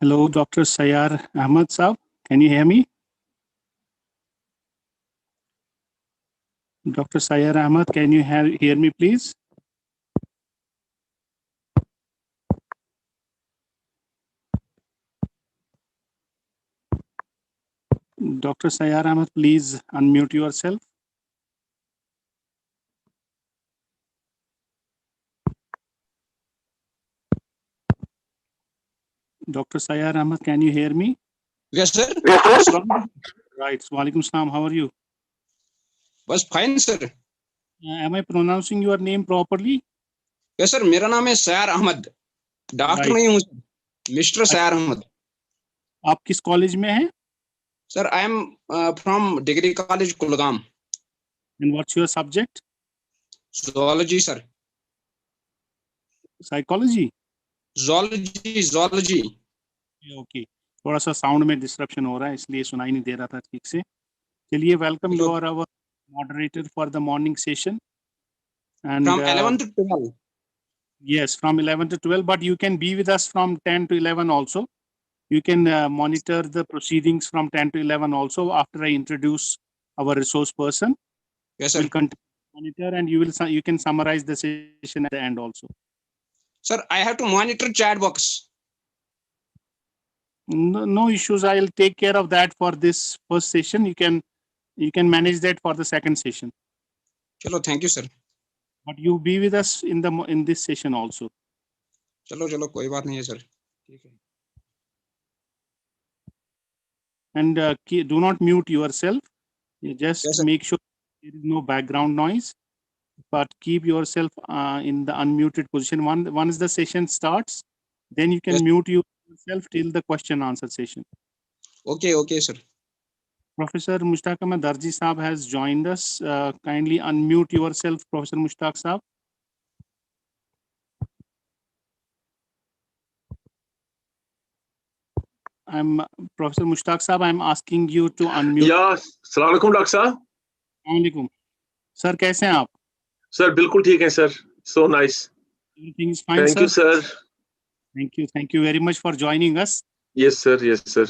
Hello, Dr. Sayar Ahmad Saab. Can you hear me? Dr. Sayar Ahmad, can you hear me, please? Dr. Sayar Ahmad, please unmute yourself. Dr. Sayar Ahmad, can you hear me? Yes, sir. Right. Walaikum salam. How are you? Was fine, sir. Am I pronouncing your name properly? Yes, sir. मेरा नाम है सयार Ahmad. Doctor Right. नहीं हूँ, mister सयार Ahmad. आप किस college में हैं? Sir, I am from Degree College, Kulgam. And what's your subject? Zoology, sir. Psychology? Zoology. Okay. थोड़ा सा साउंड में डिस्ट्रप्शन हो रहा है इसलिए सुनाई नहीं दे रहा था ठीक से. चलिए, welcome. You are our moderator for the morning session. And from 11 to 12. Yes, from 11 to 12, but you can be with us from 10 to 11 also. You can monitor the proceedings from 10 to 11 also after I introduce our resource person. Yes, sir. We'll continue to monitor and you can summarize the session at the end also. Sir, I have to monitor chat box. No issues. I'll take care of that for this first session. You can manage that for the second session. Chalo, thank you, sir. But you be with us in this session also. चलो कोई बात नहीं है sir. And do not mute yourself. You just Yes, sir. make sure there is no background noise, but keep yourself in the unmuted position. Once the session starts, then you can Yes. mute yourself till the question answer session. Okay, sir. Professor Mushtaq Ahmad Darji Saab has joined us. Kindly unmute yourself, Professor Mushtaq Saab. Professor Mushtaq Saab, I'm asking you to unmute. या अस्सलाम वालेकुम doctor साहब. Assalamualaikum. Sir, कैसे हैं आप? Sir बिल्कुल ठीक है sir. So nice. Everything is fine, Thank sir. you, sir. Thank you very much for joining us. Yes, sir. Yes, sir.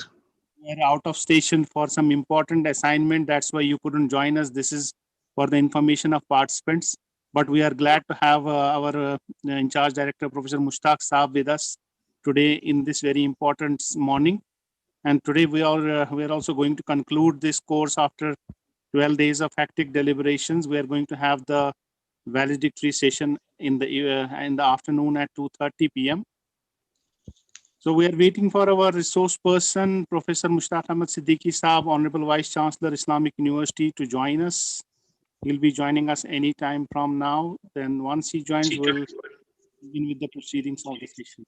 We're out of station for some important assignment. That's why you couldn't join us. This is for the information of participants. But we are glad to have our in charge director, Professor Mushtaq Saab, with us today in this very important morning. And today we are also going to conclude this course after 12 days of hectic deliberations. We are going to have the valedictory session in the afternoon at 2:30 p.m. So we are waiting for our resource person, Professor Mushtaq Ahmad Siddiqui Saab, Honorable Vice Chancellor, Islamic University, to join us. He'll be joining us anytime from now. Then once he joins, we'll begin with the proceedings of the session.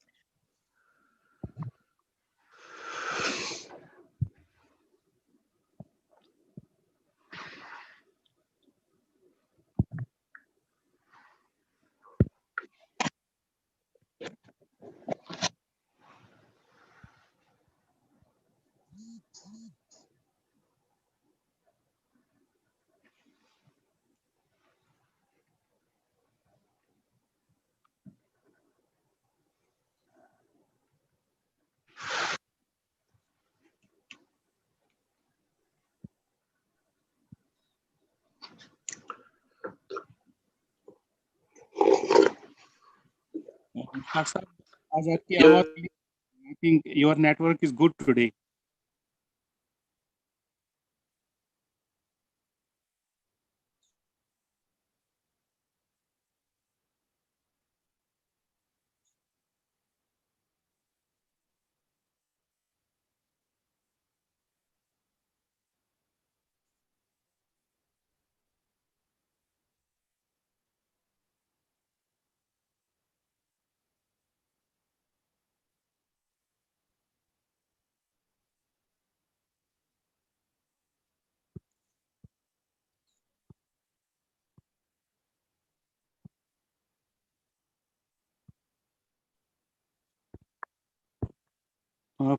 Mushtaq Saab, आज आपकी आवाज, I think your network is good today.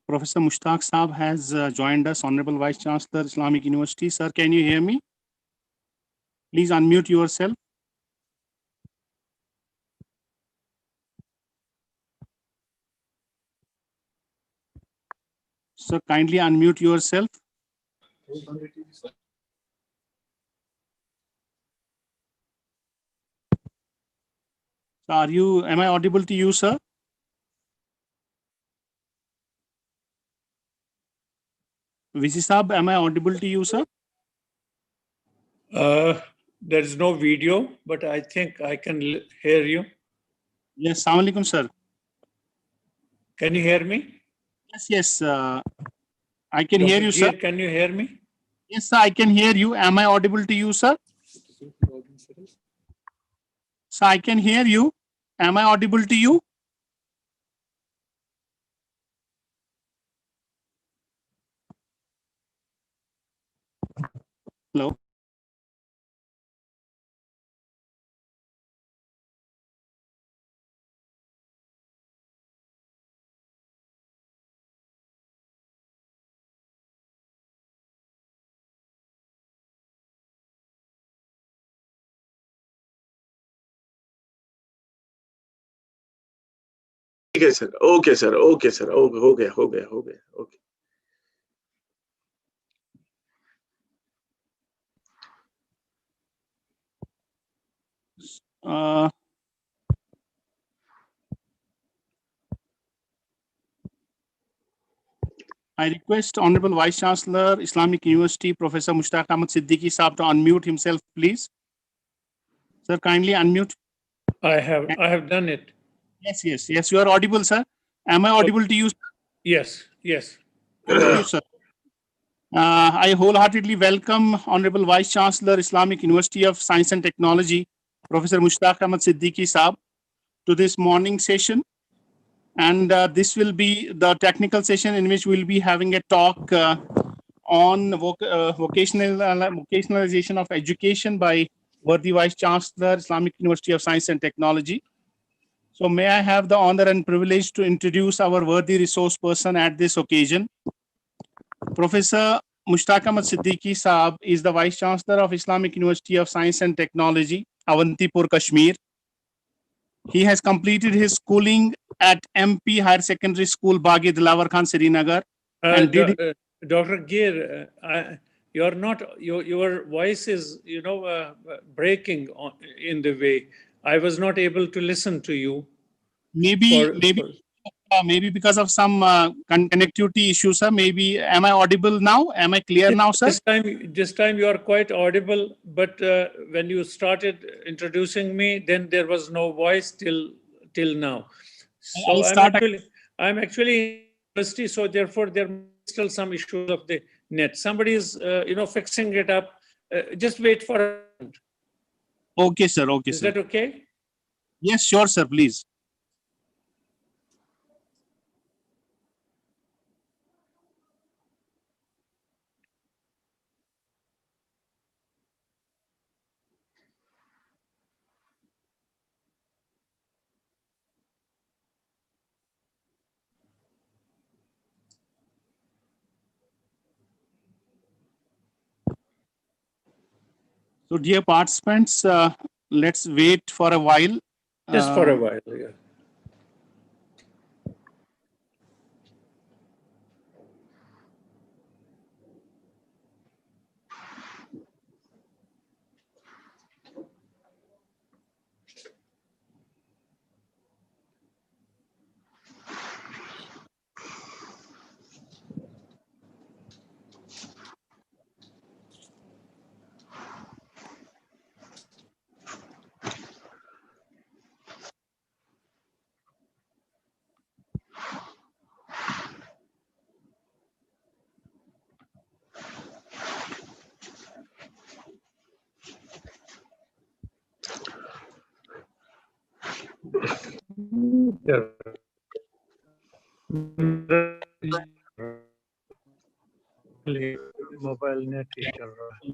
Professor Mushtaq Saab has joined us, Honorable Vice Chancellor, Islamic University. Sir, can you hear me? Please unmute yourself. Sir, kindly unmute yourself. Am I audible to you, sir? VC Saab, am I audible to you, sir? There's no video, but I think I can hear you. Yes, Assalamu alaikum, sir. Can you hear me? Yes, I can hear Dr. you, sir. Geer, can you hear me? Yes, sir, I can hear you. Am I audible to you, sir? Sir, I can hear you. Am I audible to you? Hello. ठीक है sir, okay sir, okay sir, हो गया, okay. I request Honorable Vice Chancellor, Islamic University, Professor Mushtaq Ahmad Siddiqui Saab to unmute himself, please. Sir, kindly unmute. I have done it. Yes, you are audible, sir. Am I audible to you? Yes. Thank you, sir. I wholeheartedly welcome Honorable Vice Chancellor, Islamic University of Science and Technology, Professor Mushtaq Ahmad Siddiqui Saab, to this morning session. And this will be the technical session in which we'll be having a talk on vocationalization of education by worthy Vice Chancellor, Islamic University of Science and Technology. So may I have the honor and privilege to introduce our worthy resource person at this occasion. Professor Mushtaq Ahmad Siddiqui Saab is the Vice Chancellor of Islamic University of Science and Technology, Avantipur, Kashmir. He has completed his schooling at MP Higher Secondary School, Baghi Dilawar Khan, Srinagar. And Dr. Geer, your voice is, breaking in the way. I was not able to listen to you. Maybe because of some connectivity issues, sir. Maybe, am I audible now? Am I clear now, sir? This time you are quite audible, but when you started introducing me, then there was no voice till now. So I'm actually in university, so therefore there are still some issues of the net. Somebody is fixing it up. Just wait for a moment. Okay, sir. Is that okay? Yes, sure, sir. Please. So, dear participants, let's wait for a while. Just for a while, yeah. Mobile net ही चल रहा है.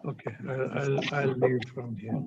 Okay, I'll leave from here.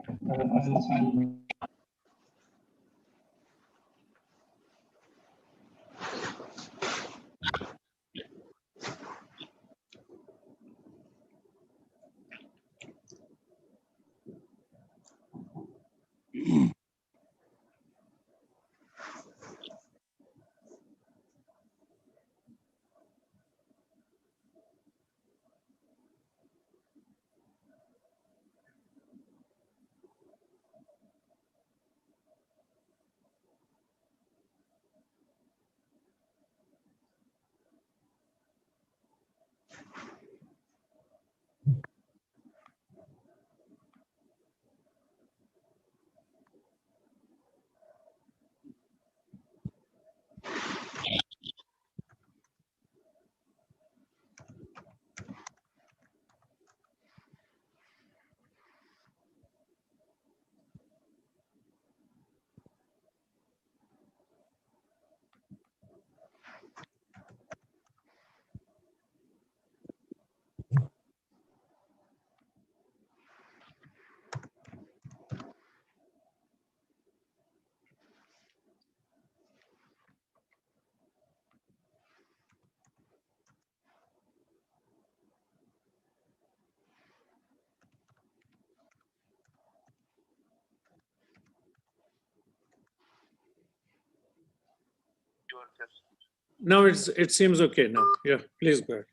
Now it seems okay now. Yeah, please go ahead.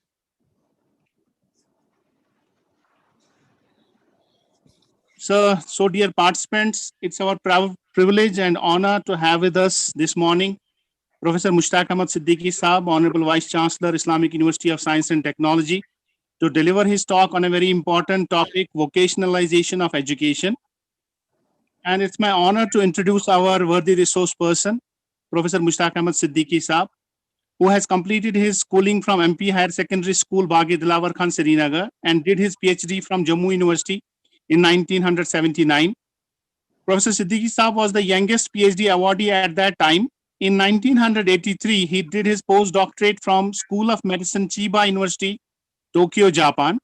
So dear participants, it's our privilege and honor to have with us this morning Professor Mushtaq Ahmad Siddiqui Saab, Honorable Vice Chancellor, Islamic University of Science and Technology, to deliver his talk on a very important topic, vocationalization of education. And it's my honor to introduce our worthy resource person, Professor Mushtaq Ahmad Siddiqui Saab, who has completed his schooling from MP Higher Secondary School, Baghi Dilawar Khan, Srinagar, and did his PhD from Jammu University in 1979. Professor Siddiqui Saab was the youngest PhD awardee at that time. In 1983, he did his postdoctorate from School of Medicine, Chiba University, Tokyo, Japan.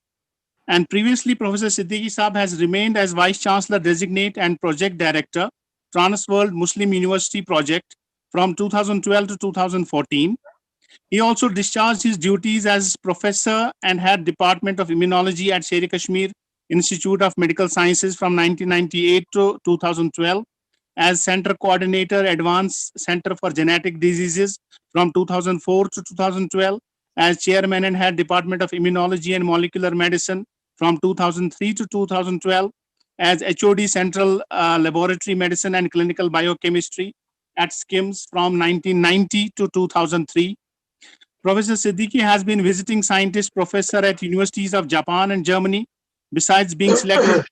And previously, Professor Siddiqui Saab has remained as Vice Chancellor Designate and Project Director, Transworld Muslim University Project from 2012 to 2014. He also discharged his duties as professor and had Department of Immunology at Sher-e-Kashmir Institute of Medical Sciences from 1998 to 2012, as Center Coordinator, Advanced Center for Genetic Diseases from 2004 to 2012, as Chairman and Head Department of Immunology and Molecular Medicine from 2003 to 2012, as HOD Central Laboratory Medicine and Clinical Biochemistry at SKIMS from 1990 to 2003. Professor Siddiqui has been visiting scientist professor at universities of Japan and Germany, besides being selected for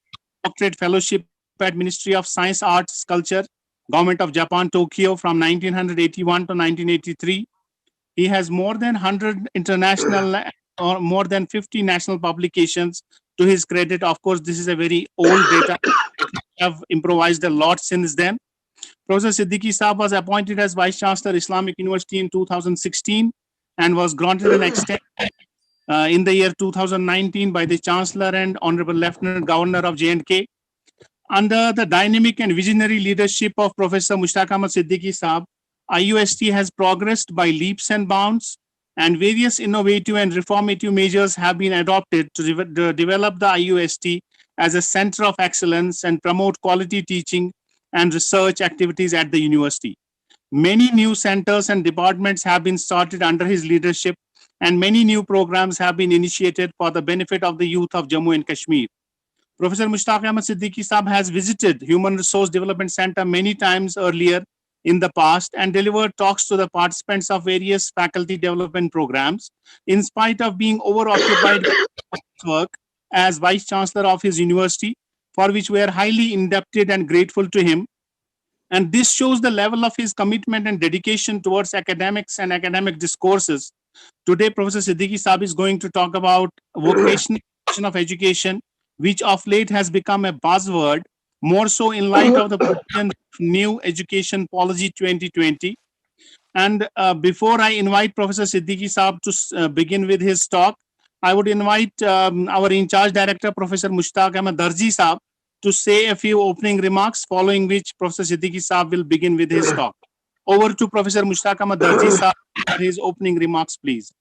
doctorate fellowship at Ministry of Science, Arts, Culture, Government of Japan, Tokyo from 1981 to 1983. He has more than 100 international or more than 50 national publications to his credit. Of course, this is a very old data. We have improvised a lot since then. Professor Siddiqui Saab was appointed as Vice Chancellor, Islamic University in 2016 and was granted an extension in the year 2019 by the Chancellor and Honorable Lieutenant Governor of J&K. Under the dynamic and visionary leadership of Professor Mushtaq Ahmad Siddiqui Saab, IUST has progressed by leaps and bounds, and various innovative and reformative measures have been adopted to develop the IUST as a center of excellence and promote quality teaching and research activities at the university. Many new centers and departments have been started under his leadership, and many new programs have been initiated for the benefit of the youth of Jammu and Kashmir. Professor Mushtaq Ahmad Siddiqui Saab has visited Human Resource Development Center many times earlier in the past and delivered talks to the participants of various faculty development programs, in spite of being overoccupied with work as Vice Chancellor of his university, for which we are highly indebted and grateful to him. And this shows the level of his commitment and dedication towards academics and academic discourses. Today, Professor Siddiqui Saab is going to talk about vocational of education, which of late has become a buzzword, more so in light of the new education policy 2020. And before I invite Professor Siddiqui Saab to begin with his talk, I would invite our in-charge director, Professor Mushtaq Ahmad Darji Saab, to say a few opening remarks, following which Professor Siddiqui Saab will begin with his talk. Over to Professor Mushtaq Ahmad Darji Saab for his opening remarks, please.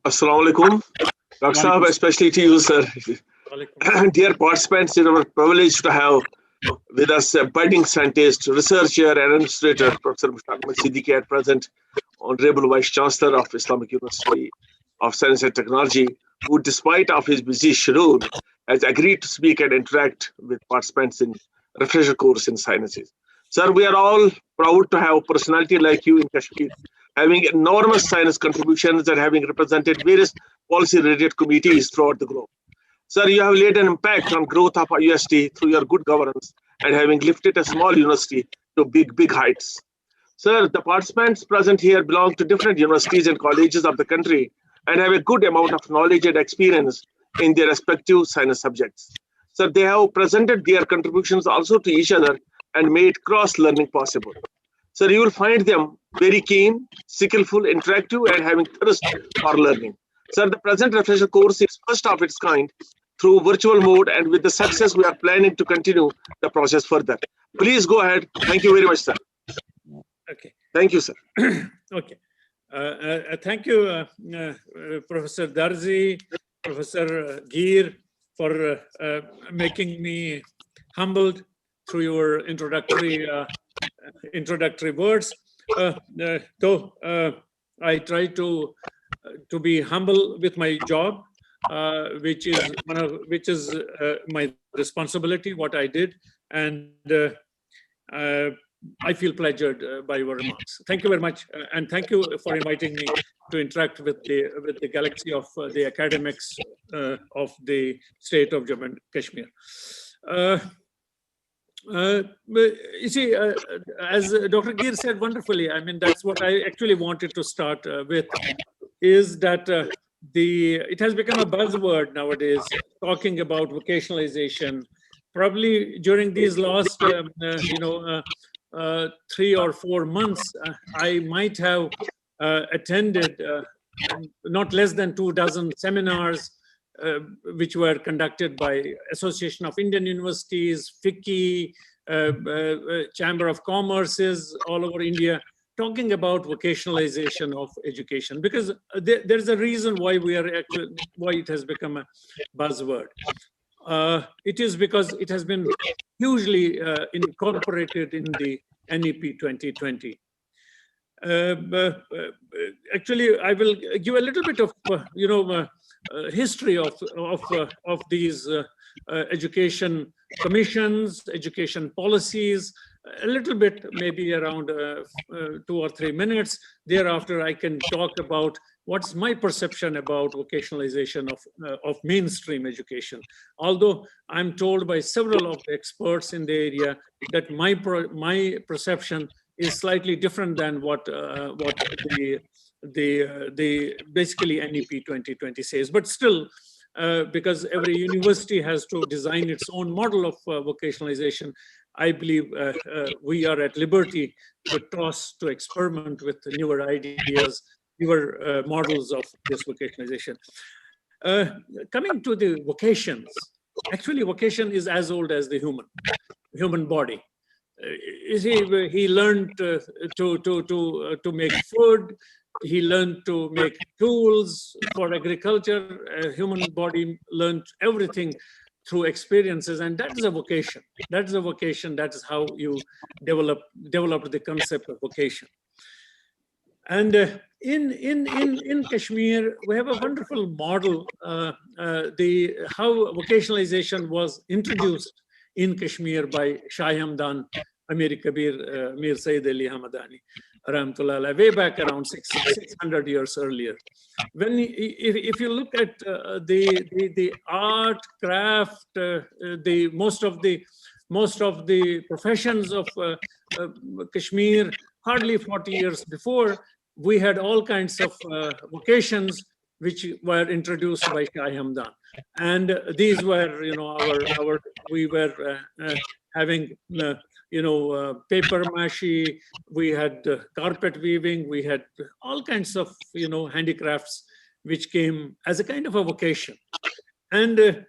Assalamu alaikum. Dr. Saab, especially to you, sir. Dear participants, it's our privilege to have with us a budding scientist, researcher, and administrator, Professor Mushtaq Ahmad Siddiqui at present, Honorable Vice Chancellor of Islamic University of Science and Technology, who, despite of his busy schedule, has agreed to speak and interact with participants in refresher course in sciences. Sir, we are all proud to have a personality like you in Kashmir, having enormous science contributions and having represented various policy-related committees throughout the globe. Sir, you have laid an impact on growth of IUST through your good governance and having lifted a small university to big heights. Sir, the participants present here belong to different universities and colleges of the country and have a good amount of knowledge and experience in their respective science subjects. Sir, they have presented their contributions also to each other and made cross-learning possible. Sir, you will find them very keen, skillful, interactive, and having thirst for learning. Sir, the present refresher course is first of its kind through virtual mode, and with the success, we are planning to continue the process further. Please go ahead. Thank you very much, sir. Okay. Thank you, sir. Okay. Thank you, Professor Darji, Professor Gir, for making me humbled through your introductory words. though I try to be humble with my job, which is my responsibility, what I did, and I feel pleasured by your remarks. Thank you very much, and thank you for inviting me to interact with the galaxy of the academics of the state of Jammu and Kashmir. You see, as Dr. Gir said wonderfully, I mean, that's what I actually wanted to start with, is that it has become a buzzword nowadays, talking about vocationalization. Probably during these last, 3 or 4 months, I might have attended not less than 24 seminars, which were conducted by Association of Indian Universities, FICCI, Chamber of Commerce's all over India, talking about vocationalization of education, because there's a reason why why it has become a buzzword. It is because it has been hugely incorporated in the NEP 2020. Actually, I will give a little bit of history of these education commissions, education policies, a little bit, maybe around 2 or 3 minutes. Thereafter, I can talk about what's my perception about vocationalization of mainstream education. Although I'm told by several of the experts in the area that my perception is slightly different than what the basically NEP 2020 says, but still, because every university has to design its own model of vocationalization, I believe we are at liberty to experiment with newer ideas, newer models of this vocationalization. Coming to the vocations, actually vocation is as old as the human body. He learned to make food. He learned to make tools for agriculture. Human body learned everything through experiences, and that is a vocation. That is a vocation. That is how you develop the concept of vocation. And in Kashmir, we have a wonderful model. How vocationalization was introduced in Kashmir by Shah Hamdan Amir Kabir Mir Sayyid Ali Hamadani, Rahmatullah, way back around 600 years earlier. If you look at the art, craft, most of the professions of Kashmir, hardly 40 years before, we had all kinds of vocations which were introduced by Shah Hamdan, and these were, we were having, paper mache, we had carpet weaving, we had all kinds of, handicrafts, which came as a kind of a vocation. And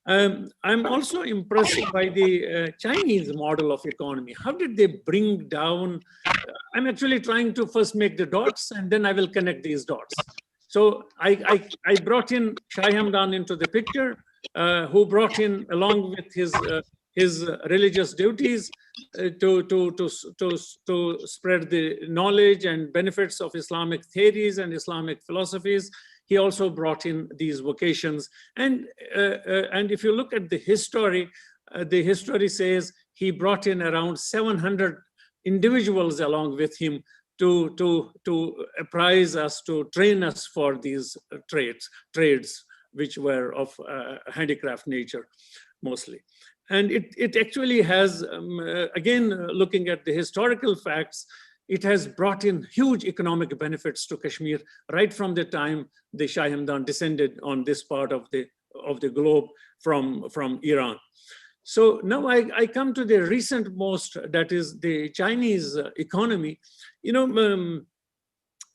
I'm also impressed by the Chinese model of economy. How did they bring down? I'm actually trying to first make the dots, and then I will connect these dots. So I brought in Shah Hamdan into the picture, who brought in, along with his religious duties, to spread the knowledge and benefits of Islamic theories and Islamic philosophies. He also brought in these vocations, and if you look at the history says he brought in around 700 individuals along with him to apprise us, to train us for these trades which were of handicraft nature mostly. And it actually has, again, looking at the historical facts, it has brought in huge economic benefits to Kashmir right from the time the Shah Hamdan descended on this part of the globe from Iran. So now I come to the recent most, that is the Chinese economy.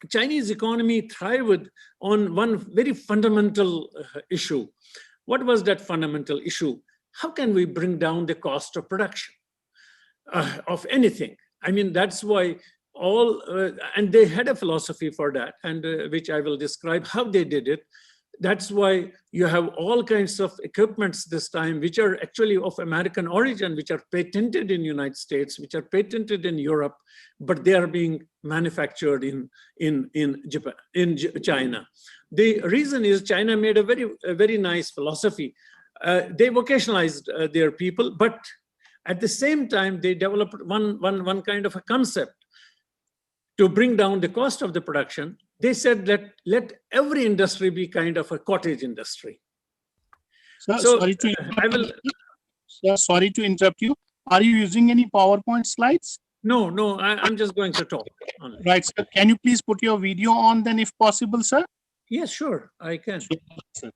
Chinese economy thrived on one very fundamental issue. What was that fundamental issue? How can we bring down the cost of production of anything? I mean, that's why and they had a philosophy for that, and which I will describe how they did it. That's why you have all kinds of equipments this time, which are actually of American origin, which are patented in United States, which are patented in Europe, but they are being manufactured in Japan, in China. The reason is China made a very nice philosophy. They vocationalized their people, but at the same time, they developed one kind of a concept to bring down the cost of the production. They said that let every industry be kind of a cottage industry. Sir, So sorry to I will. Sir, sorry to interrupt you. Are you using any PowerPoint slides? No, I'm just going to talk only. Right, sir. Can you please put your video on then if possible, sir? Yes, sure, I can. Sure, sir.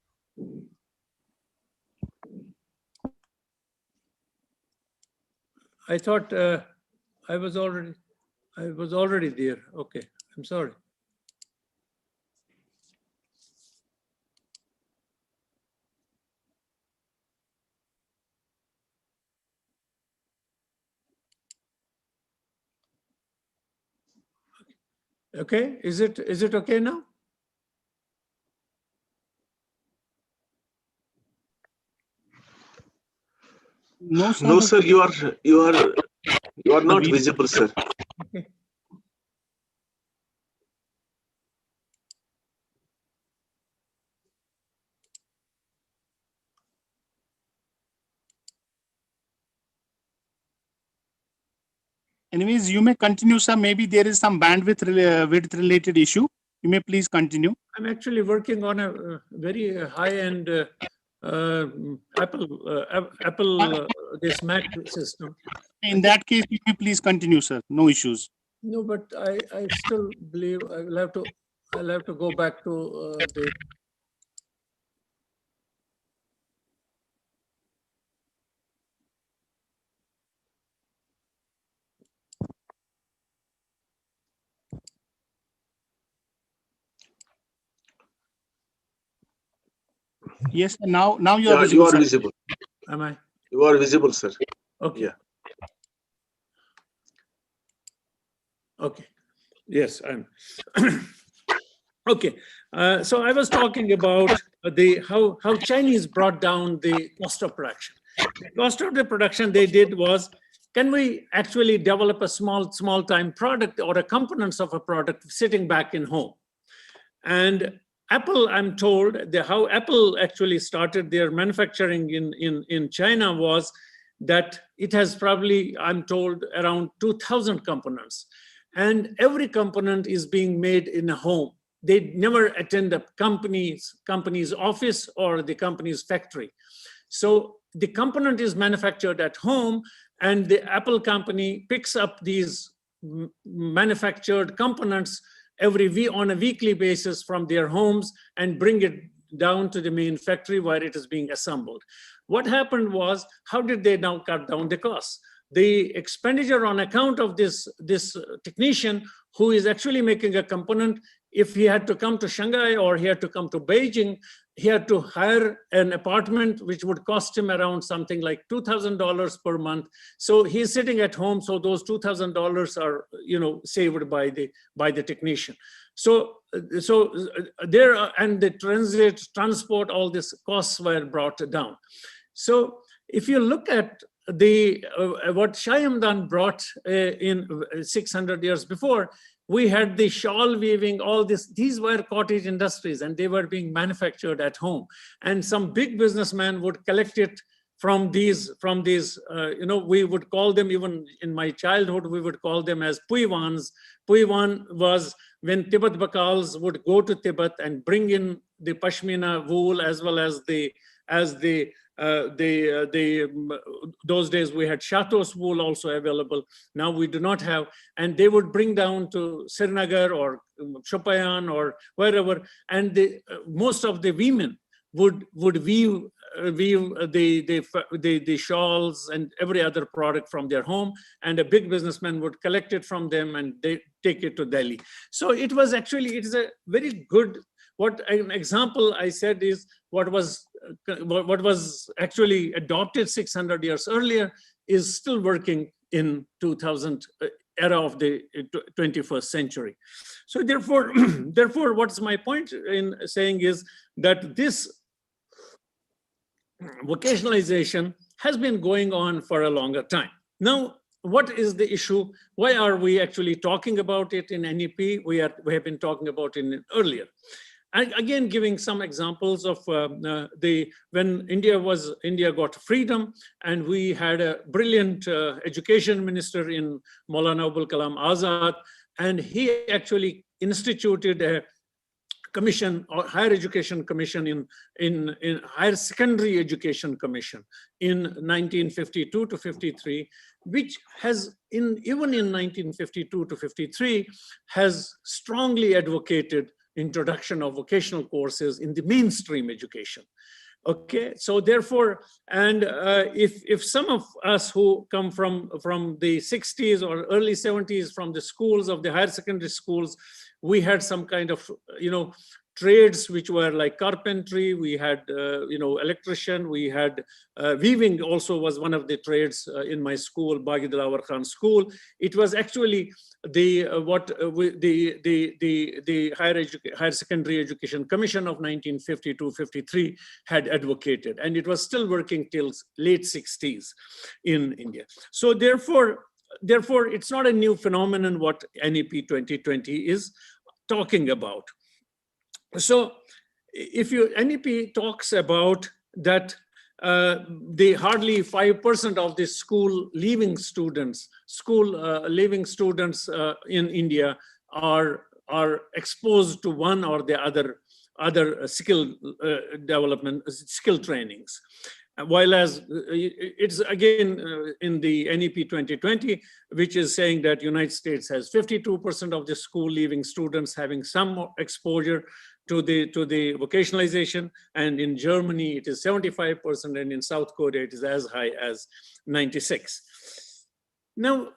I thought I was already there. Okay, I'm sorry. Okay, is it okay now? No, sir. No, sir, you are not visible, sir. Okay. Anyways, you may continue, sir. Maybe there is some bandwidth width related issue. You may please continue. I'm actually working on a very high-end Apple this Mac system. In that case, you may please continue, sir. No issues. No, but I still believe I'll have to go back to the. Yes, sir. Now you are Yeah, visible. you are Sir. visible. Am I? You are visible, sir. Okay. Yeah. Okay. Yes, I'm. Okay. So I was talking about how Chinese brought down the cost of production. The cost of the production they did was, can we actually develop a small time product or a components of a product sitting back in home? And Apple, I'm told, how Apple actually started their manufacturing in China was that it has probably, I'm told, around 2,000 components. And every component is being made in a home. They never attend a company's office or the company's factory. So the component is manufactured at home, and the Apple company picks up these manufactured components on a weekly basis from their homes and bring it down to the main factory where it is being assembled. What happened was, how did they now cut down the costs? The expenditure on account of this technician who is actually making a component, if he had to come to Shanghai or he had to come to Beijing, he had to hire an apartment which would cost him around something like $2,000 per month. So he's sitting at home, so those $2,000 are, saved by the technician. So there, and the transport, all these costs were brought down. So if you look at what Shyamdan brought in 600 years before, we had the shawl weaving, all this. These were cottage industries, and they were being manufactured at home. And some big businessman would collect it from these. We would call them, even in my childhood, we would call them as puiwans. Puiwan was when Tibet Bakals would go to Tibet and bring in the pashmina wool, as well as those days we had Shatos wool also available. Now we do not have, and they would bring down to Srinagar or Shopian or wherever, and most of the women would weave the shawls and every other product from their home, and a big businessman would collect it from them and they take it to Delhi. So it is a very good. What an example I said is what was actually adopted 600 years earlier is still working in 2000 era of the 21st century. So therefore, therefore, what's my point in saying is that this vocationalization has been going on for a longer time. Now, what is the issue? Why are we actually talking about it in NEP? We have been talking about it earlier. And again, giving some examples of when India got freedom, and we had a brilliant education minister in Maulana Abul Kalam Azad, and he actually instituted a commission, or higher education commission in higher secondary education commission in 1952 to 53, which has even in 1952 to 53 has strongly advocated introduction of vocational courses in the mainstream education. Okay, so therefore, and if some of us who come from the 60s or early 70s, from the schools of the higher secondary schools, we had some kind of, trades which were like carpentry, we had, electrician, we had weaving also was one of the trades in my school, Baghi Dilawar Khan School. It was actually the higher secondary education commission of 1952-53 had advocated, and it was still working till late 60s in India. So therefore, it's not a new phenomenon what NEP 2020 is talking about. So if NEP talks about that the hardly 5% of the school leaving students in India are exposed to one or the other skill development, skill trainings. While as it's again in the NEP 2020, which is saying that United States has 52% of the school leaving students having some exposure to the vocationalization, and in Germany it is 75%, and in South Korea it is as high as 96%. Now,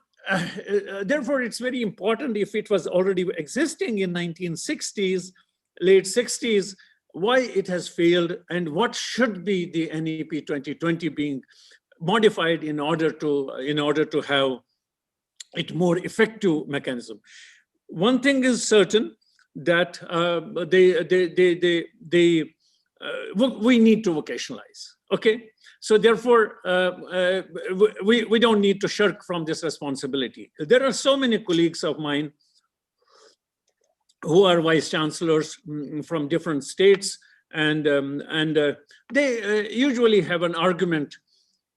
therefore, it's very important, if it was already existing in 1960s, late 60s, why it has failed, and what should be the NEP 2020 being modified in order to have it more effective mechanism. One thing is certain, that we need to vocationalize. Okay, so therefore we don't need to shirk from this responsibility. There are so many colleagues of mine who are vice chancellors from different states, and they usually have an argument: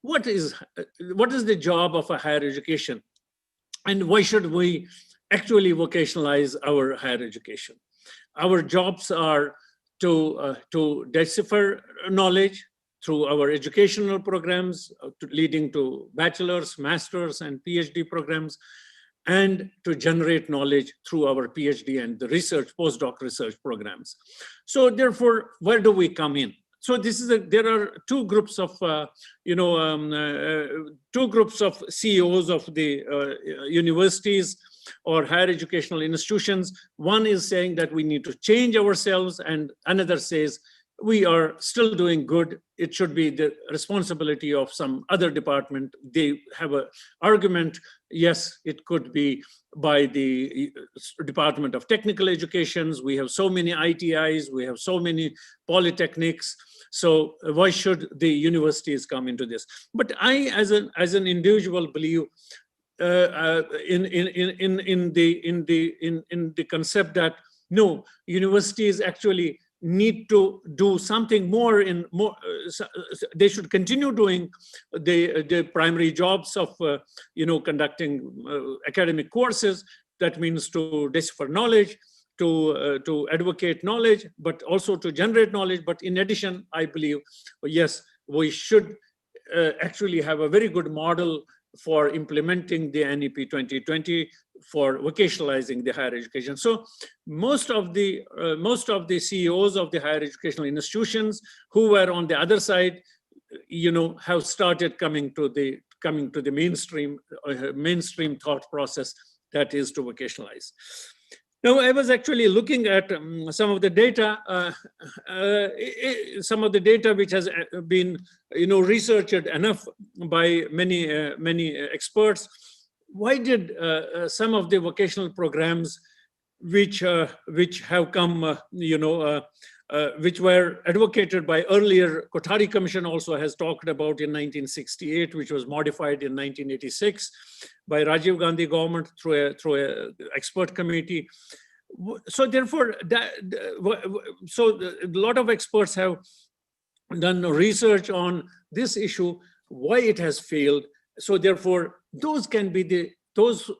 what is the job of a higher education, and why should we actually vocationalize our higher education? Our jobs are to decipher knowledge through our educational programs, leading to bachelor's, master's, and PhD programs, and to generate knowledge through our PhD and the research, postdoc research programs. So therefore, where do we come in? So this is there are two groups of CEOs of the universities or higher educational institutions. One is saying that we need to change ourselves, and another says we are still doing good. It should be the responsibility of some other department. They have an argument. Yes, it could be by the Department of Technical Educations. We have so many ITIs, we have so many polytechnics. So why should the universities come into this? But I, as an individual, believe in the concept that no, universities actually need to do something more. They should continue doing the primary jobs of conducting academic courses. That means to decipher knowledge, to advocate knowledge, but also to generate knowledge. But in addition, I believe, yes, we should actually have a very good model for implementing the NEP 2020 for vocationalizing the higher education. So most of the CEOs of the higher educational institutions who were on the other side, have started coming to the mainstream thought process, that is to vocationalize. Now, I was actually looking at some of the data, which has been, researched enough by many experts. why did some of the vocational programs which have come, which were advocated by earlier Kothari Commission also has talked about in 1968, which was modified in 1986 by Rajiv Gandhi government through a expert committee. So therefore, a lot of experts have done research on this issue, why it has failed. So therefore, those can be those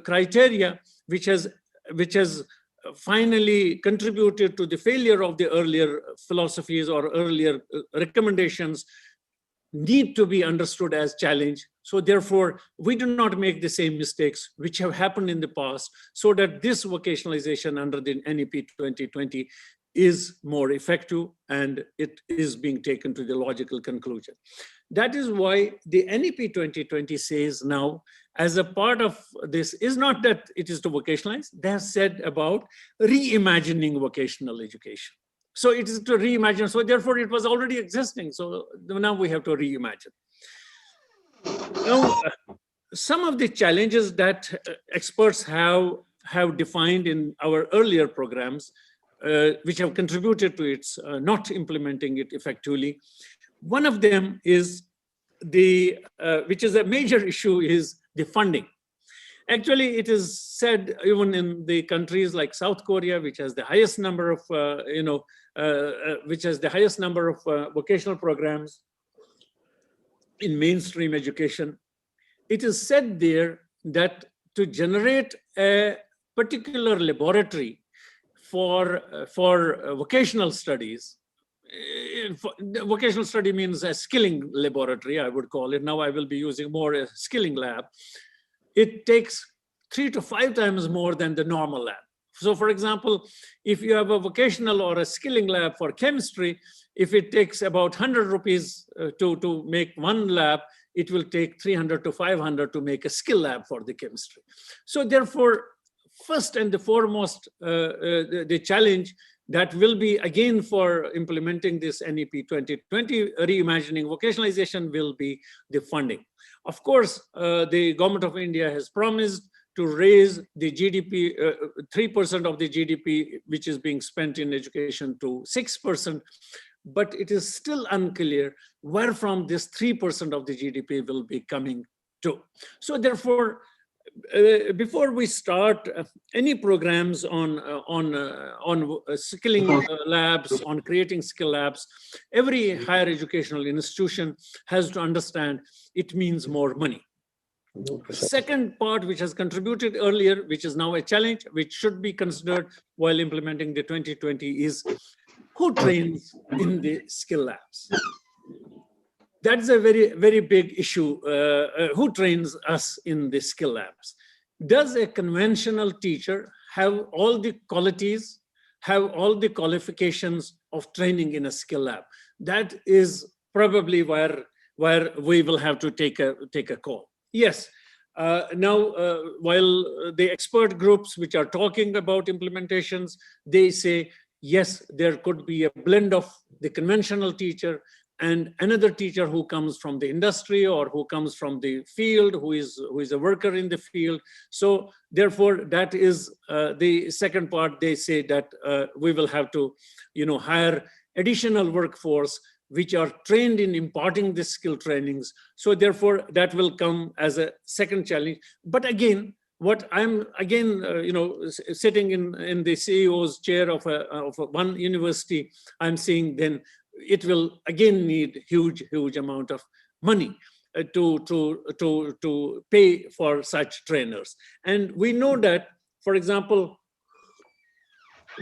criteria which has finally contributed to the failure of the earlier philosophies or earlier recommendations need to be understood as challenge. So therefore, we do not make the same mistakes which have happened in the past, so that this vocationalization under the NEP 2020 is more effective and it is being taken to the logical conclusion. That is why the NEP 2020 says now, as a part of this, is not that it is to vocationalize, they have said about reimagining vocational education. So it is to reimagine. So therefore, it was already existing. So now we have to reimagine. Now, some of the challenges that experts have defined in our earlier programs, which have contributed to its not implementing it effectively. One of them is which is a major issue, is the funding. Actually, it is said even in the countries like South Korea, which has the highest number of, vocational programs in mainstream education. It is said there that to generate a particular laboratory for vocational studies, vocational study means a skilling laboratory, I would call it. Now I will be using more a skilling lab. It takes 3 to 5 times more than the normal lab. So for example, if you have a vocational or a skilling lab for chemistry, if it takes about 100 rupees to make one lab, it will take 300 to 500 to make a skill lab for the chemistry. So therefore, first and the foremost, the challenge that will be again for implementing this NEP 2020, reimagining vocationalization, will be the funding. Of course, the government of India has promised to raise the GDP, 3% of the GDP, which is being spent in education, to 6%. But it is still unclear where from this 3% of the GDP will be coming to. So therefore, before we start any programs on skilling labs, on creating skill labs, every higher educational institution has to understand it means more money. Second part, which has contributed earlier, which is now a challenge, which should be considered while implementing the 2020, is who trains in the skill labs. That's a very, very big issue. Who trains us in the skill labs? Does a conventional teacher have all the qualities, have all the qualifications of training in a skill lab? That is probably where we will have to take a call. Yes. Now, while the expert groups which are talking about implementations, they say, yes, there could be a blend of the conventional teacher and another teacher who comes from the industry or who comes from the field, who is a worker in the field. So therefore, that is the second part. They say that we will have to, hire additional workforce which are trained in imparting the skill trainings. So therefore, that will come as a second challenge. But again, what I'm sitting in the CEO's chair of one university, I'm seeing then it will again need huge amount of money to pay for such trainers. And we know that, for example,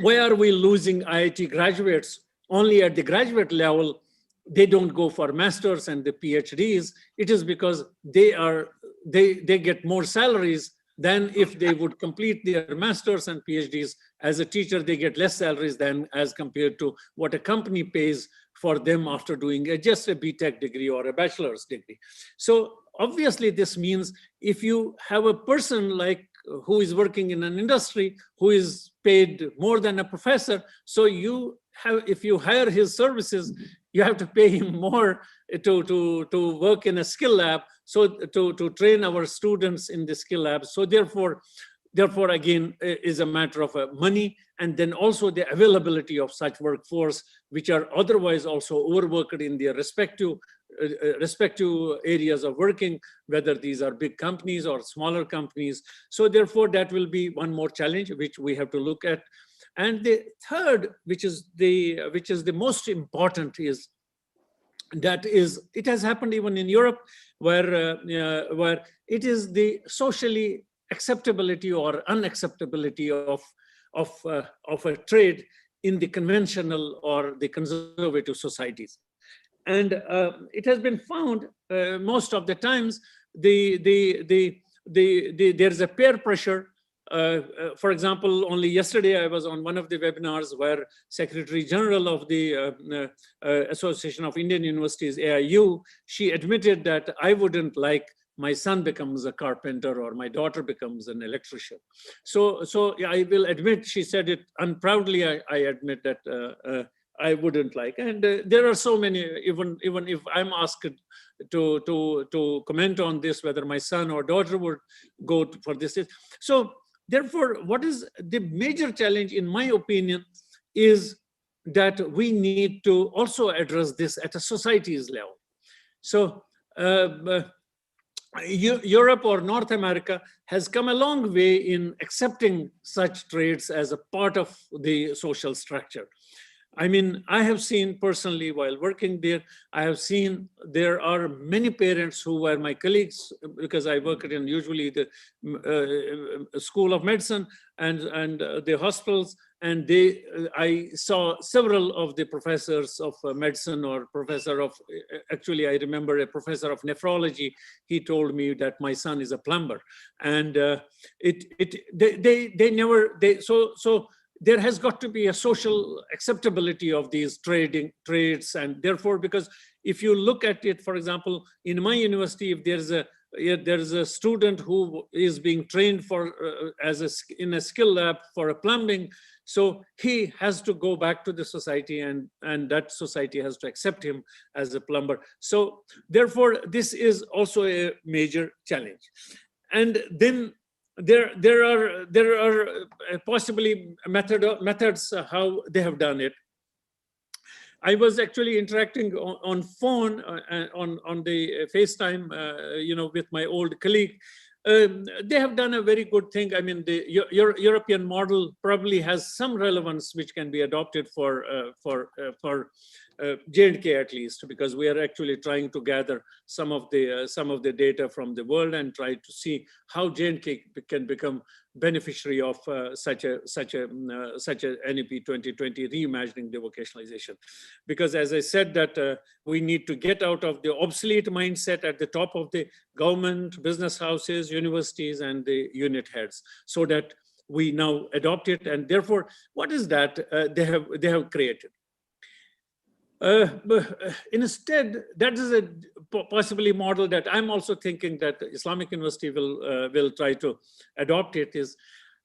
why are we losing IIT graduates only at the graduate level? They don't go for masters and the PhDs. It is because they get more salaries than if they would complete their masters and PhDs. As a teacher, they get less salaries than as compared to what a company pays for them after doing just a BTech degree or a bachelor's degree. So obviously this means if you have a person like who is working in an industry who is paid more than a professor, so if you hire his services, you have to pay him more to work in a skill lab, so to train our students in the skill lab. So therefore again is a matter of money, and then also the availability of such workforce, which are otherwise also overworked in their respective areas of working, whether these are big companies or smaller companies. So therefore that will be one more challenge which we have to look at. And the third, which is the most important, is it has happened even in Europe, where it is the socially acceptability or unacceptability of a trade in the conventional or the conservative societies. And it has been found most of the times there's a peer pressure. For example, only yesterday I was on one of the webinars where Secretary General of the Association of Indian Universities, AIU, she admitted that I wouldn't like my son becomes a carpenter or my daughter becomes an electrician. So I will admit, she said it unproudly, I admit that I wouldn't like. And there are so many, even if I'm asked to comment on this, whether my son or daughter would go for this. So therefore, what is the major challenge, in my opinion, is that we need to also address this at a society's level. So Europe or North America has come a long way in accepting such trades as a part of the social structure. I mean, I have seen personally while working there, I have seen there are many parents who were my colleagues, because I worked in usually the School of Medicine and the hospitals, and I saw several of the professors of medicine or professor of, actually I remember a professor of nephrology, he told me that my son is a plumber. And so there has got to be a social acceptability of these trades. And therefore, because if you look at it, for example, in my university, if there's a student who is being trained for in a skill lab for a plumbing, so he has to go back to the society, and that society has to accept him as a plumber. So therefore, this is also a major challenge. And then there are possibly methods how they have done it. I was actually interacting on phone on the FaceTime, with my old colleague. They have done a very good thing. I mean, the European model probably has some relevance which can be adopted for J&K at least, because we are actually trying to gather some of the data from the world and try to see how J&K can become beneficiary of such a NEP 2020 reimagining the vocationalization. Because as I said, that we need to get out of the obsolete mindset at the top of the government, business houses, universities, and the unit heads, so that we now adopt it. And therefore, what is that they have created? Instead, that is a possibly model that I'm also thinking that Islamic University will try to adopt. It is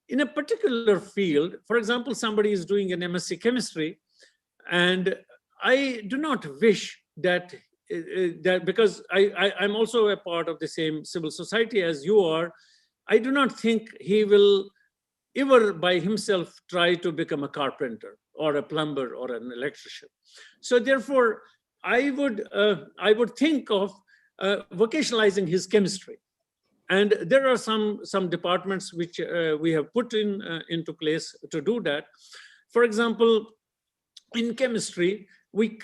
in a particular field. For example, somebody is doing an MSc chemistry, and I do not wish that because I'm also a part of the same civil society as you are, I do not think he will ever by himself try to become a carpenter or a plumber or an electrician. So therefore, I would think of vocationalizing his chemistry. And there are some departments which we have put into place to do that. For example, in chemistry, we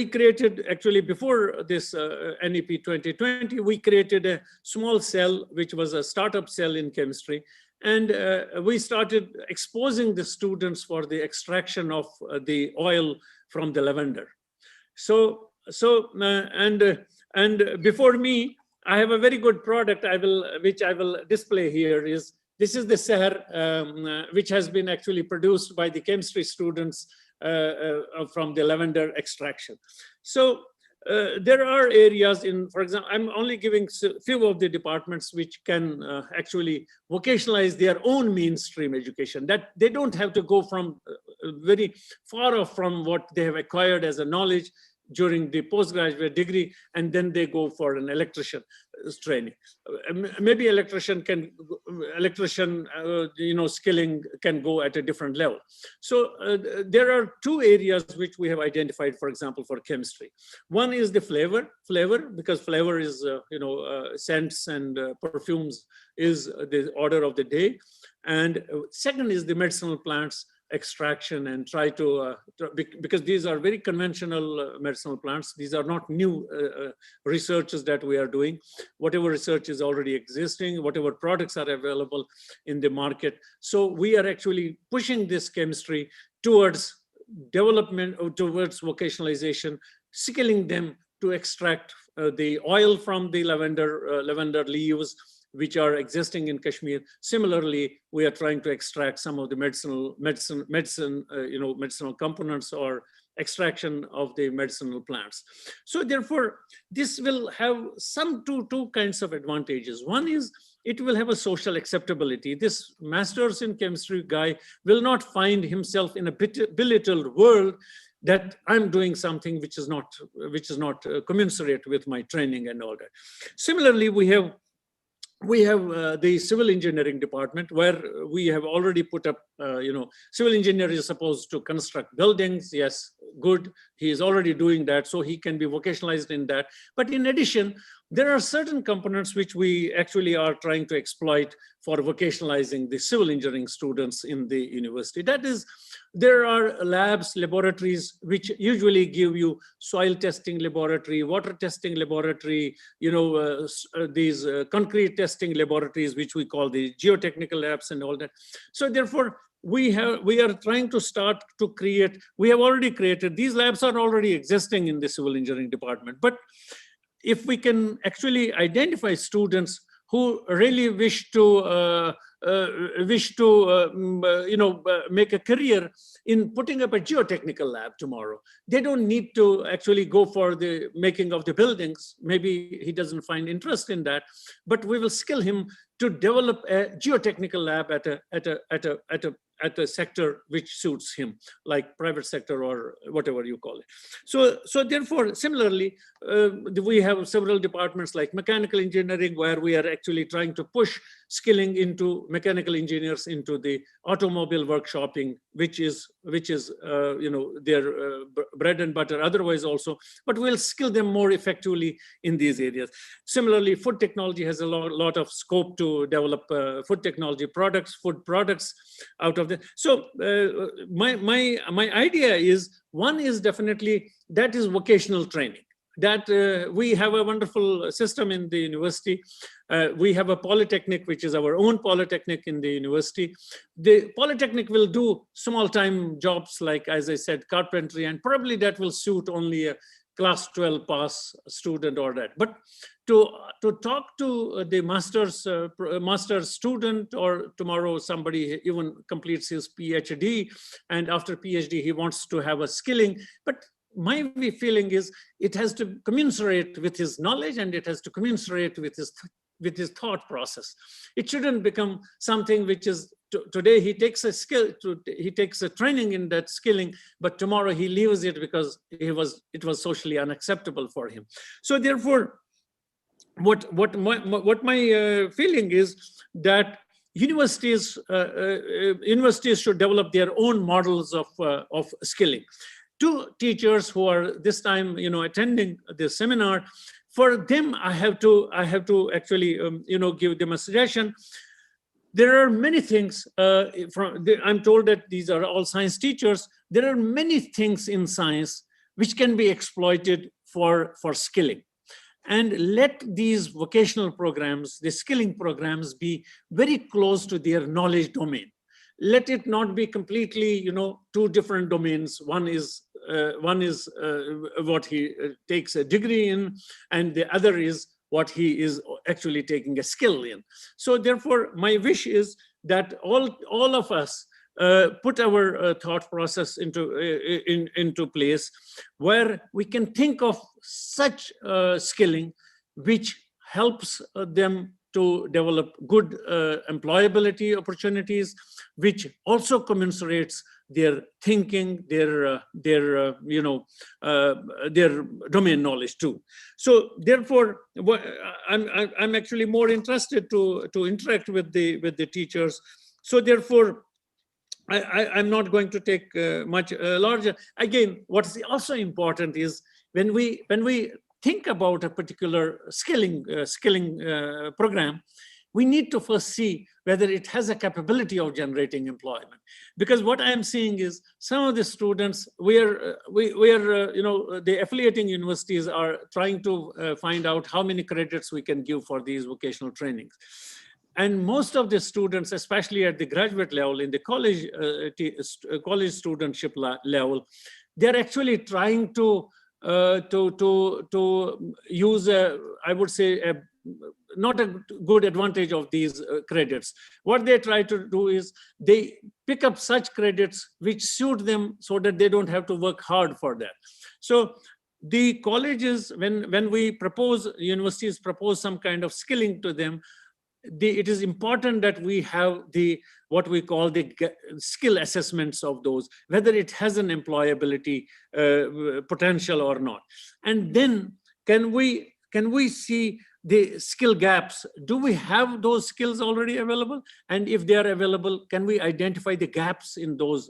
created, actually before this NEP 2020, we created a small cell, which was a startup cell in chemistry. And we started exposing the students for the extraction of the oil from the lavender. And before me, I have a very good product which I will display here. This is the seher, which has been actually produced by the chemistry students from the lavender extraction. So there are areas for example, I'm only giving a few of the departments which can actually vocationalize their own mainstream education, that they don't have to go from very far off from what they have acquired as a knowledge. during the postgraduate degree, and then they go for an electrician training. Maybe electrician skilling can go at a different level. So there are two areas which we have identified, for example, for chemistry. One is the flavor, because flavor is, scents and perfumes is the order of the day. And second is the medicinal plants extraction, and try to, because these are very conventional medicinal plants. These are not new researches that we are doing. Whatever research is already existing, whatever products are available in the market. So we are actually pushing this chemistry towards development, or towards vocationalization, skilling them to extract the oil from the lavender leaves, which are existing in Kashmir. Similarly, we are trying to extract some of the medicinal components or extraction of the medicinal plants. So therefore, this will have some two kinds of advantages. One is it will have a social acceptability. This master's in chemistry guy will not find himself in a belittled world that I'm doing something which is not commensurate with my training and all that. Similarly, we have the civil engineering department, where we have already put up, civil engineer is supposed to construct buildings. Yes, good. He is already doing that, so he can be vocationalized in that. But in addition, there are certain components which we actually are trying to exploit for vocationalizing the civil engineering students in the university. That is, there are labs, laboratories, which usually give you soil testing laboratory, water testing laboratory, these concrete testing laboratories, which we call the geotechnical labs and all that. So therefore, we are trying to start to create, we have already created, these labs are already existing in the civil engineering department. But if we can actually identify students who really wish to make a career in putting up a geotechnical lab tomorrow. They don't need to actually go for the making of the buildings. Maybe he doesn't find interest in that, but we will skill him to develop a geotechnical lab at a sector which suits him, like private sector or whatever you call it. So therefore, similarly, we have several departments like mechanical engineering, where we are actually trying to push skilling into mechanical engineers into the automobile workshopping, which is their bread and butter otherwise also, but we'll skill them more effectively in these areas. Similarly, food technology has a lot of scope to develop food technology products, food products out of the. So my idea is, one is definitely that is vocational training. That we have a wonderful system in the university. We have a polytechnic, which is our own polytechnic in the university. The polytechnic will do small-time jobs like, as I said, carpentry, and probably that will suit only a class 12 pass student or that. But to talk to the master's student, or tomorrow somebody even completes his PhD, and after PhD he wants to have a skilling, but my feeling is it has to commiserate with his knowledge, and it has to commiserate with his thought process. It shouldn't become something which is today he takes a skill, he takes a training in that skilling, but tomorrow he leaves it because it was socially unacceptable for him. So therefore, what my feeling is that universities should develop their own models of skilling. To teachers who are this time attending this seminar, for them I have to actually give them a suggestion. There are many things I'm told that these are all science teachers. There are many things in science which can be exploited for skilling, and let these vocational programs, the skilling programs, be very close to their knowledge domain. Let it not be completely two different domains. One is what he takes a degree in, and the other is what he is actually taking a skill in. So therefore, my wish is that all of us put our thought process into place, where we can think of such skilling which helps them to develop good employability opportunities, which also commensurates their thinking, their domain knowledge too. So therefore, I'm actually more interested to interact with the teachers. So therefore, I'm not going to take much larger. Again, what's also important is when we think about a particular skilling program, we need to first see whether it has a capability of generating employment. Because what I'm seeing is some of the students, the affiliating universities are trying to find out how many credits we can give for these vocational trainings. And most of the students, especially at the graduate level, in the college studentship level, they're actually trying to use I would say not a good advantage of these credits. What they try to do is they pick up such credits which suit them so that they don't have to work hard for that. So the colleges, when we propose, universities propose some kind of skilling to them, it is important that we have what we call the skill assessments of those, whether it has an employability potential or not. And then can we see the skill gaps? Do we have those skills already available? And if they are available, can we identify the gaps in those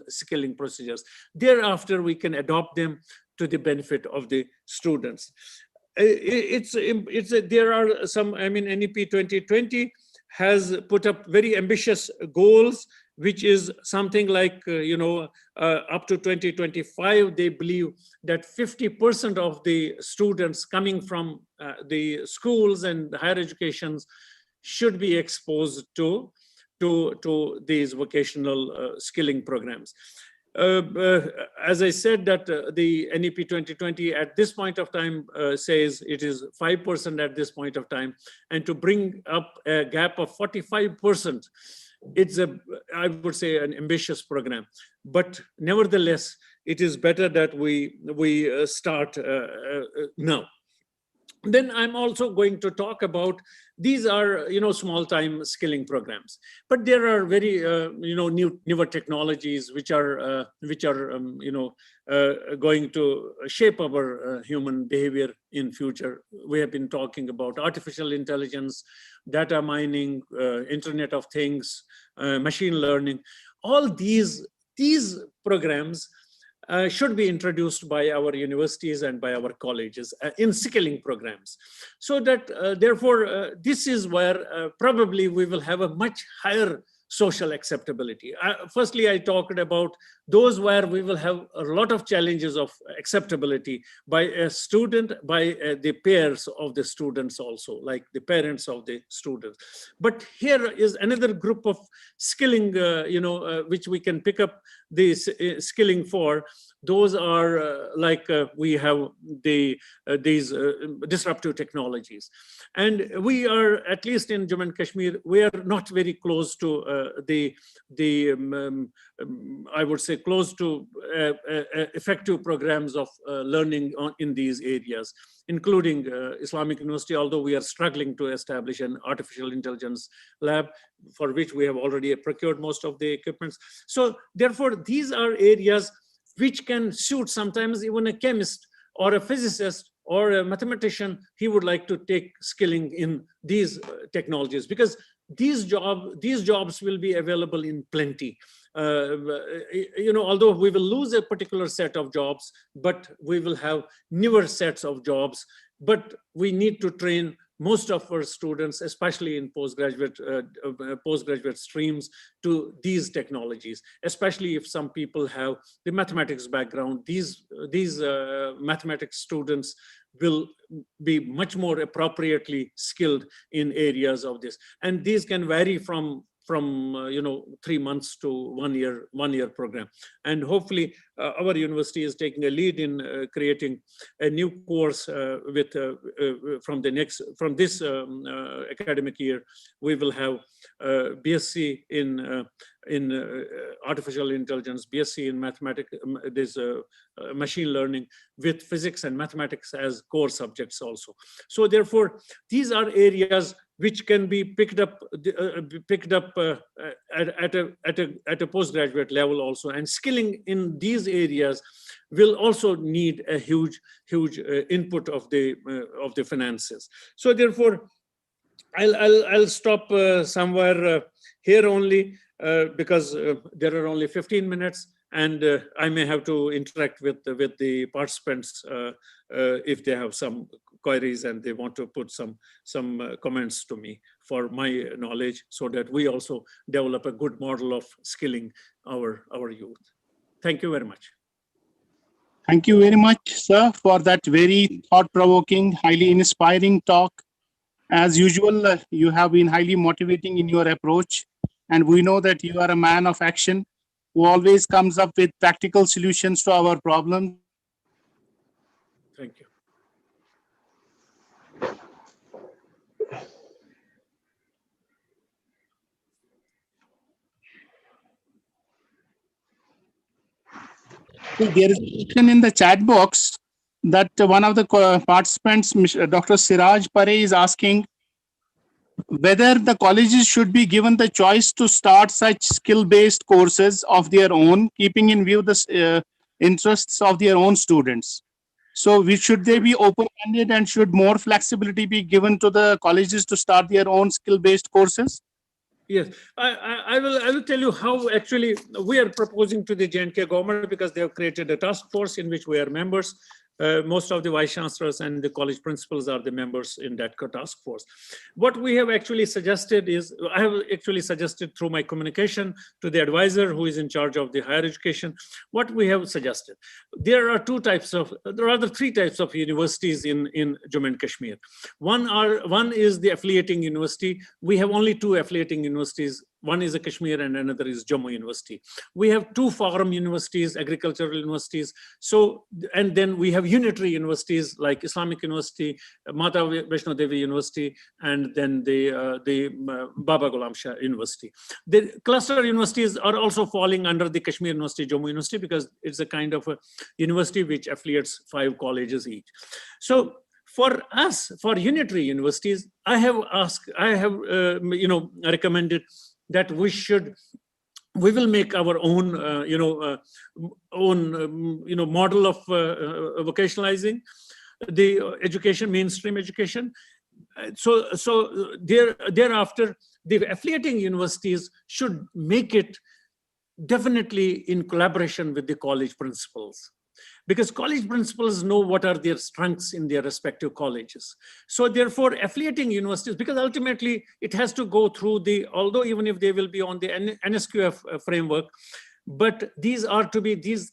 skilling procedures? Thereafter, we can adopt them to the benefit of the students. There are some, NEP 2020 has put up very ambitious goals, which is something like, up to 2025, they believe that 50% of the students coming from the schools and higher educations should be exposed to these vocational skilling programs. As I said, that the NEP 2020 at this point of time says it is 5% at this point of time, and to bring up a gap of 45%, it's I would say an ambitious program, but nevertheless, it is better that we start now. Then I'm also going to talk about, these are small-time skilling programs, but there are very newer technologies which are going to shape our human behavior in future. We have been talking about artificial intelligence, data mining, Internet of Things, machine learning. All these programs should be introduced by our universities and by our colleges in skilling programs. So that therefore, this is where probably we will have a much higher social acceptability. Firstly, I talked about those where we will have a lot of challenges of acceptability by a student, by the peers of the students also, like the parents of the students. But here is another group of skilling, which we can pick up this skilling for. Those are we have these disruptive technologies. And we are, at least in Jammu and Kashmir, we are not very close to I would say close to effective programs of learning in these areas, including Islamic University, although we are struggling to establish an artificial intelligence lab, for which we have already procured most of the equipments. So therefore, these are areas which can suit sometimes even a chemist or a physicist or a mathematician. He would like to take skilling in these technologies, because these jobs will be available in plenty. Although we will lose a particular set of jobs, but we will have newer sets of jobs. But we need to train most of our students, especially in postgraduate streams, to these technologies, especially if some people have the mathematics background. These mathematics students will be much more appropriately skilled in areas of this. And these can vary from 3 months to 1 year program. And hopefully our university is taking a lead in creating a new course from this academic year. We will have BSc in artificial intelligence, BSc in mathematics, machine learning, with physics and mathematics as core subjects also. So therefore, these are areas which can be picked up at a postgraduate level also. And skilling in these areas will also need a huge input of the finances. So therefore, I'll stop somewhere here only because there are only 15 minutes, and I may have to interact with the participants if they have some queries and they want to put some comments to me for my knowledge, so that we also develop a good model of skilling our youth. Thank you very much. Thank you very much, sir, for that very thought-provoking, highly inspiring talk. As usual, you have been highly motivating in your approach, and we know that you are a man of action who always comes up with practical solutions to our problems. Thank you. So there is a question in the chat box that one of the participants, Dr. Siraj Pare, is asking whether the colleges should be given the choice to start such skill-based courses of their own, keeping in view the interests of their own students. So should they be open-ended, and should more flexibility be given to the colleges to start their own skill-based courses? Yes, I will tell you how actually we are proposing to the J&K government, because they have created a task force in which we are members. Most of the vice chancellors and the college principals are the members in that task force. What we have actually suggested is, I have actually suggested through my communication to the advisor who is in charge of the higher education, what we have suggested. There are three types of universities in Jammu and Kashmir. One is the affiliating university. We have only two affiliating universities. One is a Kashmir and another is Jammu University. We have two farm universities, agricultural universities. So, and then we have unitary universities like Islamic University, Mata Vaishno Devi University, and then the Baba Ghulam Shah University. The cluster universities are also falling under the Kashmir University, Jammu University, because it's a kind of a university which affiliates 5 colleges each. So, for us, for unitary universities, I have recommended that we will make our own model of vocationalizing the education, mainstream education. So thereafter, the affiliating universities should make it definitely in collaboration with the college principals, because college principals know what are their strengths in their respective colleges. So therefore, affiliating universities, because ultimately it has to go through although even if they will be on the NSQF framework, but these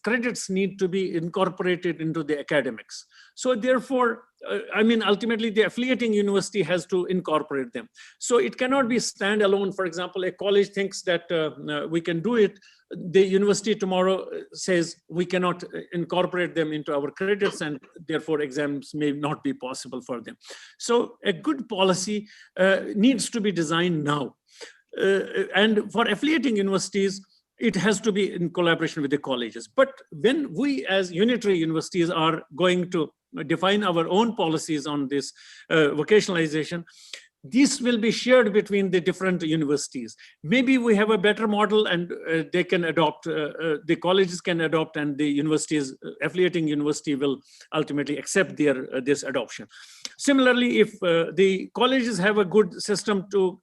credits need to be incorporated into the academics. So therefore, ultimately the affiliating university has to incorporate them. So it cannot be standalone. For example, a college thinks that we can do it. The university tomorrow says we cannot incorporate them into our credits, and therefore exams may not be possible for them. So a good policy needs to be designed now. And for affiliating universities, it has to be in collaboration with the colleges. But when we as unitary universities are going to define our own policies on this vocationalization, this will be shared between the different universities. Maybe we have a better model and they can adopt, the colleges can adopt, and the universities, affiliating university will ultimately accept this adoption. Similarly, if the colleges have a good system to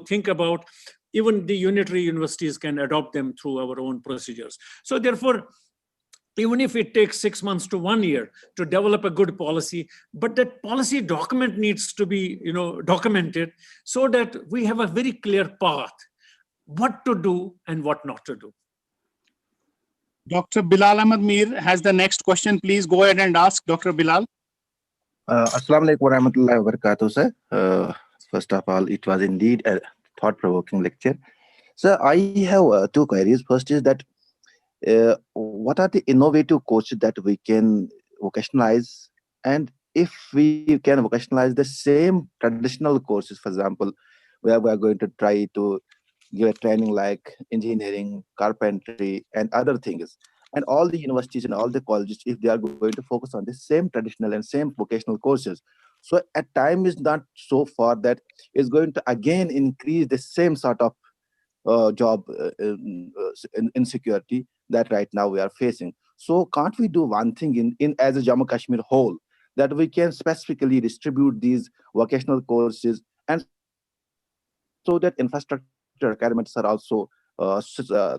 think about, even the unitary universities can adopt them through our own procedures. So therefore, even if it takes 6 months to 1 year to develop a good policy, but that policy document needs to be documented so that we have a very clear path, what to do and what not to do. Dr. Bilal Ahmed Mir has the next question. Please go ahead and ask, Dr. Bilal. Assalamu alaikum warahmatullahi wabarakatuh, sir. First of all, it was indeed a thought-provoking lecture. So I have 2 queries. First is that what are the innovative courses that we can vocationalize, and if we can vocationalize the same traditional courses, for example, where we are going to try to give a training like engineering, carpentry, and other things, and all the universities and all the colleges, if they are going to focus on the same traditional and same vocational courses, So at time is not so far that is going to again increase the same sort of job insecurity that right now we are facing. So can't we do one thing in as a Jammu Kashmir whole, that we can specifically distribute these vocational courses, and so that infrastructure requirements are also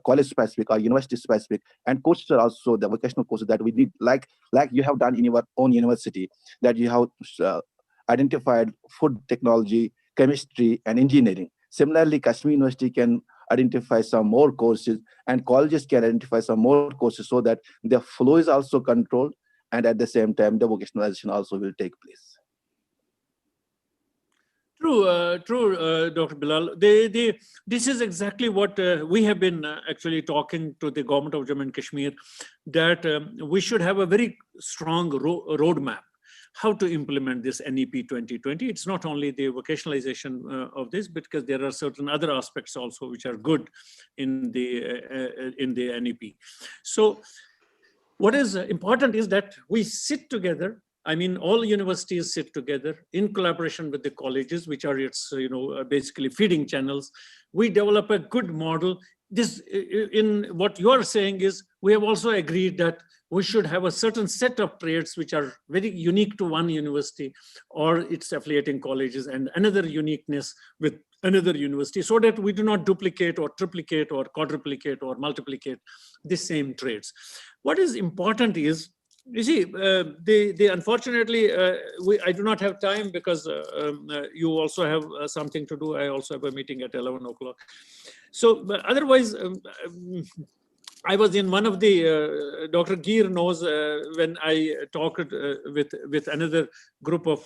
college specific or university specific, and courses are also the vocational courses that we need, like you have done in your own university, that you have uh, identified food technology, chemistry, and engineering. Similarly, Kashmir University can identify some more courses, and colleges can identify some more courses, so that the flow is also controlled, and at the same time, the vocationalization also will take place. True, Dr. Bilal. This is exactly what we have been actually talking to the government of Jammu and Kashmir, that we should have a very strong roadmap how to implement this NEP 2020. It's not only the vocationalization of this, because there are certain other aspects also which are good in the NEP. So what is important is that we sit together. I mean, all universities sit together in collaboration with the colleges, which are its, basically feeding channels. We develop a good model. This, in what you are saying, is we have also agreed that we should have a certain set of trades which are very unique to one university or its affiliating colleges, and another uniqueness with another university, so that we do not duplicate or triplicate or quadruplicate or multiplicate the same trades. What is important is, you see, unfortunately, I do not have time, because you also have something to do. I also have a meeting at 11 o'clock. So, but otherwise, I was in one of the, Dr. Geer knows, when I talked with another group of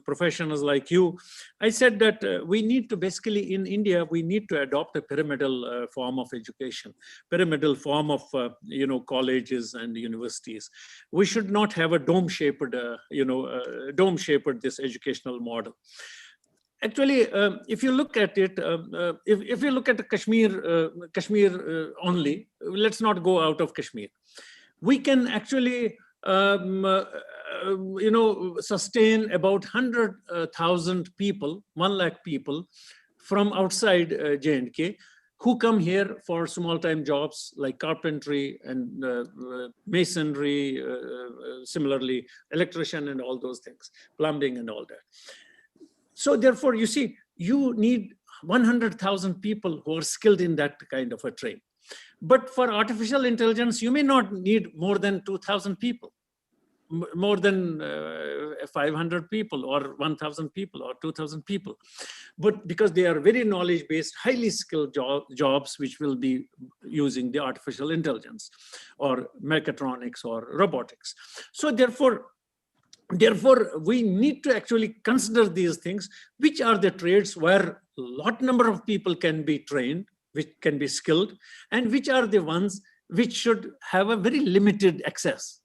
professionals like you, I said that we need to basically, in India, we need to adopt a pyramidal form of education, pyramidal form of, colleges and universities. We should not have a dome-shaped, dome-shaped this educational model. Actually, if you look at it, if you look at Kashmir only, let's not go out of Kashmir. We can actually, sustain about 100,000 people, 1 lakh people from outside J&K, who come here for small-time jobs like carpentry and masonry, similarly electrician and all those things, plumbing and all that. So therefore, you see, you need 100,000 people who are skilled in that kind of a trade. But for artificial intelligence, you may not need more than 2,000 people, more than 500 people or 1,000 people or 2,000 people. But because they are very knowledge-based, highly skilled jobs, which will be using the artificial intelligence or mechatronics or robotics. So therefore, we need to actually consider these things, which are the trades where a lot number of people can be trained, which can be skilled, and which are the ones which should have a very limited access.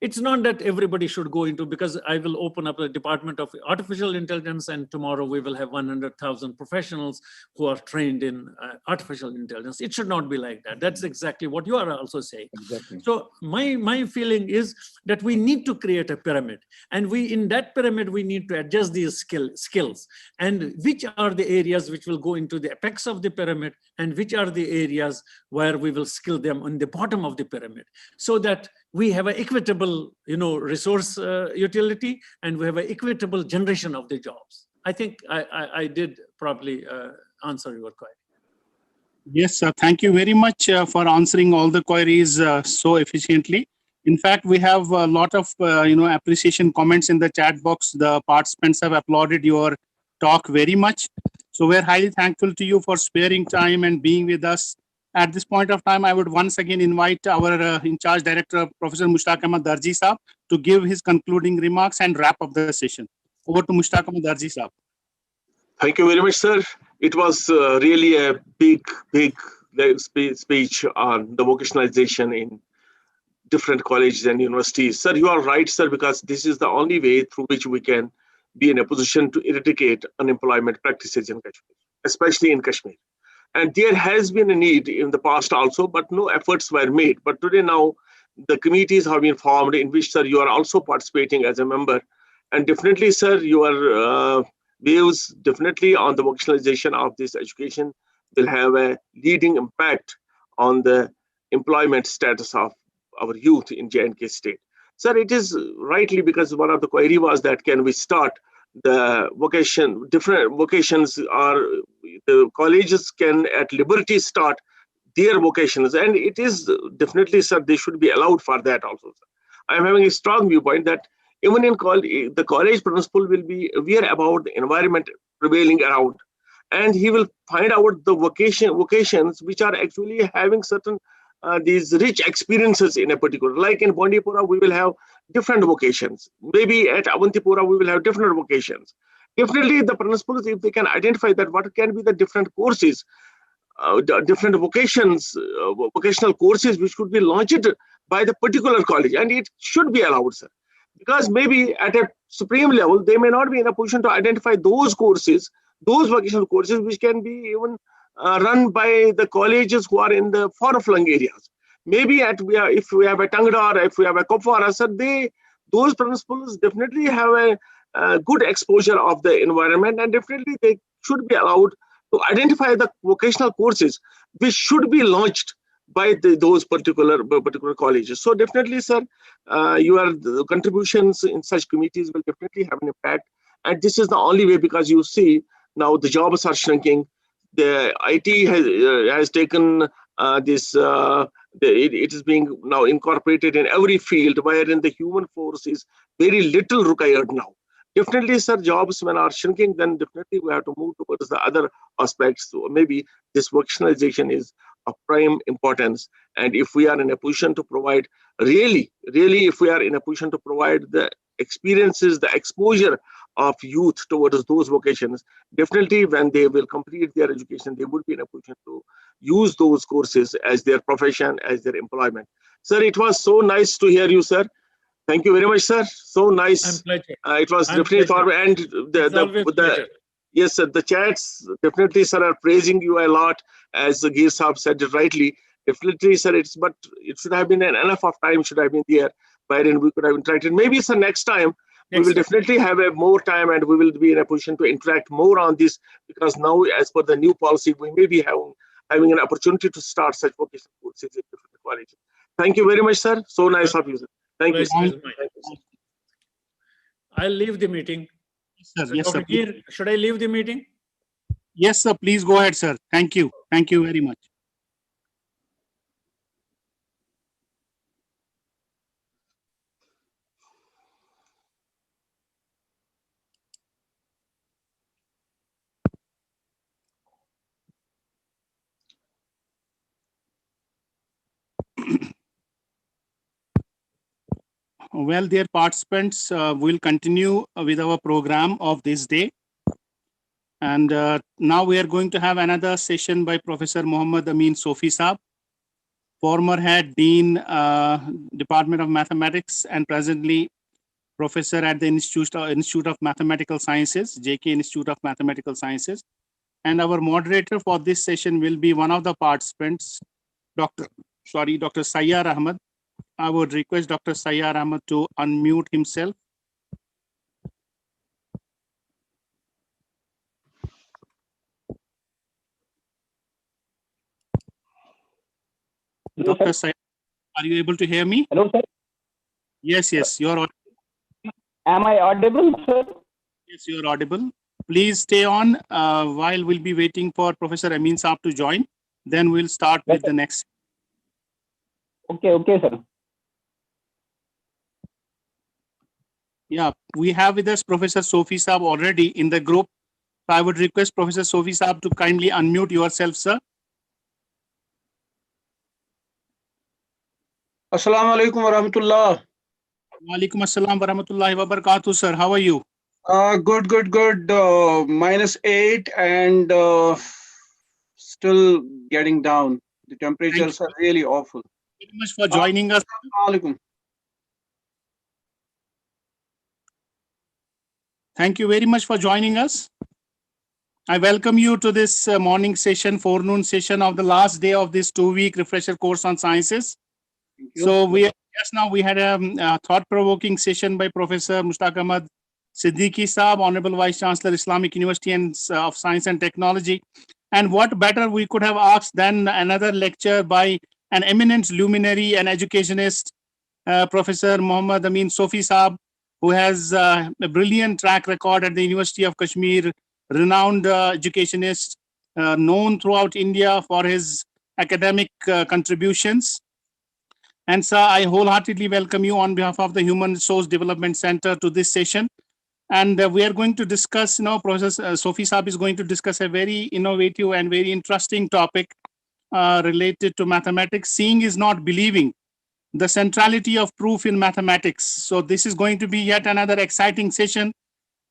It's not that everybody should go into, because I will open up a department of artificial intelligence and tomorrow we will have 100,000 professionals who are trained in artificial intelligence. It should not be like that. That's exactly what you are also saying. Exactly. So my feeling is that we need to create a pyramid, and in that pyramid, we need to adjust these skills, and which are the areas which will go into the apex of the pyramid, and which are the areas where we will skill them on the bottom of the pyramid, so that we have an equitable, resource utility, and we have an equitable generation of the jobs. I think I did probably answer your query. Yes, sir. Thank you very much for answering all the queries so efficiently. In fact, we have a lot of appreciation comments in the chat box. The participants have applauded your talk very much. So we're highly thankful to you for sparing time and being with us. At this point of time, I would once again invite our in-charge director, Professor Mushtaq Ahmad Darji Saab, to give his concluding remarks and wrap up the session. Over to Mushtaq Ahmad Darji Saab. Thank you very much, sir. It was really a big speech on the vocationalization in different colleges and universities. Sir, you are right, sir, because this is the only way through which we can be in a position to eradicate unemployment practices in Kashmir, especially in Kashmir. And there has been a need in the past also, but no efforts were made. But today now, the committees have been formed in which, sir, you are also participating as a member. And definitely, sir, your views definitely on the vocationalization of this education will have a leading impact on the employment status of our youth in J&K state. Sir, it is rightly because one of the query was that can we start the vocation, different vocations are, the colleges can at liberty start their vocations, and it is definitely, sir, they should be allowed for that also, sir. I am having a strong viewpoint that even in college, the college principal will be aware about the environment prevailing around, and he will find out the vocations which are actually having certain these rich experiences in a particular, like in Bandipura, we will have different vocations. Maybe at Avantipura, we will have different vocations. Definitely the principals, if they can identify that what can be the different courses, different vocations, vocational courses which could be launched by the particular college, and it should be allowed, sir. Because maybe at a supreme level, they may not be in a position to identify those courses, those vocational courses which can be even run by the colleges who are in the far-flung areas. Maybe if we have a Tangda or if we have a Kopwara, sir, those principals definitely have a good exposure of the environment, and definitely they should be allowed to identify the vocational courses which should be launched by those particular colleges. So definitely, sir, your contributions in such committees will definitely have an impact. And this is the only way, because you see now the jobs are shrinking. The IT has taken this. It is being now incorporated in every field, wherein the human force is very little required now. Definitely, sir, jobs when are shrinking, then definitely we have to move towards the other aspects. So maybe this vocationalization is of prime importance. And if we are in a position to provide, really, if we are in a position to provide the experiences, the exposure of youth towards those vocations, definitely when they will complete their education, they would be in a position to use those courses as their profession, as their employment. Sir, it was so nice to hear you, sir. Thank you very much, sir. So nice. It was definitely thought, and yes, sir, the chats definitely, sir, are praising you a lot, as Gir Saab said it rightly. Definitely, sir, but it should have been enough of time should have been there, wherein we could have interacted. Maybe, sir, next time we will definitely have more time, and we will be in a position to interact more on this, because now, as per the new policy, we may be having an opportunity to start such vocational courses in different colleges. Thank you very much, sir. So nice of you, sir. Thank you. I'll leave the meeting. Sir, yes, sir. Should I leave the meeting? Yes, sir. Please go ahead, sir. Thank you. Thank you very much. Well, dear participants, we'll continue with our program of this day. And now we are going to have another session by Professor Muhammad Amin Sofi Saab, former head dean, Department of Mathematics, and presently professor at the Institute of Mathematical Sciences, JK Institute of Mathematical Sciences. And our moderator for this session will be one of the participants, Dr. Sayyar Ahmad. I would request Dr. Sayyar Ahmad to unmute himself. Hello, Dr. Sayyar, are you able to hear me? Hello, sir. Yes, you're audible. Am I audible, sir? Yes, you're audible. Please stay on while we'll be waiting for Professor Amin Saab to join. Then we'll start with the next. Okay, sir. Yeah, we have with us Professor Sofi Saab already in the group. So I would request Professor Sofi Saab to kindly unmute yourself, sir. Assalamu alaikum wa rahmatullah. Wa alaikum assalam wa rahmatullahi wa barakatuh, sir. How are you? Good. -8 and still getting down. The temperatures are really awful. Thank you very much for joining us. Alaikum. Thank you very much for joining us. I welcome you to this morning session, forenoon session of the last day of this 2-week refresher course on sciences. So just now we had a thought-provoking session by Professor Mushtaq Ahmad Siddiqui Saab, Honorable Vice Chancellor, Islamic University of Science and Technology. And what better we could have asked than another lecture by an eminent luminary and educationist, Professor Muhammad Amin Sofi Saab, who has a brilliant track record at the University of Kashmir, renowned educationist, known throughout India for his academic contributions. And sir, I wholeheartedly welcome you on behalf of the Human Resource Development Center to this session. And we are going to discuss, Professor Sofi Saab is going to discuss a very innovative and very interesting topic related to mathematics. Seeing is not believing, the centrality of proof in mathematics. So this is going to be yet another exciting session.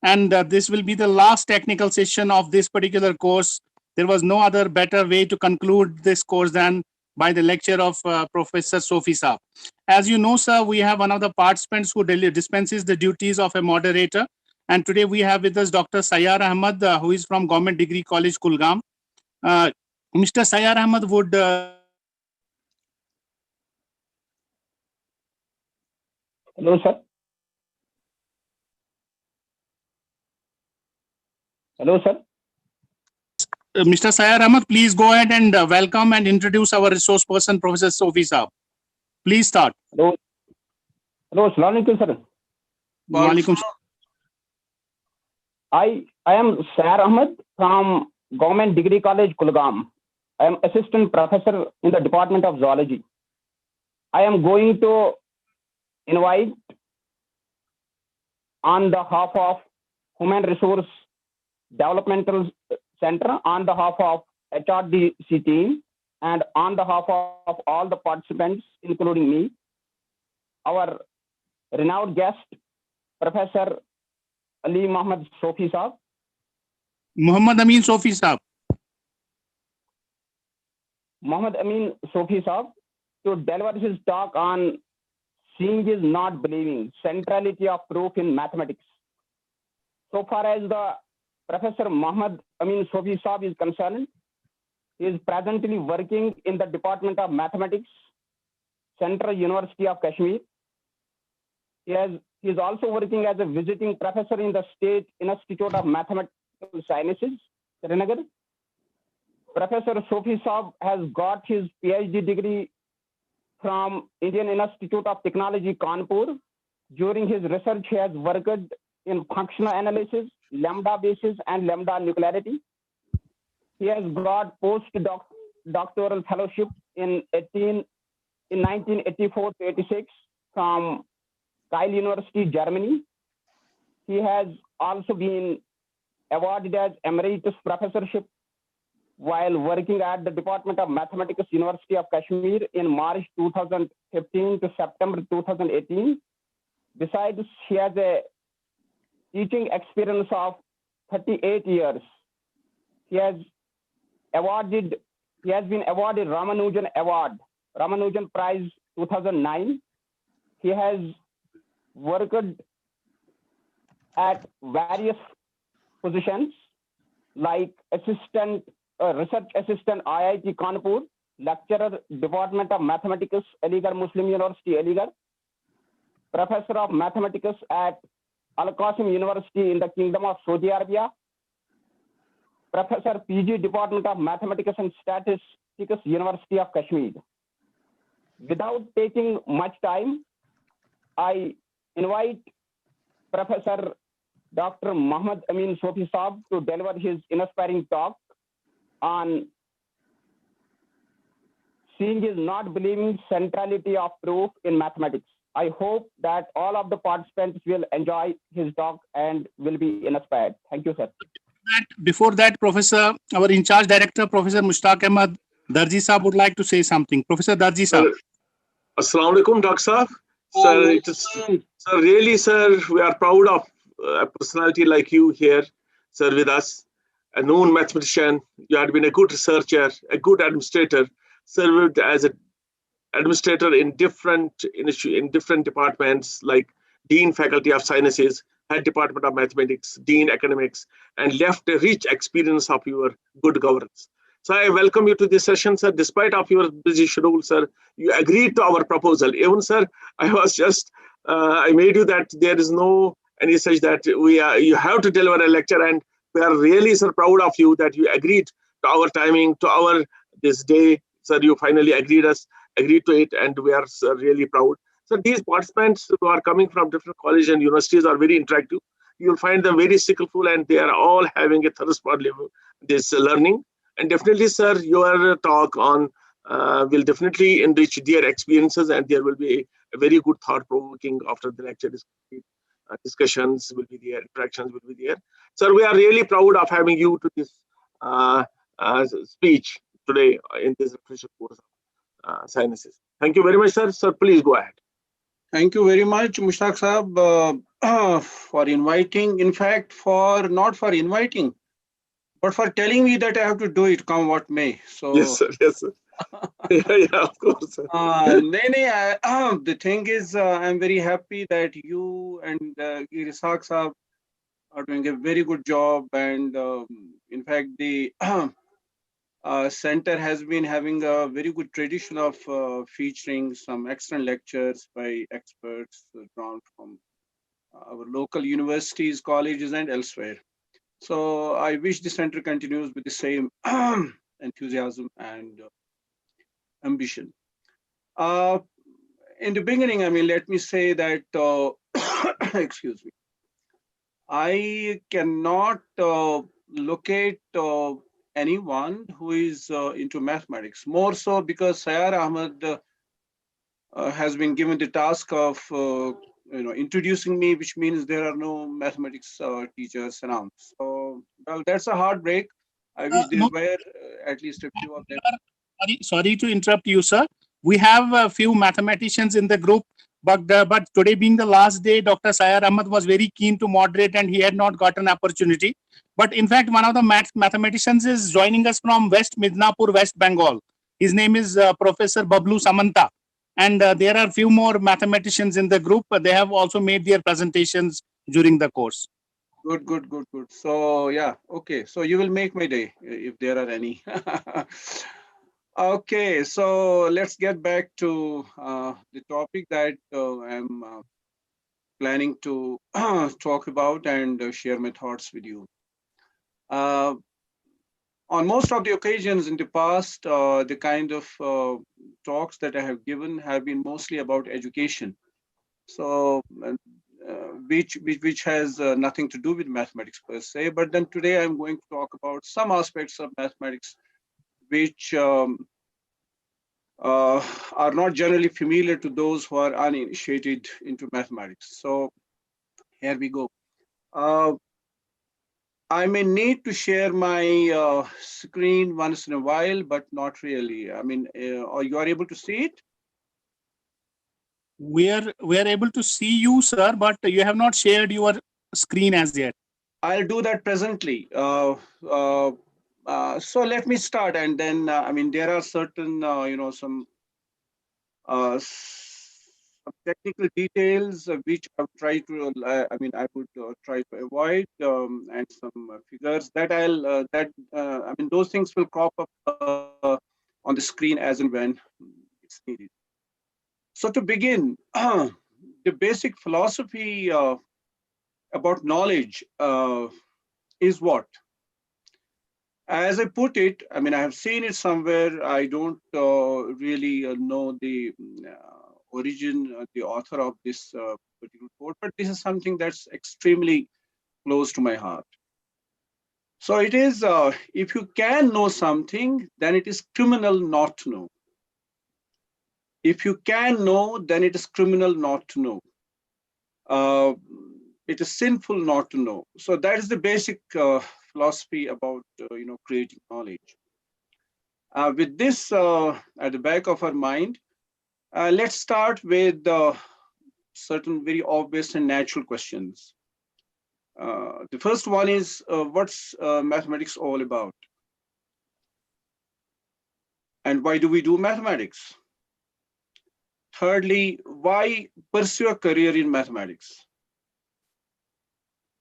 And this will be the last technical session of this particular course. There was no other better way to conclude this course than by the lecture of Professor Sofi Saab. As you know, sir, we have one of the participants who dispenses the duties of a moderator. And today we have with us Dr. Sayyar Ahmad, who is from Government Degree College, Kulgam. Mr. Sayyar Ahmad would... Hello, sir. Hello, sir. Mr. Sayyar Ahmad, please go ahead and welcome and introduce our resource person, Professor Sofi Saab. Please start. Hello. Hello, Assalamu alaikum, sir. Walaikum. I am Sayyar Ahmad from Government Degree College, Kulgam. I am assistant professor in the Department of Zoology. I am going to invite on behalf of Human Resource Developmental Center, on behalf of HRDC team, and on behalf of all the participants, including me, our renowned guest, Professor Ali Muhammad Sofi Saab. Muhammad Amin Sofi Saab. Muhammad Amin Sofi Saab to deliver his talk on seeing is not believing, centrality of proof in mathematics. So far as the Professor Muhammad Amin Sofi Saab is concerned, he is presently working in the Department of Mathematics, Central University of Kashmir. He is also working as a visiting professor in the State Institute of Mathematical Sciences, Srinagar. Professor Sofi Saab has got his PhD degree from Indian Institute of Technology, Kanpur. During his research, he has worked in functional analysis, lambda basis, and lambda nuclearity. He has got post-doctoral fellowship in 1984-86 from Kiel University, Germany. He has also been awarded as emeritus professorship while working at the Department of Mathematics, University of Kashmir in March 2015 to September 2018. Besides, he has a teaching experience of 38 years. He has been awarded Ramanujan Award, Ramanujan Prize 2009. He has worked at various positions like research assistant IIT Kanpur, lecturer Department of Mathematics, Aligarh Muslim University, Aligarh, professor of mathematics at Al Qasim University in the Kingdom of Saudi Arabia, professor PG Department of Mathematics and Statistics, University of Kashmir. Without taking much time, I invite Professor Dr. Muhammad Amin Sofi Saab to deliver his inspiring talk on seeing is not believing, centrality of proof in mathematics. I hope that all of the participants will enjoy his talk and will be inspired. Thank you, sir. Before that, Professor, our in charge director, Professor Mushtaq Ahmad Darji Saab would like to say something. Professor Darji Saab. Assalamu alaikum, Dr. Saab. Sir, really, sir, we are proud of a personality like you here, sir, with us. A known mathematician, you had been a good researcher, a good administrator, served as an administrator in different departments like Dean Faculty of Sciences, Head Department of Mathematics, Dean Academics, and left a rich experience of your good governance. So I welcome you to this session, sir. Despite of your busy schedule, sir, you agreed to our proposal. Even, sir, I was just, I made you that there is no and he says that you have to deliver a lecture, and we are really, sir, proud of you that you agreed to our timing, to our this day, sir. You finally agreed to it, and we are, sir, really proud. So these participants who are coming from different colleges and universities are very interactive. You'll find them very skillful, and they are all having a thirst for this learning. And definitely, sir, your talk on will definitely enrich their experiences, and there will be a very good thought-provoking after the lecture is complete. Discussions will be there, interactions will be there. Sir, we are really proud of having you to this speech today in this refresher course of sciences. Thank you very much, sir. Sir, please go ahead. Thank you very much, Mushtaq Saab, for inviting. In fact, not for inviting, but for telling me that I have to do it, come what may. So yes, sir. Yes, sir. Yeah, of course. Sir. The thing is, I'm very happy that you and Ishaq Saab are doing a very good job, and in fact, the center has been having a very good tradition of featuring some excellent lectures by experts drawn from our local universities, colleges, and elsewhere. So I wish the center continues with the same enthusiasm and ambition. In the beginning, I mean, let me say that, excuse me, I cannot locate anyone who is into mathematics, more so because Sayar Ahmed has been given the task of introducing me, which means there are no mathematics teachers around. So, well, that's a heartbreak. I wish there were at least a few of them. Sorry to interrupt you, sir. We have a few mathematicians in the group, but today being the last day, Dr. Sayar Ahmed was very keen to moderate, and he had not got an opportunity. But in fact, one of the mathematicians is joining us from West Midnapur, West Bengal. His name is Professor Bablu Samanta. And there are few more mathematicians in the group. They have also made their presentations during the course. Good. So yeah, okay. So you will make my day if there are any. Okay, so let's get back to the topic that I'm planning to talk about and share my thoughts with you. On most of the occasions in the past, the kind of talks that I have given have been mostly about education. So, which has nothing to do with mathematics per se. But then today I'm going to talk about some aspects of mathematics which are not generally familiar to those who are uninitiated into mathematics. So here we go. I may need to share my screen once in a while, but not really. I mean, or you are able to see it? We are able to see you, sir, but you have not shared your screen as yet. I'll do that presently. So let me start, and then I mean there are certain some technical details which I would try to I would try to avoid, and some figures that I mean those things will crop up on the screen as and when it's needed. So to begin, the basic philosophy about knowledge is what? As I put it, I mean, I have seen it somewhere. I don't really know the origin, the author of this particular quote, but this is something that's extremely close to my heart. So it is, if you can know something, then it is criminal not to know. If you can know, then it is criminal not to know. It is sinful not to know. So that is the basic philosophy about creating knowledge. With this at the back of our mind, let's start with certain very obvious and natural questions. The first one is, what's mathematics all about? And why do we do mathematics? Thirdly, why pursue a career in mathematics?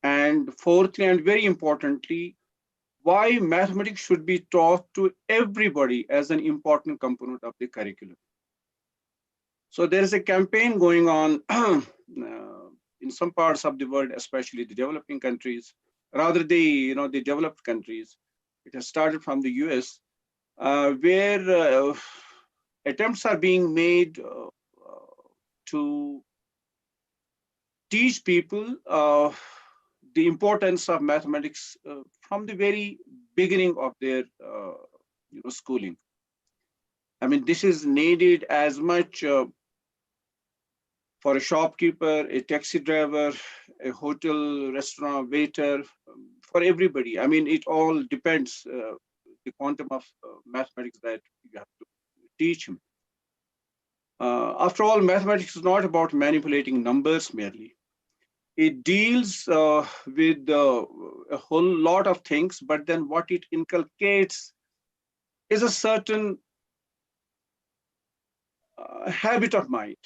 And fourthly, and very importantly, why mathematics should be taught to everybody as an important component of the curriculum. So there is a campaign going on in some parts of the world, especially the developing countries, rather the developed countries. It has started from the US, where attempts are being made to teach people the importance of mathematics from the very beginning of their schooling. I mean, this is needed as much for a shopkeeper, a taxi driver, a hotel, restaurant waiter, for everybody. I mean, it all depends the quantum of mathematics that you have to teach him. After all, mathematics is not about manipulating numbers merely. It deals with a whole lot of things, but then what it inculcates is a certain habit of mind.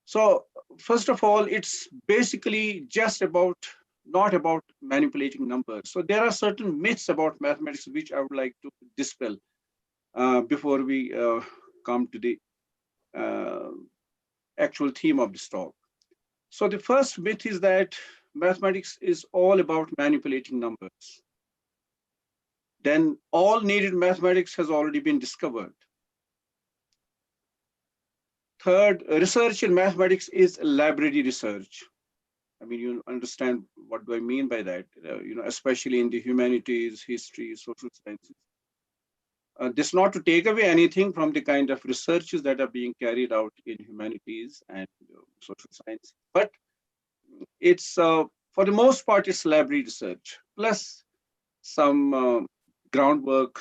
So first of all, it's basically just not about manipulating numbers. So there are certain myths about mathematics which I would like to dispel before we come to the actual theme of this talk. So the first myth is that mathematics is all about manipulating numbers. Then all needed mathematics has already been discovered. Third, research in mathematics is library research. I mean, you understand what do I mean by that, especially in the humanities, history, social sciences. This is not to take away anything from the kind of researches that are being carried out in humanities and social science, but it's, for the most part, it's library research, plus some groundwork,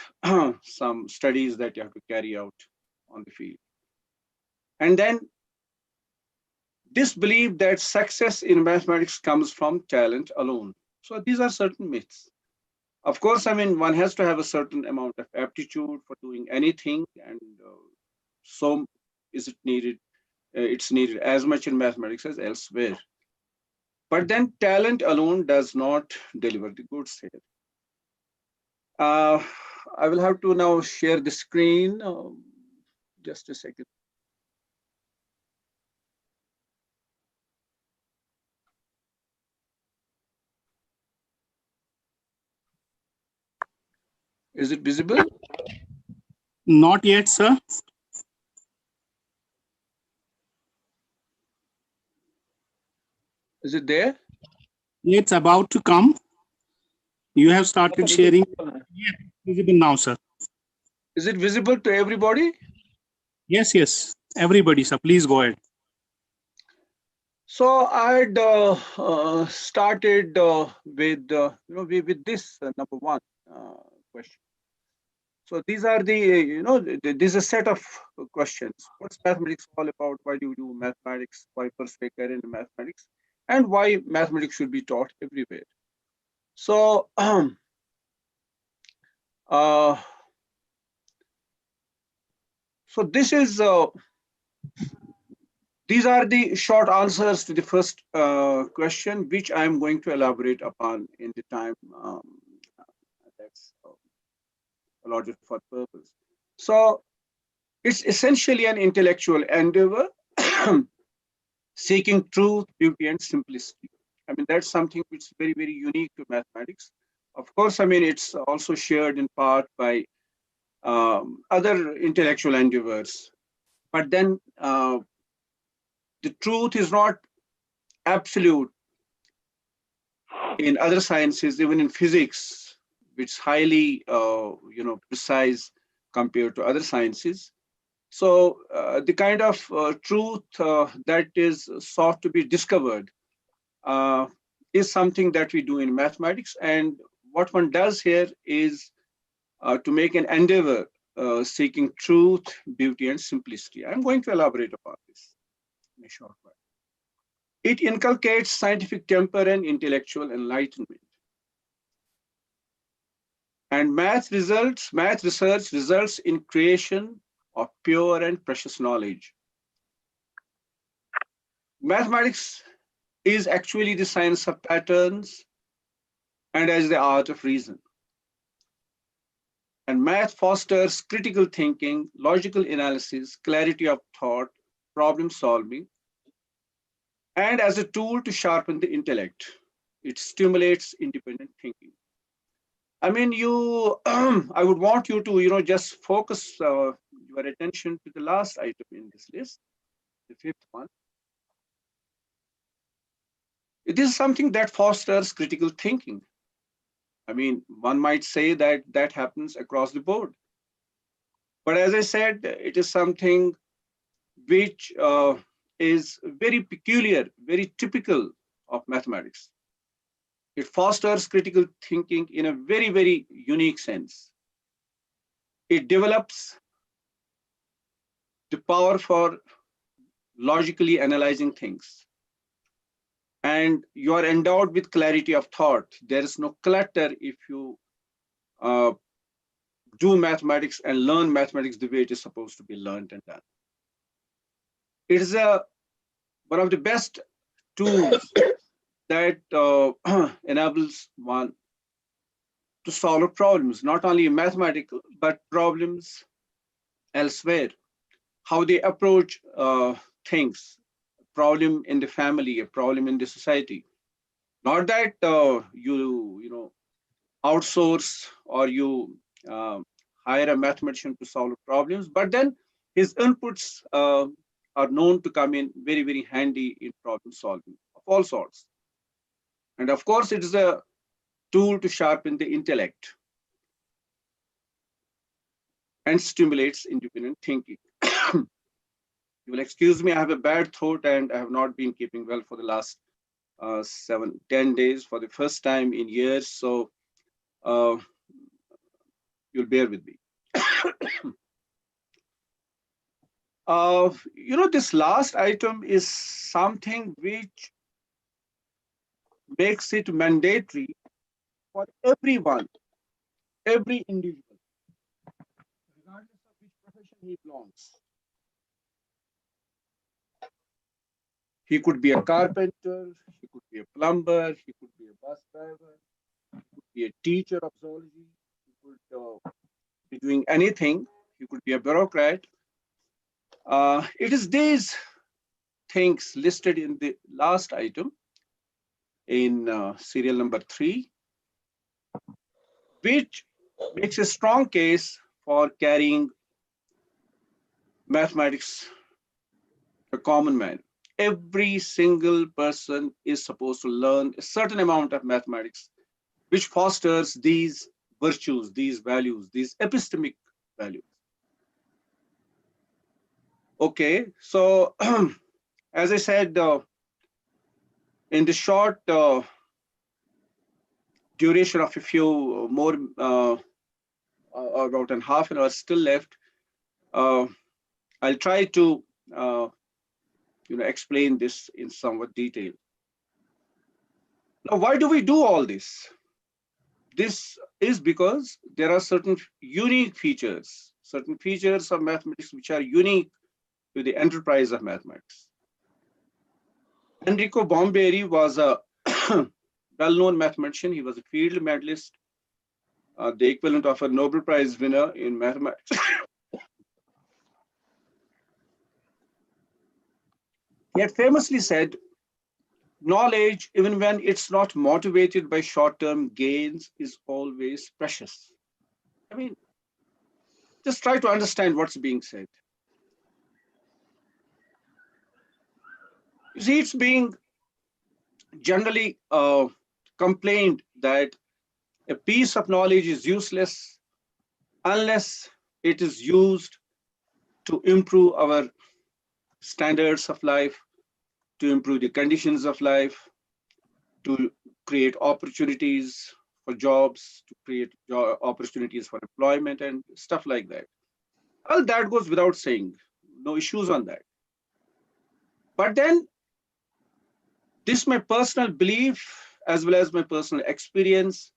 some studies that you have to carry out on the field. And then this belief that success in mathematics comes from talent alone. So these are certain myths. Of course, I mean, one has to have a certain amount of aptitude for doing anything, and so is it needed. It's needed as much in mathematics as elsewhere. But then talent alone does not deliver the goods here. I will have to now share the screen. Just a second. Is it visible? Not yet, sir. Is it there? It's about to come. You have started sharing. Yeah, visible now, sir. Is it visible to everybody? Yes, yes. Everybody, sir. Please go ahead. So I'd started with with this number one question. So these are the this is a set of questions. What's mathematics all about? Why do you do mathematics? Why pursue a career in mathematics? And why mathematics should be taught everywhere? So so this is these are the short answers to the first question, which I am going to elaborate upon in the time that's allotted for the purpose. So it's essentially an intellectual endeavor seeking truth, beauty, and simplicity. I mean, that's something which is very, very unique to mathematics. Of course, I mean, it's also shared in part by other intellectual endeavors. But then the truth is not absolute in other sciences, even in physics, which is highly, precise compared to other sciences. So the kind of truth that is sought to be discovered is something that we do in mathematics. And what one does here is to make an endeavor seeking truth, beauty, and simplicity. I'm going to elaborate upon this in a short while. It inculcates scientific temper and intellectual enlightenment. And math research results in creation of pure and precious knowledge. Mathematics is actually the science of patterns and as the art of reason. And math fosters critical thinking, logical analysis, clarity of thought, problem solving. and as a tool to sharpen the intellect. It stimulates independent thinking. I mean, I would want you to, just focus your attention to the last item in this list, the fifth one. It is something that fosters critical thinking. I mean, one might say that that happens across the board. But as I said, it is something which is very peculiar, very typical of mathematics. It fosters critical thinking in a very, very unique sense. It develops the power for logically analyzing things. And you are endowed with clarity of thought. There is no clutter if you do mathematics and learn mathematics the way it is supposed to be learned and done. It is one of the best tools that enables one to solve problems, not only mathematical, but problems elsewhere. How they approach things, a problem in the family, a problem in the society. Not that you outsource or you hire a mathematician to solve problems, but then his inputs are known to come in very, very handy in problem solving of all sorts. And of course, it is a tool to sharpen the intellect and stimulates independent thinking. You will excuse me, I have a bad throat and I have not been keeping well for the last 7-10 days for the first time in years. So you'll bear with me. This last item is something which makes it mandatory for everyone, every individual, regardless of which profession he belongs. He could be a carpenter, he could be a plumber, he could be a bus driver, he could be a teacher of zoology, he could be doing anything, he could be a bureaucrat. It is these things listed in the last item in serial number 3, which makes a strong case for carrying mathematics to a common man. Every single person is supposed to learn a certain amount of mathematics, which fosters these virtues, these values, these epistemic values. Okay, so as I said, in the short duration of a few more, about a half an hour still left, I'll try to explain this in somewhat detail. Now, why do we do all this? This is because there are certain unique features, of mathematics which are unique to the enterprise of mathematics. Enrico Bomberi was a well-known mathematician. He was a field medalist, the equivalent of a Nobel Prize winner in mathematics. He had famously said, knowledge, even when it's not motivated by short-term gains, is always precious. I mean, just try to understand what's being said. You see, it's being generally complained that a piece of knowledge is useless unless it is used to improve our standards of life, to improve the conditions of life, to create opportunities for jobs, to create opportunities for employment and stuff like that. Well, that goes without saying, no issues on that. But then, this is my personal belief as well as my personal experience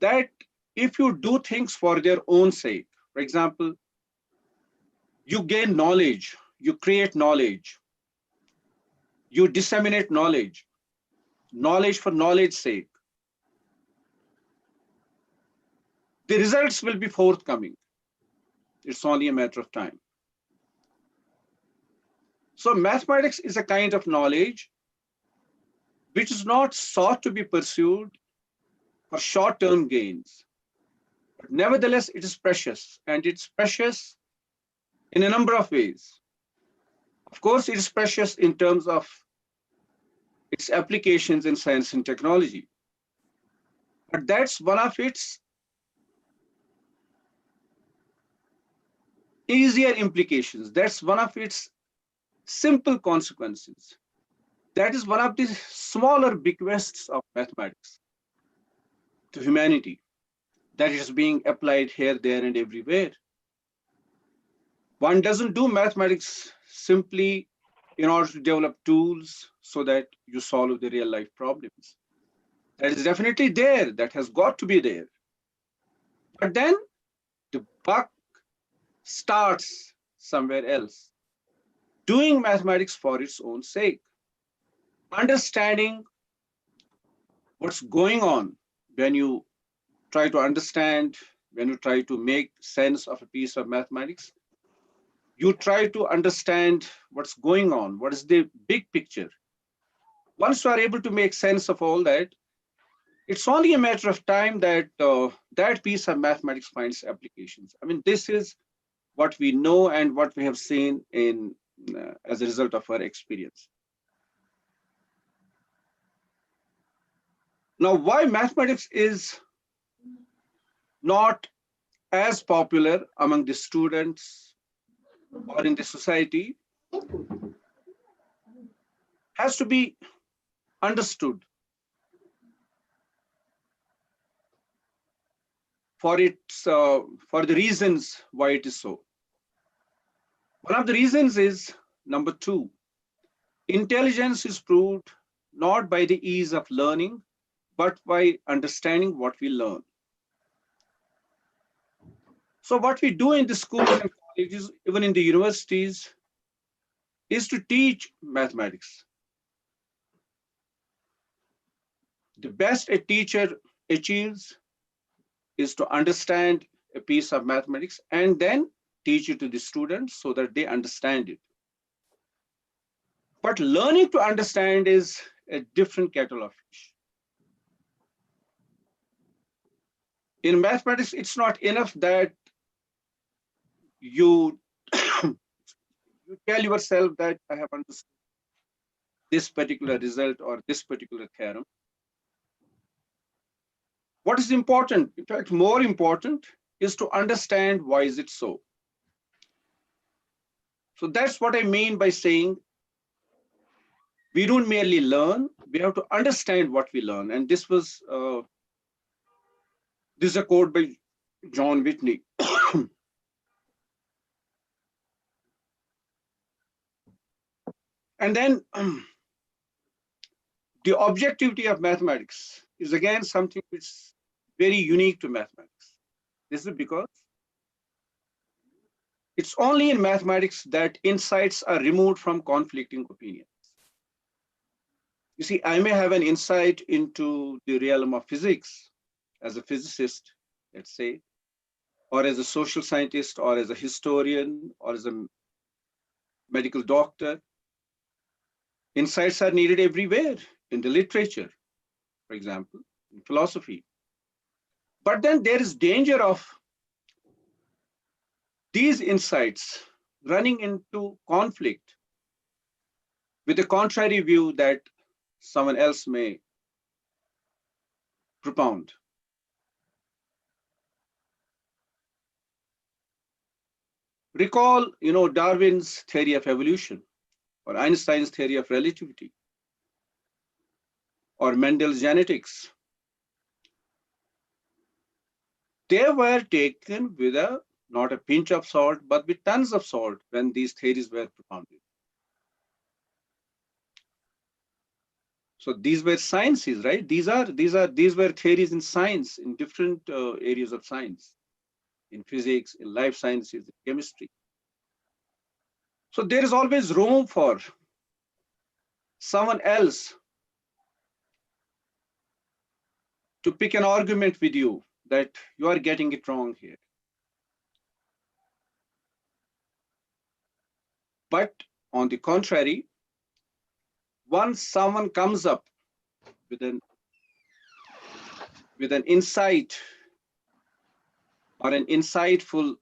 that if you do things for their own sake, for example, you gain knowledge, you create knowledge, you disseminate knowledge, knowledge for knowledge's sake, the results will be forthcoming. It's only a matter of time. So mathematics is a kind of knowledge which is not sought to be pursued for short-term gains. But nevertheless, it is precious, and it's precious in a number of ways. Of course, it is precious in terms of its applications in science and technology. But that's one of its easier implications. That's one of its simple consequences. That is one of the smaller bequests of mathematics to humanity, that is being applied here, there, and everywhere. One doesn't do mathematics simply in order to develop tools so that you solve the real life problems. That is definitely there, that has got to be there. But then the buck starts somewhere else. Doing mathematics for its own sake, understanding what's going on when you try to understand, when you try to make sense of a piece of mathematics, you try to understand what's going on, what is the big picture. Once you are able to make sense of all that, it's only a matter of time that that piece of mathematics finds applications. I mean, this is what we know and what we have seen in as a result of our experience. Now, why mathematics is not as popular among the students or in the society has to be understood for the reasons why it is so. One of the reasons is, number two, intelligence is proved not by the ease of learning, but by understanding what we learn. So what we do in the schools and colleges, even in the universities, is to teach mathematics. The best a teacher achieves is to understand a piece of mathematics and then teach it to the students so that they understand it. But learning to understand is a different kettle of fish. In mathematics, it's not enough that you, you tell yourself that I have understood this particular result or this particular theorem. What is important, in fact, more important, is to understand why is it so. So that's what I mean by saying we don't merely learn, we have to understand what we learn. And this was, this is a quote by John Whitney. And then the objectivity of mathematics is again something which is very unique to mathematics. This is because it's only in mathematics that insights are removed from conflicting opinions. You see, I may have an insight into the realm of physics as a physicist, let's say, or as a social scientist, or as a historian, or as a medical doctor. Insights are needed everywhere, in the literature, for example, in philosophy. But then there is danger of these insights running into conflict with a contrary view that someone else may propound. Recall, Darwin's theory of evolution, or Einstein's theory of relativity, or Mendel's genetics. They were taken with not a pinch of salt, but with tons of salt when these theories were propounded. So these were sciences, right? These were theories in science, in different areas of science, in physics, in life sciences, in chemistry. So there is always room for someone else to pick an argument with you that you are getting it wrong here. But On the contrary, once someone comes up with an insight or an insightful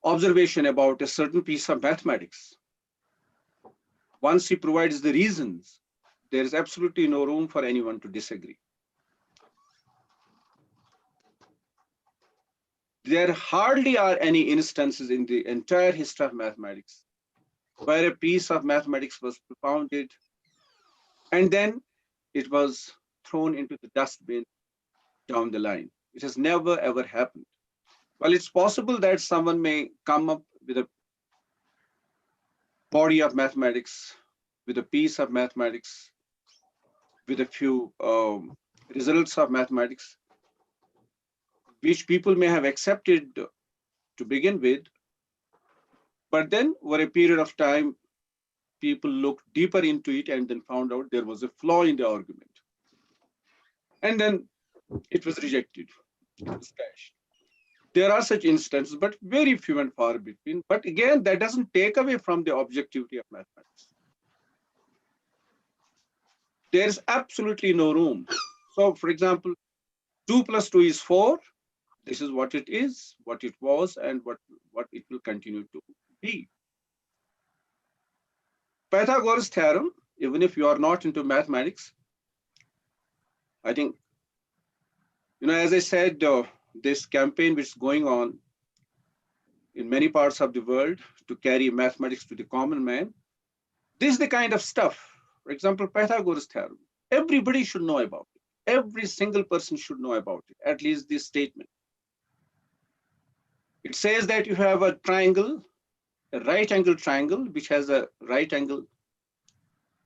observation about a certain piece of mathematics, once he provides the reasons, there is absolutely no room for anyone to disagree. There hardly are any instances in the entire history of mathematics where a piece of mathematics was propounded and then it was thrown into the dustbin down the line. It has never ever happened. Well, it's possible that someone may come up with a body of mathematics, with a piece of mathematics, with a few results of mathematics, which people may have accepted to begin with, but then over a period of time, people looked deeper into it and then found out there was a flaw in the argument. And then it was rejected, it was trashed. There are such instances, but very few and far between. But again, that doesn't take away from the objectivity of mathematics. There's absolutely no room. So for example, 2 + 2 is 4. This is what it is, what it was, and what it will continue to be. Pythagoras' theorem, even if you are not into mathematics, I think, as I said, this campaign which is going on in many parts of the world to carry mathematics to the common man, this is the kind of stuff. For example, Pythagoras' theorem, everybody should know about it. Every single person should know about it, at least this statement. It says that you have a triangle, a right angle triangle, which has a right angle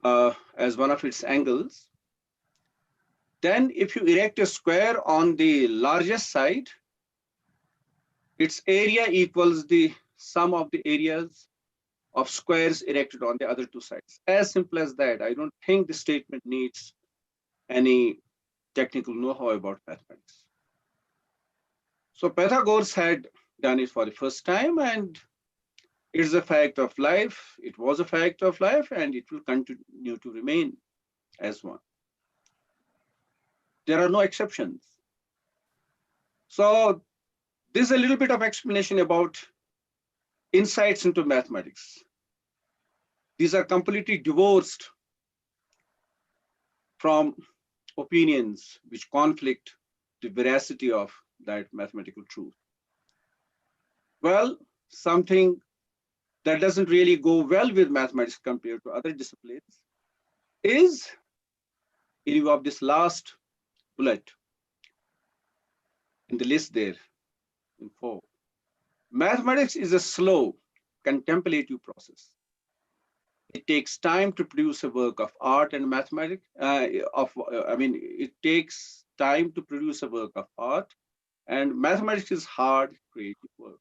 as one of its angles. Then if you erect a square on the largest side, its area equals the sum of the areas of squares erected on the other two sides. As simple as that. I don't think the statement needs any technical know-how about mathematics. So Pythagoras had done it for the first time, and it's a fact of life. It was a fact of life, and it will continue to remain as one. There are no exceptions. So this is a little bit of explanation about insights into mathematics. These are completely divorced from opinions which conflict the veracity of that mathematical truth. Well, something that doesn't really go well with mathematics compared to other disciplines is in view of this last bullet in the list there in 4. Mathematics is a slow, contemplative process. It takes time to produce a work of art and mathematics. It takes time to produce a work of art, and mathematics is hard, creative work.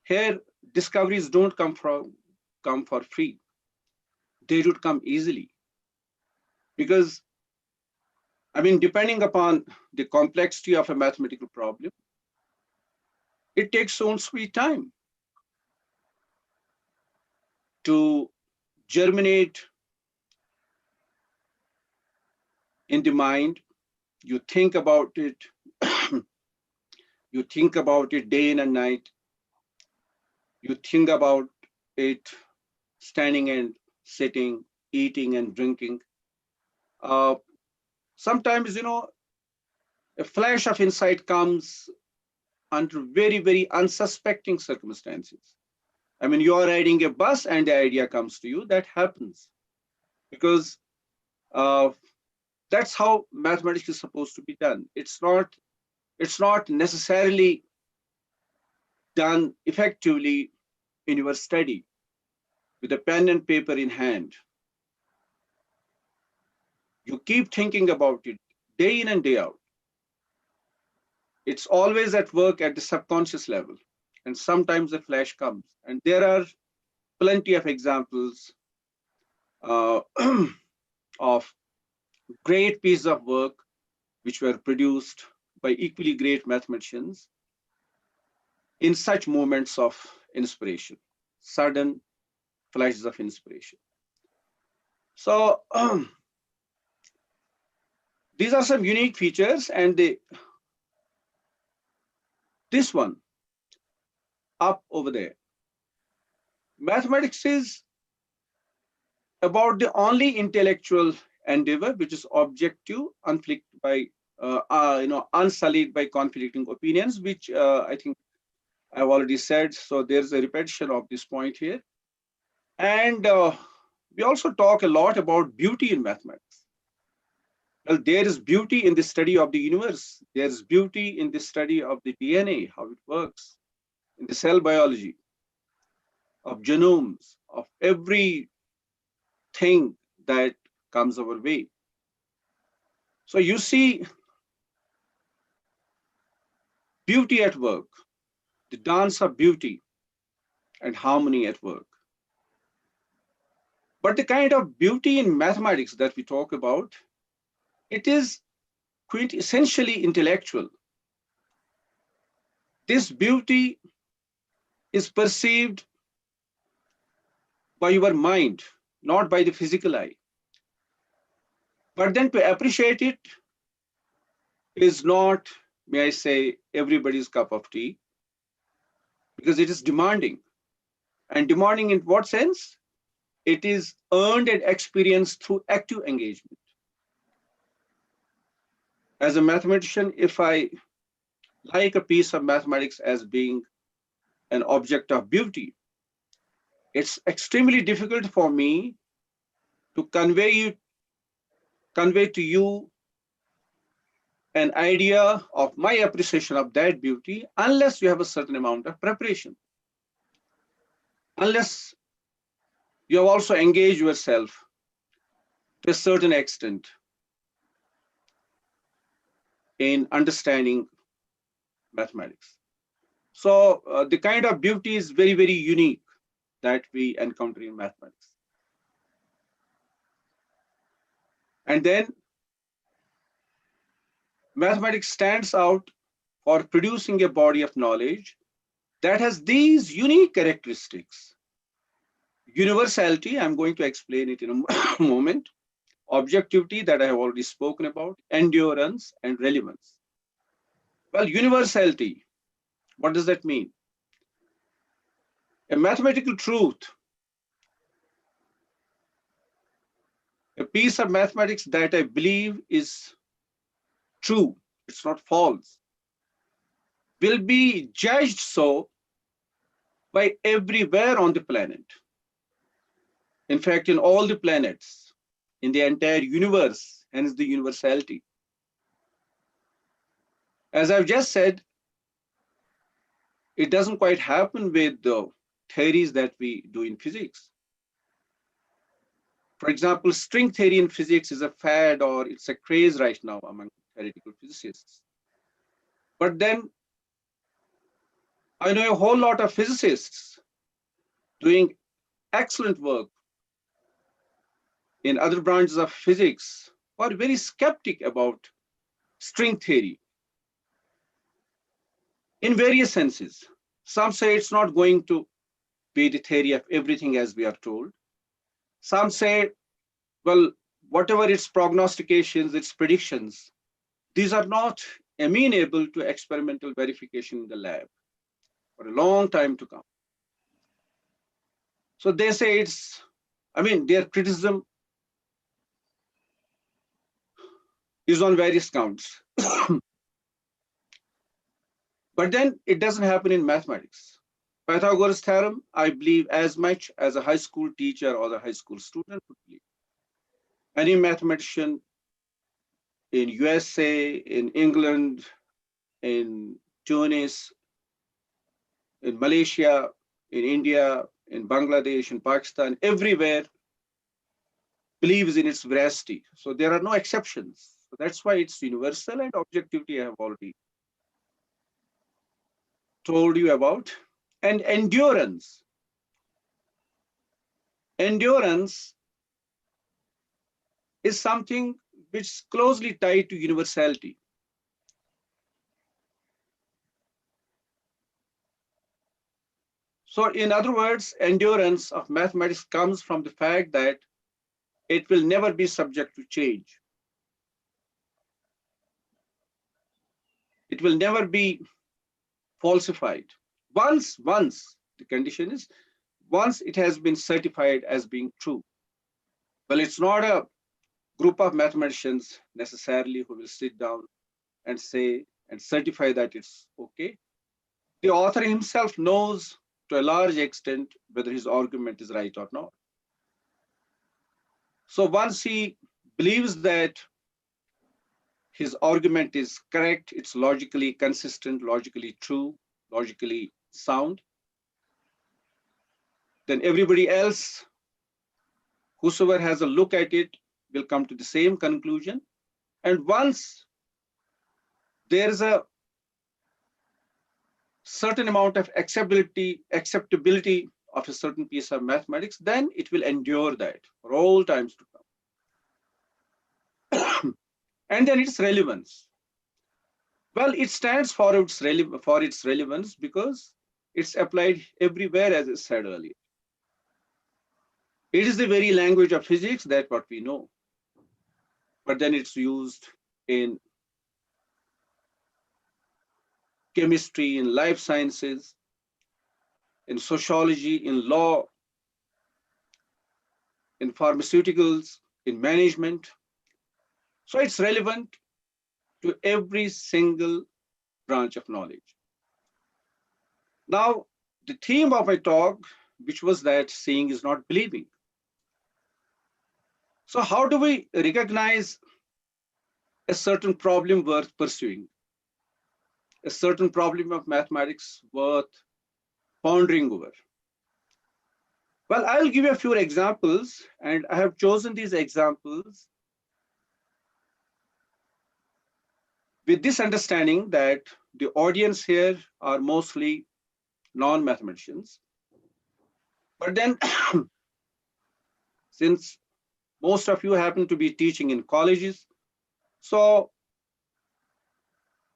Here, discoveries don't come for free. They don't come easily. Because, depending upon the complexity of a mathematical problem, it takes its own sweet time to germinate in the mind. You think about it, you think about it day in and night. You think about it standing and sitting, eating and drinking. Sometimes, a flash of insight comes under very, very unsuspecting circumstances. You are riding a bus and the idea comes to you. That happens because that's how mathematics is supposed to be done. It's not necessarily done effectively in your study with a pen and paper in hand. You keep thinking about it day in and day out. It's always at work at the subconscious level, and sometimes a flash comes. And there are plenty of examples of great pieces of work which were produced by equally great mathematicians in such moments of inspiration, sudden flashes of inspiration. So these are some unique features, and this one up over there, mathematics is about the only intellectual endeavor which is objective, unsullied by conflicting opinions, which I think I've already said. So there's a repetition of this point here. And we also talk a lot about beauty in mathematics. Well, there is beauty in the study of the universe. There's beauty in the study of the DNA, how it works, in the cell biology, of genomes, of everything that comes our way. So you see beauty at work, the dance of beauty and harmony at work. But the kind of beauty in mathematics that we talk about, it is quintessentially intellectual. This beauty is perceived by your mind, not by the physical eye. But then to appreciate it is not, may I say, everybody's cup of tea, because it is demanding. And demanding in what sense? It is earned and experienced through active engagement. As a mathematician, if I like a piece of mathematics as being an object of beauty, it's extremely difficult for me to convey to you an idea of my appreciation of that beauty unless you have a certain amount of preparation, unless you have also engaged yourself to a certain extent in understanding mathematics. So the kind of beauty is very, very unique that we encounter in mathematics. And then mathematics stands out for producing a body of knowledge that has these unique characteristics. Universality, I'm going to explain it in a moment. Objectivity, that I have already spoken about. Endurance and relevance. Well, universality, what does that mean? A mathematical truth, a piece of mathematics that I believe is true, it's not false, will be judged so by everywhere on the planet. In fact, in all the planets, in the entire universe, hence the universality. As I've just said, it doesn't quite happen with the theories that we do in physics. For example, string theory in physics is a fad, or it's a craze right now among theoretical physicists. But then I know a whole lot of physicists doing excellent work in other branches of physics who are very skeptic about string theory in various senses. Some say it's not going to be the theory of everything as we are told. Some say, well, whatever its prognostications, its predictions, these are not amenable to experimental verification in the lab for a long time to come. So they say their criticism is on various counts. But then it doesn't happen in mathematics. Pythagoras theorem, I believe as much as a high school teacher or a high school student would believe. Any mathematician in USA, in England, in Tunis, in Malaysia, in India, in Bangladesh, in Pakistan, everywhere believes in its veracity. So there are no exceptions. So that's why it's universal, and objectivity I have already told you about. And endurance. Endurance is something which is closely tied to universality. So in other words, endurance of mathematics comes from the fact that it will never be subject to change. It will never be falsified. Once the condition is, once it has been certified as being true. Well, it's not a group of mathematicians necessarily who will sit down and say and certify that it's okay. The author himself knows to a large extent whether his argument is right or not. So once he believes that his argument is correct, it's logically consistent, logically true, logically sound, then everybody else, whosoever has a look at it, will come to the same conclusion. And once there is a certain amount of acceptability of a certain piece of mathematics, then it will endure that for all times to come. And then its relevance. Well, it stands for its relevance because it's applied everywhere, as I said earlier. It is the very language of physics, that's what we know. But then it's used in chemistry, in life sciences, in sociology, in law, in pharmaceuticals, in management. So it's relevant to every single branch of knowledge. Now, the theme of my talk, which was that seeing is not believing. So how do we recognize a certain problem worth pursuing? A certain problem of mathematics worth pondering over? Well, I'll give you a few examples, and I have chosen these examples with this understanding that the audience here are mostly non-mathematicians. But then, since most of you happen to be teaching in colleges, so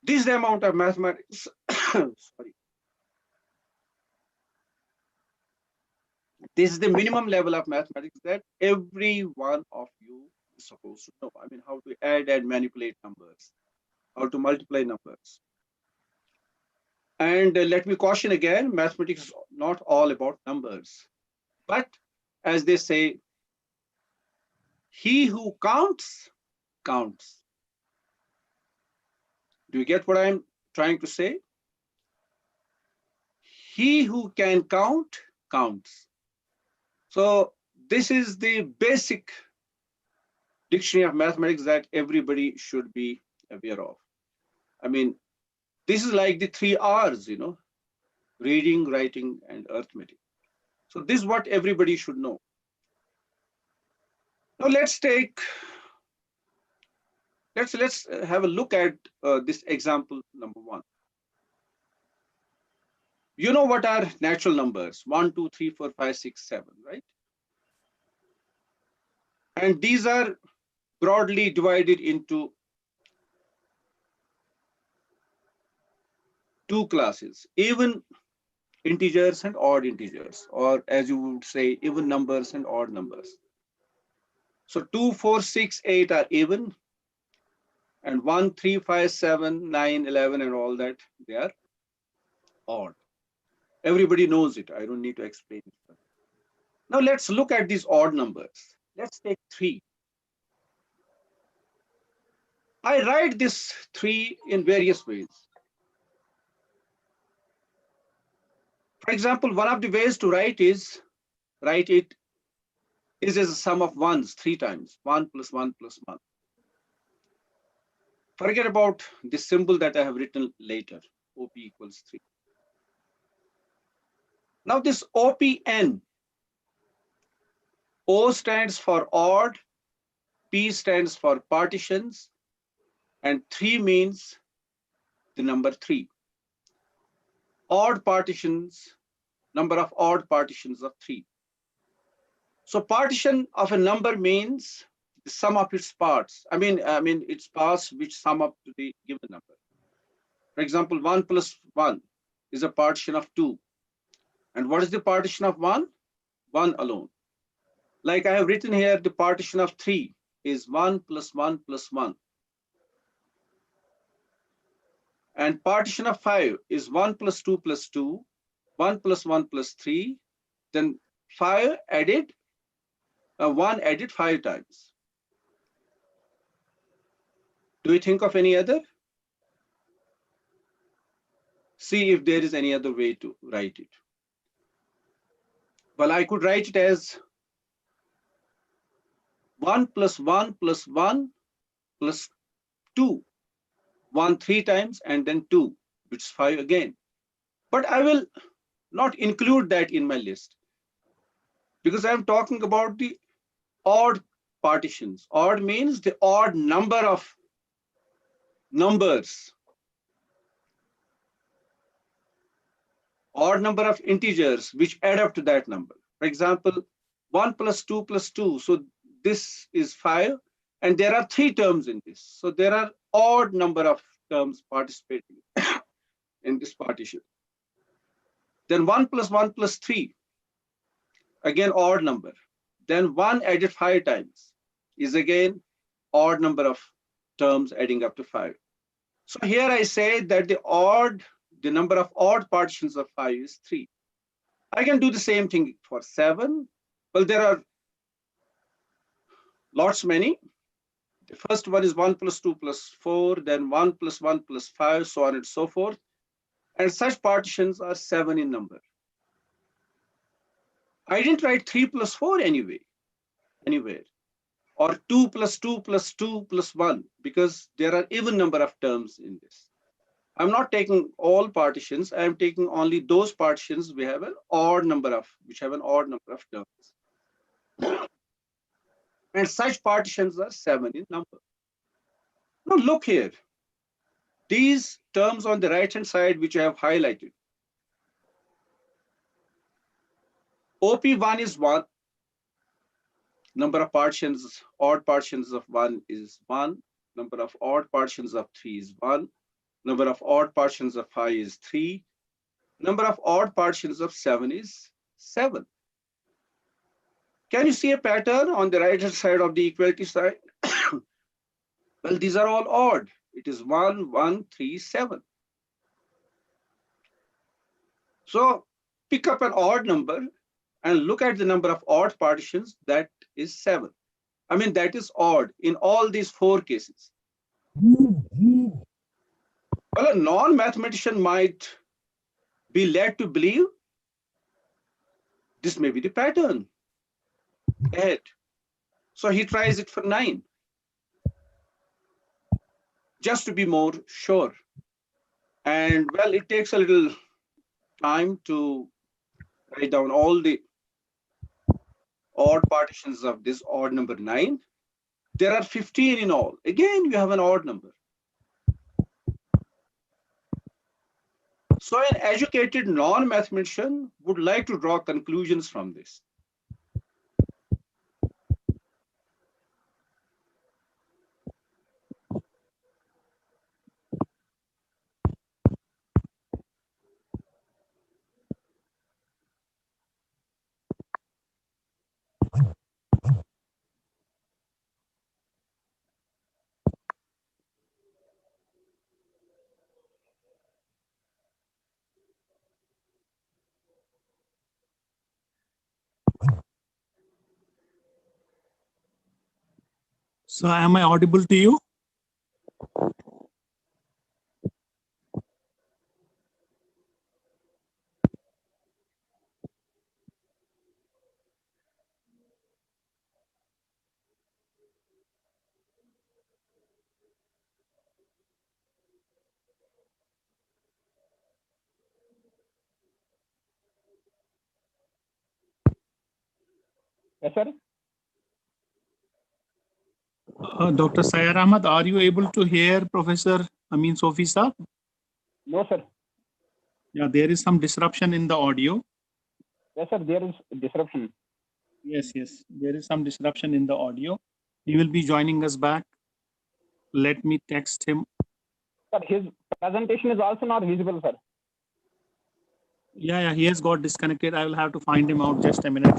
this is the amount of mathematics, sorry. This is the minimum level of mathematics that every one of you is supposed to know. I mean, how to add and manipulate numbers, how to multiply numbers. And let me caution again, mathematics is not all about numbers. But as they say, he who counts, counts. Do you get what I'm trying to say? He who can count, counts. So this is the basic dictionary of mathematics that everybody should be aware of. I mean, this is like the 3 R's, you know, reading, writing, and arithmetic. So this is what everybody should know. Now let's have a look at this example number 1. You know what are natural numbers? 1, 2, 3, 4, 5, 6, 7, right? And these are broadly divided into 2 classes, even integers and odd integers, or as you would say, even numbers and odd numbers. So 2, 4, 6, 8 are even, and 1, 3, 5, 7, 9, 11, and all that, they are odd. Everybody knows it. I don't need to explain it. Now let's look at these odd numbers. Let's take 3. I write this 3 in various ways. For example, one of the ways to write it is as a sum of ones 3 times, 1 plus 1 plus 1. Forget about the symbol that I have written later, OP equals 3. Now this OPN, O stands for odd, P stands for partitions, and 3 means the number 3. Odd partitions, number of odd partitions of 3. So partition of a number means the sum of its parts. I mean its parts which sum up to the given number. For example, 1 plus 1 is a partition of 2. And what is the partition of 1? 1 alone. Like I have written here, the partition of 3 is 1 plus 1 plus 1. And partition of 5 is 1 plus 2 plus 2, 1 plus 1 plus 3, then 5 added, 1 added 5 times. Do you think of any other? See if there is any other way to write it. Well, I could write it as 1 plus 1 plus 1 plus 2. 1 3 times and then 2, which is 5 again. But I will not include that in my list because I am talking about the odd partitions. Odd means the odd number of numbers, odd number of integers which add up to that number. For example, 1 plus 2 plus 2. So this is 5 and there are 3 terms in this. So there are odd number of terms participating in this partition. Then 1 plus 1 plus 3, again odd number. Then 1 added 5 times is again odd number of terms adding up to 5. So here I say that the number of odd partitions of 5 is 3. I can do the same thing for 7. Well, there are lots many. The first one is 1 plus 2 plus 4, then 1 plus 1 plus 5, so on and so forth. And such partitions are 7 in number. I didn't write 3 plus 4 anywhere, or 2 plus 2 plus 2 plus 1, because there are even number of terms in this. I'm not taking all partitions. I am taking only those partitions which have an odd number of terms. And such partitions are 7 in number. Now look here. These terms on the right-hand side, which I have highlighted. OP1 is 1. Number of partitions, odd partitions of 1 is 1. Number of odd partitions of 3 is 1. Number of odd partitions of 5 is 3. Number of odd partitions of 7 is 7. Can you see a pattern on the right-hand side of the equality side? Well, these are all odd. It is 1, 1, 3, 7. So pick up an odd number and look at the number of odd partitions. That is 7. I mean, that is odd in all these 4 cases. Well, a non-mathematician might be led to believe this may be the pattern. Ahead. So he tries it for 9, just to be more sure. And well, it takes a little time to write down all the odd partitions of this odd number 9. There are 15 in all. Again, you have an odd number. So an educated non-mathematician would like to draw conclusions from this. So am I audible to you? Yes, sir. Dr. Syar Ahmad, are you able to hear Professor Amin Sofi sir? No, sir. Yeah, there is some disruption in the audio. Yes, sir. There is disruption. Yes, there is some disruption in the audio. He will be joining us back. Let me text him. Sir, his presentation is also not visible, sir. Yeah, he has got disconnected. I will have to find him out. Just a minute.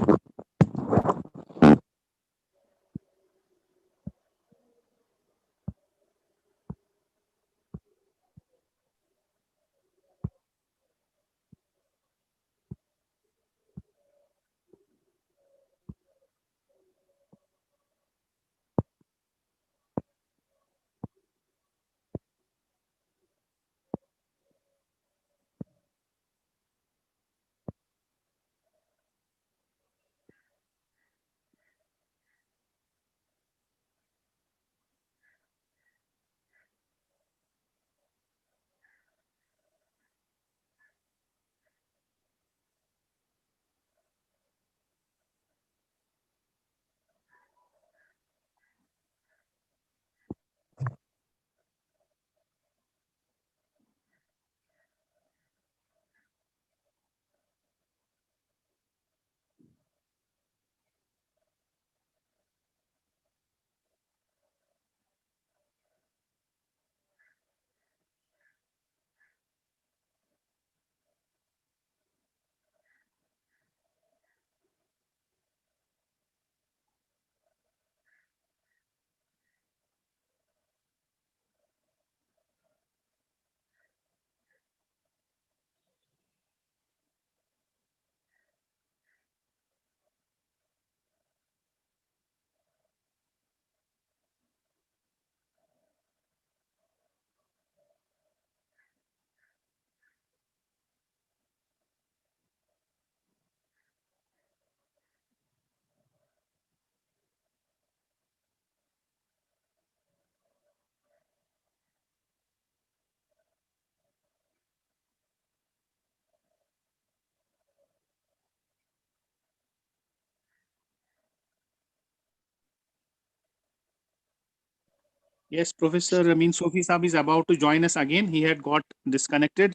Yes, Professor Sofi Saab is about to join us again. He had got disconnected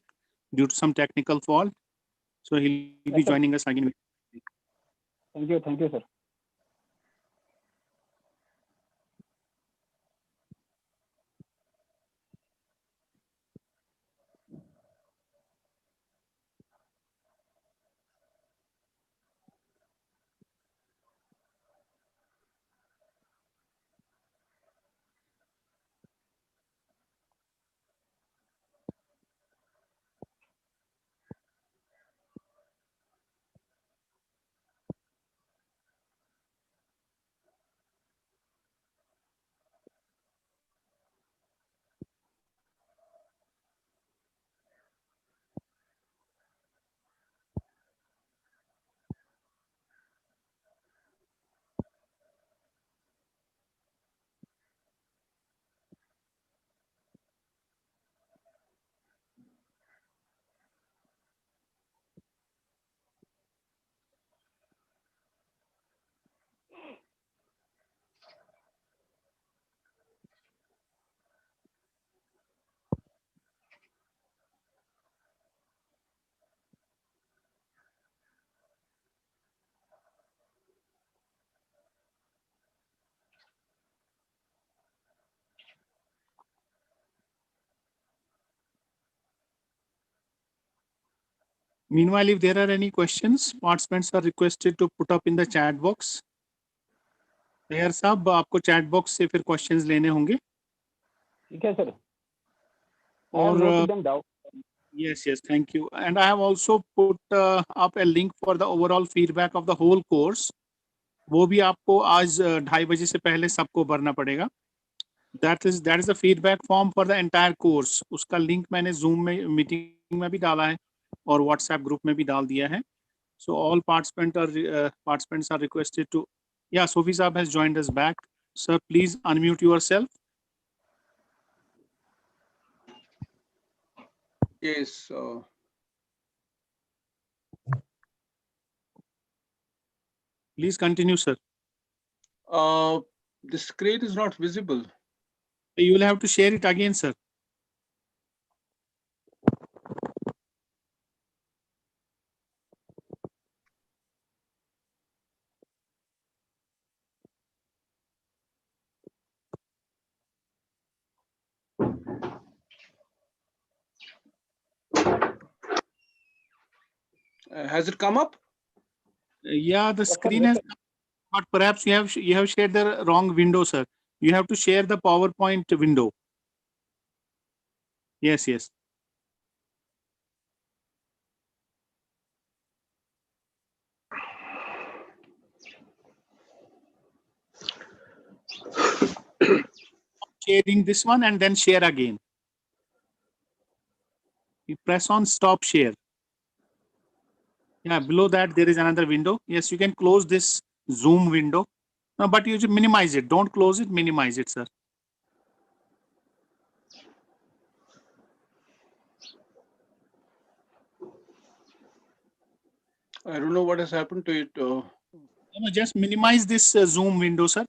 due to some technical fault. So he'll be Yes, sir. joining us again. Thank you, sir. Meanwhile, if there are any questions, participants are requested to put up in the chat box. Tayyar साहब आपको chat box से फिर questions लेने होंगे. ठीक है, sir. I have और noted them down. yes, thank you. And I have also put up a link for the overall feedback of the whole course. वो भी आपको आज 2:30 बजे से पहले सबको भरना पड़ेगा. That is the feedback form for the entire course. उसका link मैंने Zoom में मीटिंग में भी डाला है और WhatsApp ग्रुप में भी डाल दिया है. So all participants are requested to. Yeah, Sophie Saab has joined us back. Sir, please unmute yourself. Yes. Please continue, sir. The screen is not visible. You will have to share it again, sir. Has it come up? Yeah, the Yes, sir, screen yes, has, but perhaps you have shared the wrong window, sir. You have to share the PowerPoint window. Yes, yes. Sharing this one and then share again. You press on stop share. Yeah, below that there is another window. Yes, you can close this Zoom window. No, but you should minimize it. Don't close it, minimize it, sir. I don't know what has happened to it. No, just minimize this Zoom window, sir.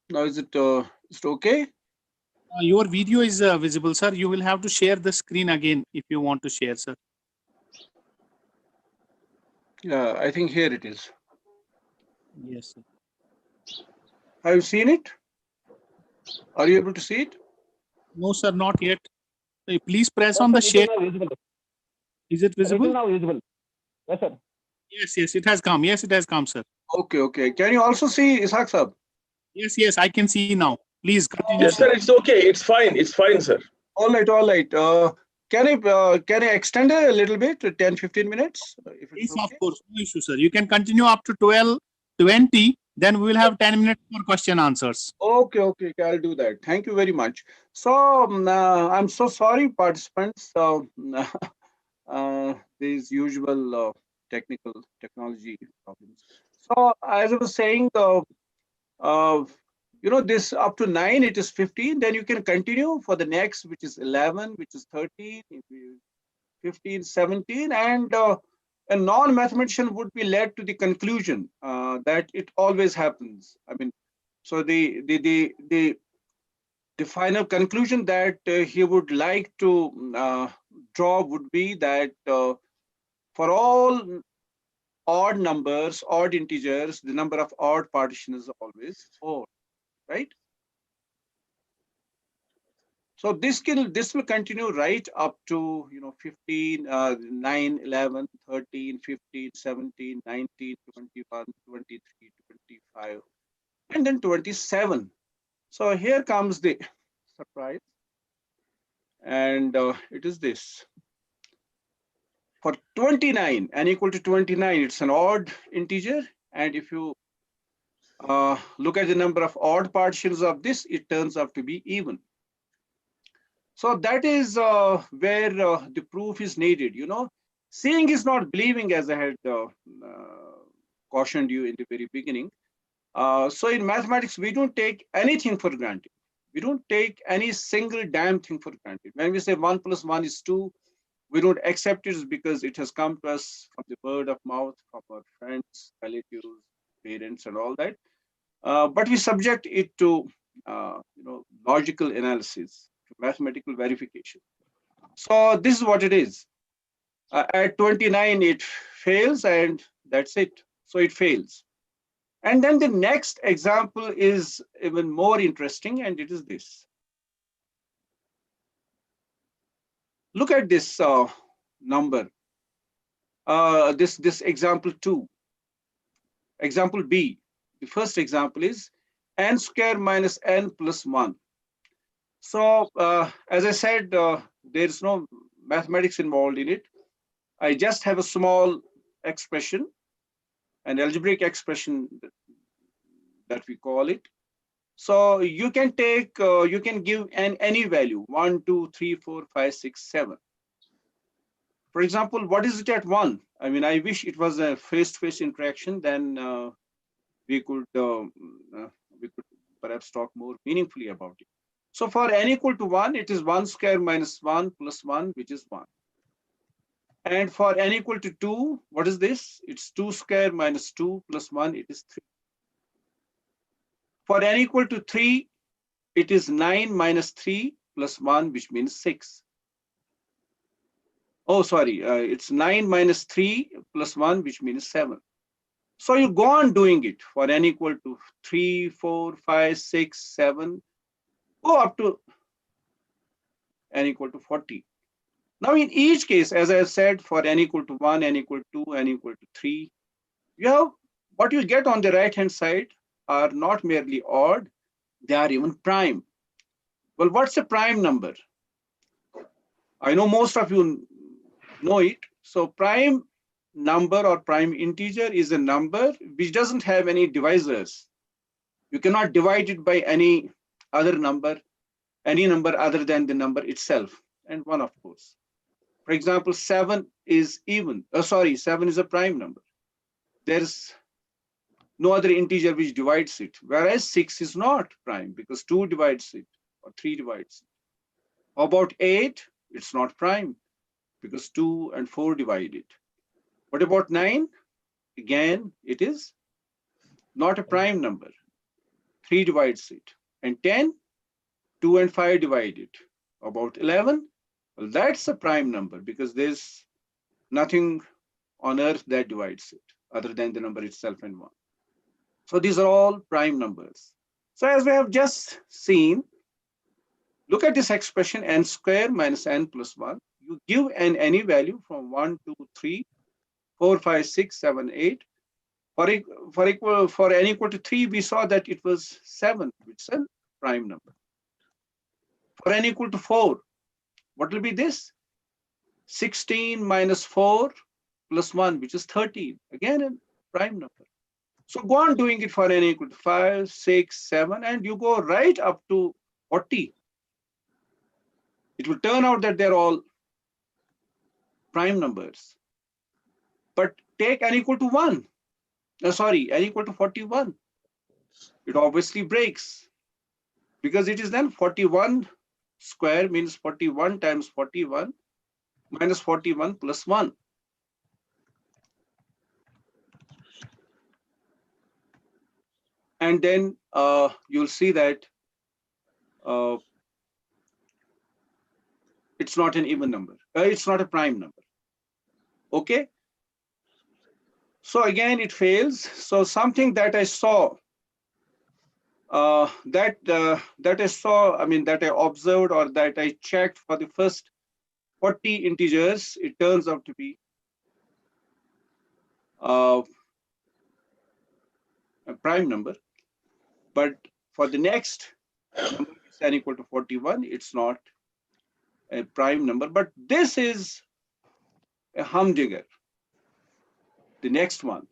Now is it okay? Your video is visible, sir. You will have to share the screen again if you want to share, sir. Yeah, I think here it is. Yes, sir. Have you seen it? Are you able to see it? No, sir, not yet. Please press yes, on sir, the it share. is now visible. Is it Sir, it is visible? now visible. Yes, sir. Yes, yes, it has come. Yes, it has come, sir. Okay. Can you also see Ishaq sir? Yes, yes, I can see now. Please continue, Yes, sir. sir. It's okay. It's fine. It's fine, sir. All right. Can I extend a little bit to 10-15 minutes? If it's Yes, of okay. course. No issue, sir. You can continue up to 12:20. Then we will have 10 minutes for question answers. Okay. I'll do that. Thank you very much. So I'm so sorry, participants. These usual technology problems. So as I was saying, this up to 9, it is 15. Then you can continue for the next, which is 11, which is 13, 15, 17, and a non-mathematician would be led to the conclusion that it always happens. I mean, so the final conclusion that he would like to draw would be that for all odd numbers, odd integers, the number of odd partitions is always 4, right? So this will continue right up to 15, 9, 11, 13, 15, 17, 19, 21, 23, 25, and then 27. So here comes the surprise, and it is this. For 29, n equal to 29, it's an odd integer, and if you look at the number of odd partitions of this, it turns out to be even. So that is where the proof is needed. Seeing is not believing, as I had cautioned you in the very beginning. So in mathematics, we don't take anything for granted. We don't take any single damn thing for granted. When we say 1 + 1 is 2, we don't accept it because it has come to us from the word of mouth, from our friends, relatives, parents, and all that. But we subject it to logical analysis, to mathematical verification. So this is what it is. At 29, it fails, and that's it. So it fails. And then the next example is even more interesting, and it is this. Look at this number. This example 2. Example B. The first example is n square minus n plus 1. So as I said, there is no mathematics involved in it. I just have a small expression, an algebraic expression that we call it. So you can take, you can give any value, 1, 2, 3, 4, 5, 6, 7. For example, what is it at 1? I mean, I wish it was a face-to-face interaction, then we could perhaps talk more meaningfully about it. So for n equal to 1, it is 1 square minus 1 plus 1, which is 1. And for n equal to 2, what is this? It's 2 square minus 2 plus 1, it is 3. For n equal to 3, it is 9 minus 3 plus 1, which means 6. Oh, sorry, it's 9 minus 3 plus 1, which means 7. So you go on doing it for n equal to 3, 4, 5, 6, 7, go up to n equal to 40. Now, in each case, as I said, for n equal to 1, n equal to 2, n equal to 3, you have what you get on the right-hand side are not merely odd, they are even prime. Well, what's a prime number? I know most of you know it. So prime number or prime integer is a number which doesn't have any divisors. You cannot divide it by any other number, any number other than the number itself, and 1, of course. For example, 7 is even. 7 is a prime number. There's no other integer which divides it, whereas 6 is not prime because 2 divides it or 3 divides it. How about 8? It's not prime because 2 and 4 divide it. What about 9? Again, it is not a prime number. 3 divides it. And 10, 2 and 5 divide it. About 11? Well, that's a prime number because there's nothing on earth that divides it other than the number itself and 1. So these are all prime numbers. So as we have just seen, look at this expression n square minus n plus 1. You give n any value from 1, 2, 3, 4, 5, 6, 7, 8. For n equal to 3, we saw that it was 7, which is a prime number. For n equal to 4, what will be this? 16 minus 4 plus 1, which is 13. Again, a prime number. So go on doing it for n equal to 5, 6, 7, and you go right up to 40. It will turn out that they're all prime numbers. But take n equal to 1. N equal to 41. It obviously breaks because it is then 41 square means 41 times 41 minus 41 plus 1. And then you'll see that it's not an even number. It's not a prime number. Okay. So again, it fails. So something that I saw, that I observed or that I checked for the first 40 integers, it turns out to be a prime number. But for the next number, n equal to 41, it's not a prime number. But this is a humdinger. The next one,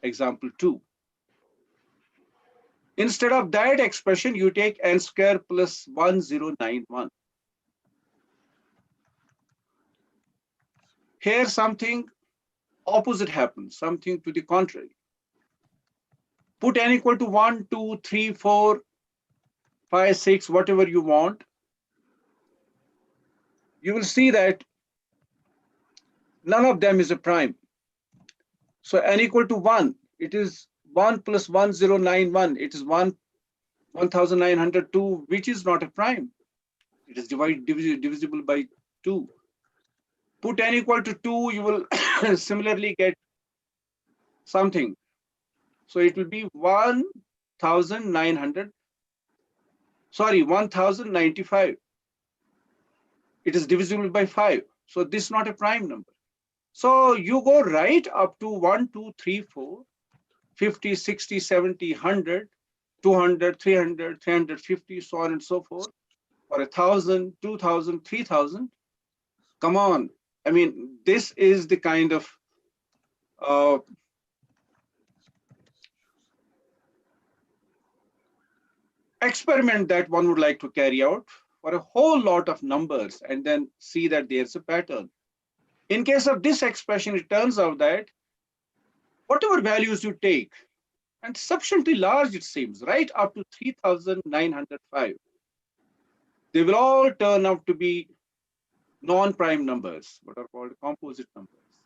example 2. Instead of that expression, you take n square plus 1091. Here something opposite happens, something to the contrary. Put n equal to 1, 2, 3, 4, 5, 6, whatever you want. You will see that none of them is a prime. So n equal to 1, it is 1 plus 1091, it is 1902, which is not a prime. It is divisible by 2. Put n equal to 2, you will similarly get something. So it will be 1095. It is divisible by 5. So this is not a prime number. So you go right up to 1, 2, 3, 4, 50, 60, 70, 100, 200, 300, 350, so on and so forth, for 1,000, 2,000, 3,000. Come on. I mean, this is the kind of experiment that one would like to carry out for a whole lot of numbers and then see that there's a pattern. In case of this expression, it turns out that whatever values you take, and sufficiently large it seems, right up to 3,905, they will all turn out to be non-prime numbers, what are called composite numbers.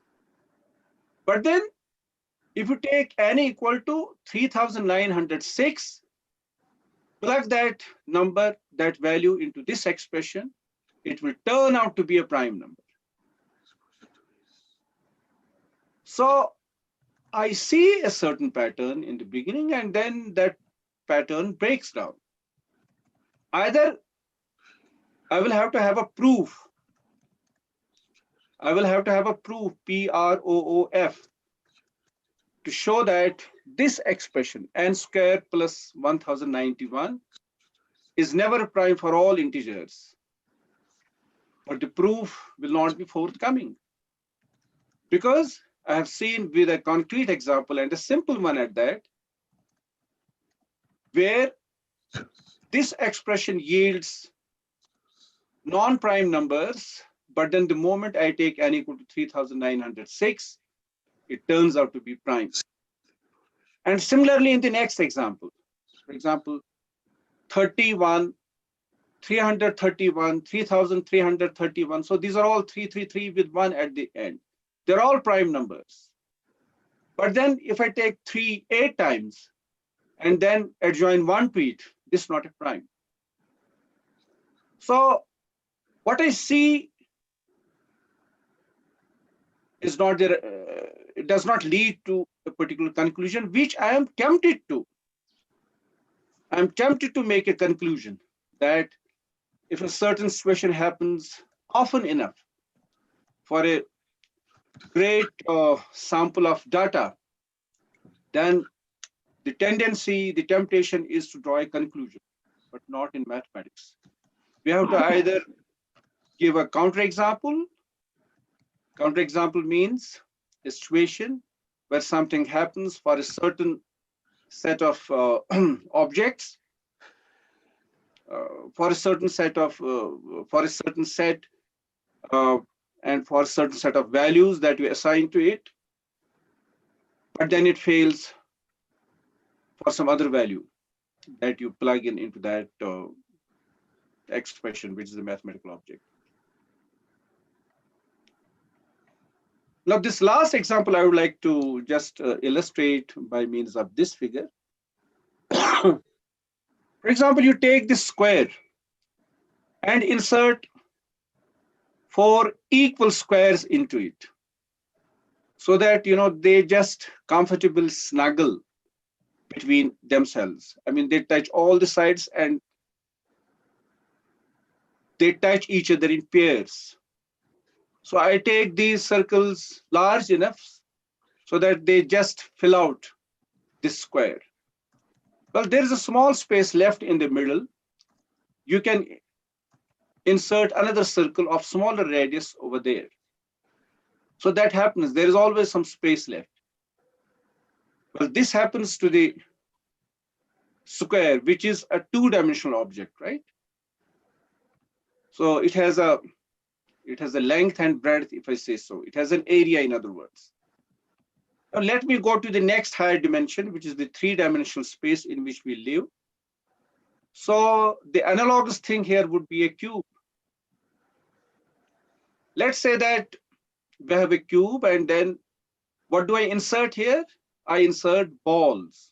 But then if you take n equal to 3,906, plug that number, that value into this expression, it will turn out to be a prime number. So I see a certain pattern in the beginning and then that pattern breaks down. Either I will have to have a proof I will have to have a proof, PROOF, to show that this expression, n square plus 1091, is never a prime for all integers. But the proof will not be forthcoming, because I have seen with a concrete example, and a simple one at that, where this expression yields non-prime numbers, but then the moment I take n equal to 3906, it turns out to be prime. And similarly in the next example, for example, 31, 331, 3331. So these are all 333 with 1 at the end. They're all prime numbers. But then if I take 3 8 times and then adjoin 1 to it, this is not a prime. So what I see is not there, it does not lead to a particular conclusion, which I am tempted to. I'm tempted to make a conclusion that if a certain situation happens often enough for a great sample of data, then the tendency, the temptation is to draw a conclusion, but not in mathematics. We have to either give a counterexample. Counterexample means a situation where something happens for a certain set of objects, for a certain set of, and for a certain set of values that we assign to it, but then it fails for some other value that you plug in into that expression, which is a mathematical object. Now, this last example I would like to just illustrate by means of this figure. For example, you take this square and insert 4 equal squares into it, so that they just comfortably snuggle between themselves. I mean, they touch all the sides and they touch each other in pairs. So I take these circles large enough so that they just fill out this square. Well, there is a small space left in the middle. You can insert another circle of smaller radius over there. So that happens. There is always some space left. Well, this happens to the square, which is a 2-dimensional object, right? So it has a length and breadth, if I say so. It has an area, in other words. Now let me go to the next higher dimension, which is the 3-dimensional space in which we live. So the analogous thing here would be a cube. Let's say that we have a cube, and then what do I insert here? I insert balls,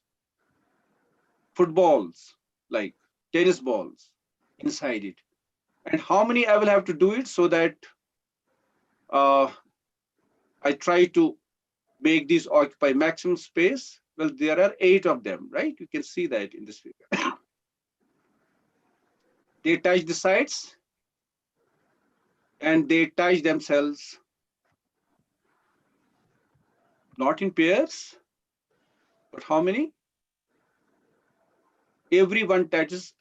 footballs, like tennis balls inside it. And how many I will have to do it so that I try to make these occupy maximum space? Well, there are 8 of them, right? You can see that in this figure. They touch the sides and they touch themselves, not in pairs, but how many? Every one touches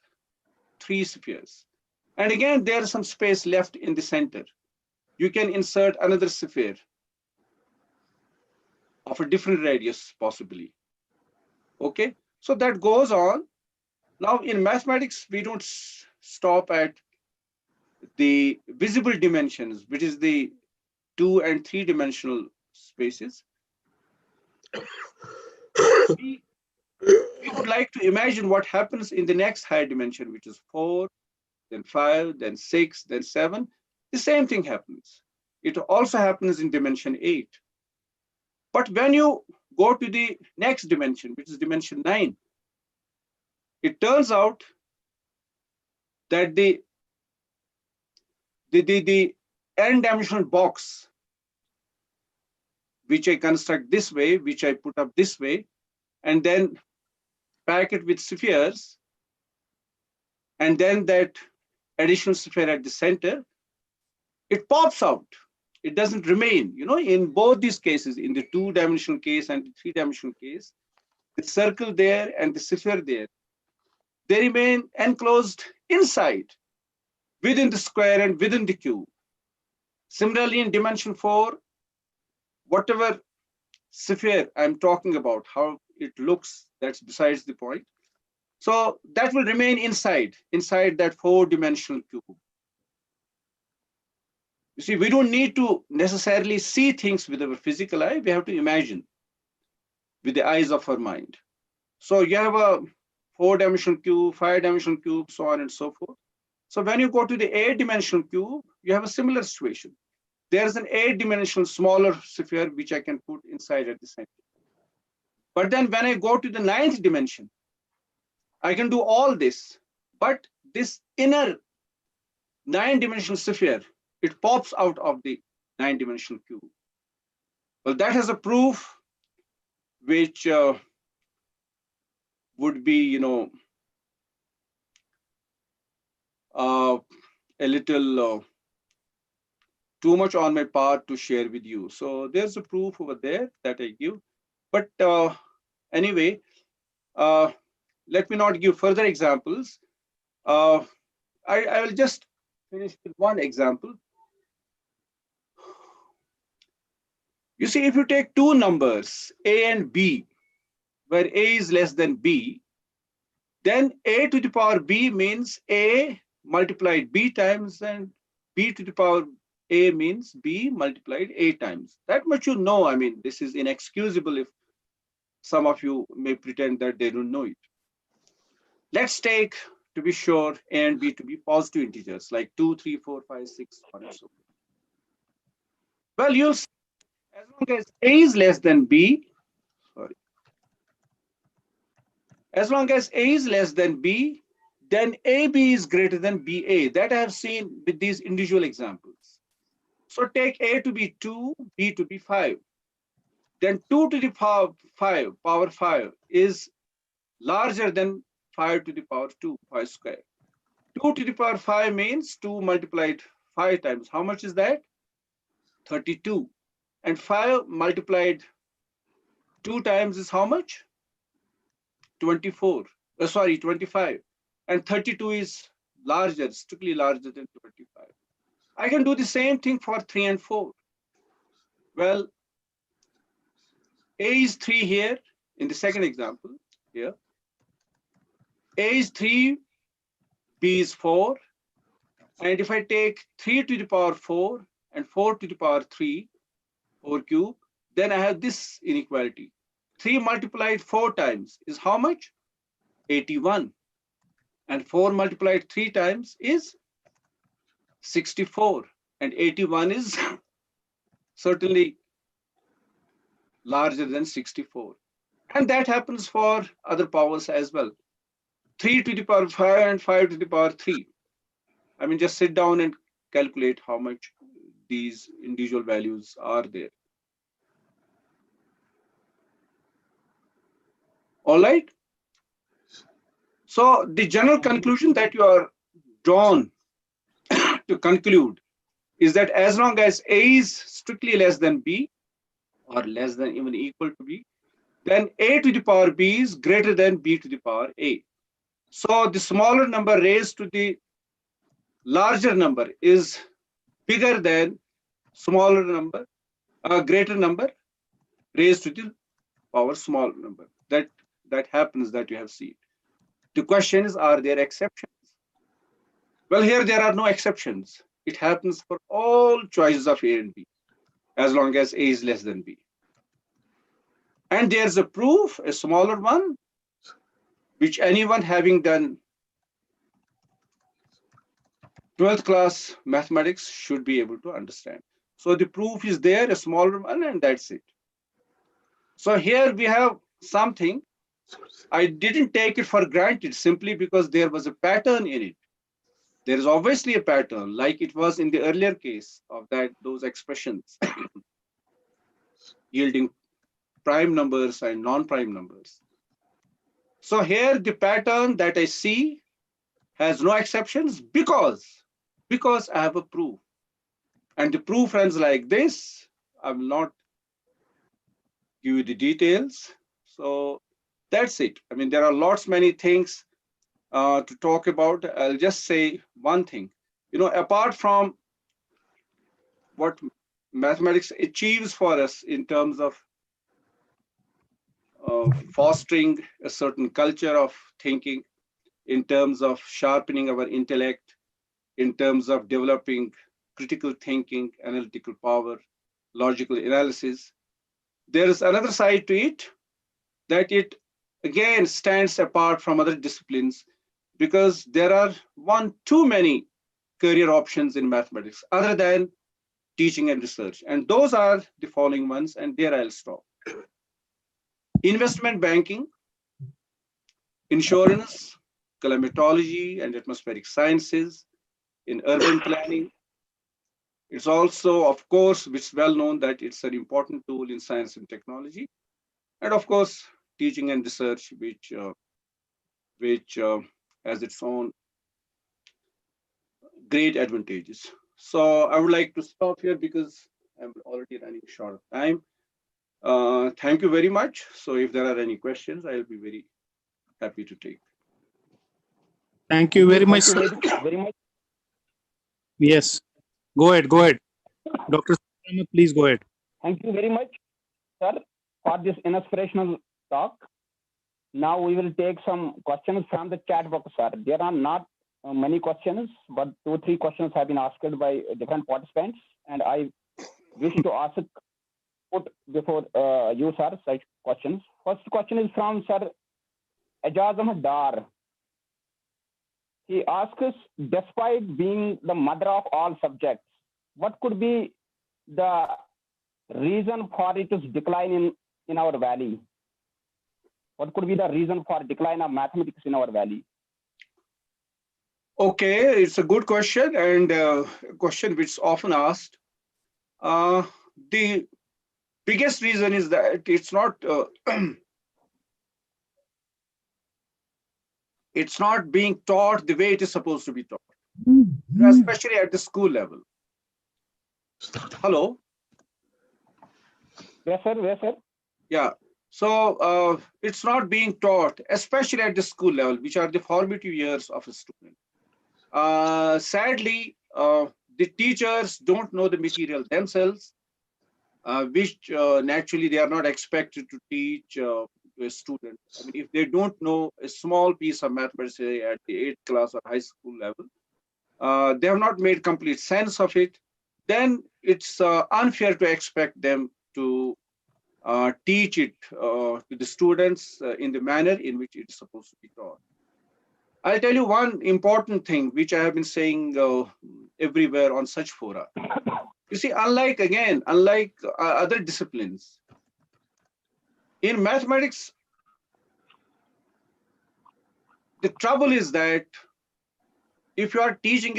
3 spheres. And again, there's some space left in the center. You can insert another sphere of a different radius, possibly. Okay, so that goes on. Now, in mathematics, we don't stop at the visible dimensions, which is the 2- and 3-dimensional spaces. We would like to imagine what happens in the next higher dimension, which is 4, then 5, then 6, then 7. The same thing happens. It also happens in dimension 8. But when you go to the next dimension, which is dimension 9, it turns out that the n-dimensional box, which I construct this way, which I put up this way, and then pack it with spheres, and then that additional sphere at the center, it pops out. It doesn't remain. You know, in both these cases, in the 2-dimensional case and the 3-dimensional case, the circle there and the sphere there, they remain enclosed inside, within the square and within the cube. Similarly, in dimension 4, whatever sphere I'm talking about, how it looks, that's besides the point. So that will remain inside that 4-dimensional cube. You see, we don't need to necessarily see things with our physical eye. We have to imagine with the eyes of our mind. So you have a 4-dimensional cube, 5-dimensional cube, so on and so forth. So when you go to the 8-dimensional cube, you have a similar situation. There's an 8-dimensional smaller sphere which I can put inside at the center. But then when I go to the 9th dimension, I can do all this, but this inner 9-dimensional sphere, it pops out of the 9-dimensional cube. Well, that has a proof which would be, you know, a little too much on my part to share with you. So there's a proof over there that I give. But anyway, let me not give further examples. I will just finish with one example. You see, if you take two numbers, A and B, where A is less than B, then A to the power B means A multiplied B times, and B to the power A means B multiplied A times. That much you know. I mean, this is inexcusable if some of you may pretend that they don't know it. Let's take, to be sure, A and B to be positive integers, like 2, 3, 4, 5, 6, so on and so forth. Well, you'll see, as long as A is less than B, sorry, as long as A is less than B, then AB is greater than BA. That I have seen with these individual examples. So take A to be 2, B to be 5. Then 2 to the power 5 is larger than 5 to the power 2, 5 square. 2 to the power 5 means 2 multiplied 5 times. How much is that? 32. And 5 multiplied 2 times is how much? 24. Sorry, 25. And 32 is larger, strictly larger than 25. I can do the same thing for 3 and 4. Well, A is 3 here in the second example here. A is 3, B is 4. And if I take 3 to the power 4 and 4 to the power 3, 4 cube, then I have this inequality. 3 multiplied 4 times is how much? 81. And 4 multiplied 3 times is 64. And 81 is certainly larger than 64. And that happens for other powers as well. 3 to the power 5 and 5 to the power 3. I mean, just sit down and calculate how much these individual values are there. All right. So the general conclusion that you are drawn to conclude is that as long as A is strictly less than B, or less than even equal to B, then A to the power B is greater than B to the power A. So the smaller number raised to the larger number is bigger than smaller number, greater number raised to the power small number. That happens, that you have seen. The question is, are there exceptions? Well, here there are no exceptions. It happens for all choices of A and B, as long as A is less than B. And there's a proof, a smaller one, which anyone having done 12th class mathematics should be able to understand. So the proof is there, a smaller one, and that's it. So here we have something. I didn't take it for granted simply because there was a pattern in it. There is obviously a pattern, like it was in the earlier case of those expressions yielding prime numbers and non-prime numbers. So here the pattern that I see has no exceptions because I have a proof. And the proof runs like this. I will not give you the details. So that's it. I mean, there are many things to talk about. I'll just say one thing. Apart from what mathematics achieves for us in terms of fostering a certain culture of thinking, in terms of sharpening our intellect, in terms of developing critical thinking, analytical power, logical analysis, there is another side to it, that it again stands apart from other disciplines because there are too many career options in mathematics other than teaching and research. And those are the following ones, and there I'll stop. Investment banking, insurance, climatology and atmospheric sciences, in urban planning. It's also, of course, it's well known that it's an important tool in science and technology. And of course, teaching and research, which has its own great advantages. So I would like to stop here because I'm already running short of time. Thank you very much. So if there are any questions, I'll be very happy to take. Thank you very much. Very much. Yes. Go ahead. Dr. Sarma, please go ahead. Thank you very much, sir, for this inspirational talk. Now we will take some questions from the chat box, sir. There are not many questions, but 2-3 questions have been asked by different participants, and I wish to ask put before you, sir, such questions. First question is from Sir Ajazam Dar. He asks, despite being the mother of all subjects, what could be the reason for its decline in our valley? What could be the reason for decline of mathematics in our valley? Okay, it's a good question, and a question which is often asked. The biggest reason is that it's not it's not being taught the way it is supposed to be taught, especially at the school level. Hello? Yes, sir. Yes, sir. Yeah. So it's not being taught, especially at the school level, which are the formative years of a student. Sadly, the teachers don't know the material themselves, which naturally they are not expected to teach to a student. I mean, if they don't know a small piece of mathematics, say at the 8th class or high school level, they have not made complete sense of it, then it's unfair to expect them to teach it to the students in the manner in which it's supposed to be taught. I'll tell you one important thing which I have been saying everywhere on such fora. You see, unlike other disciplines, in mathematics, the trouble is that if you are teaching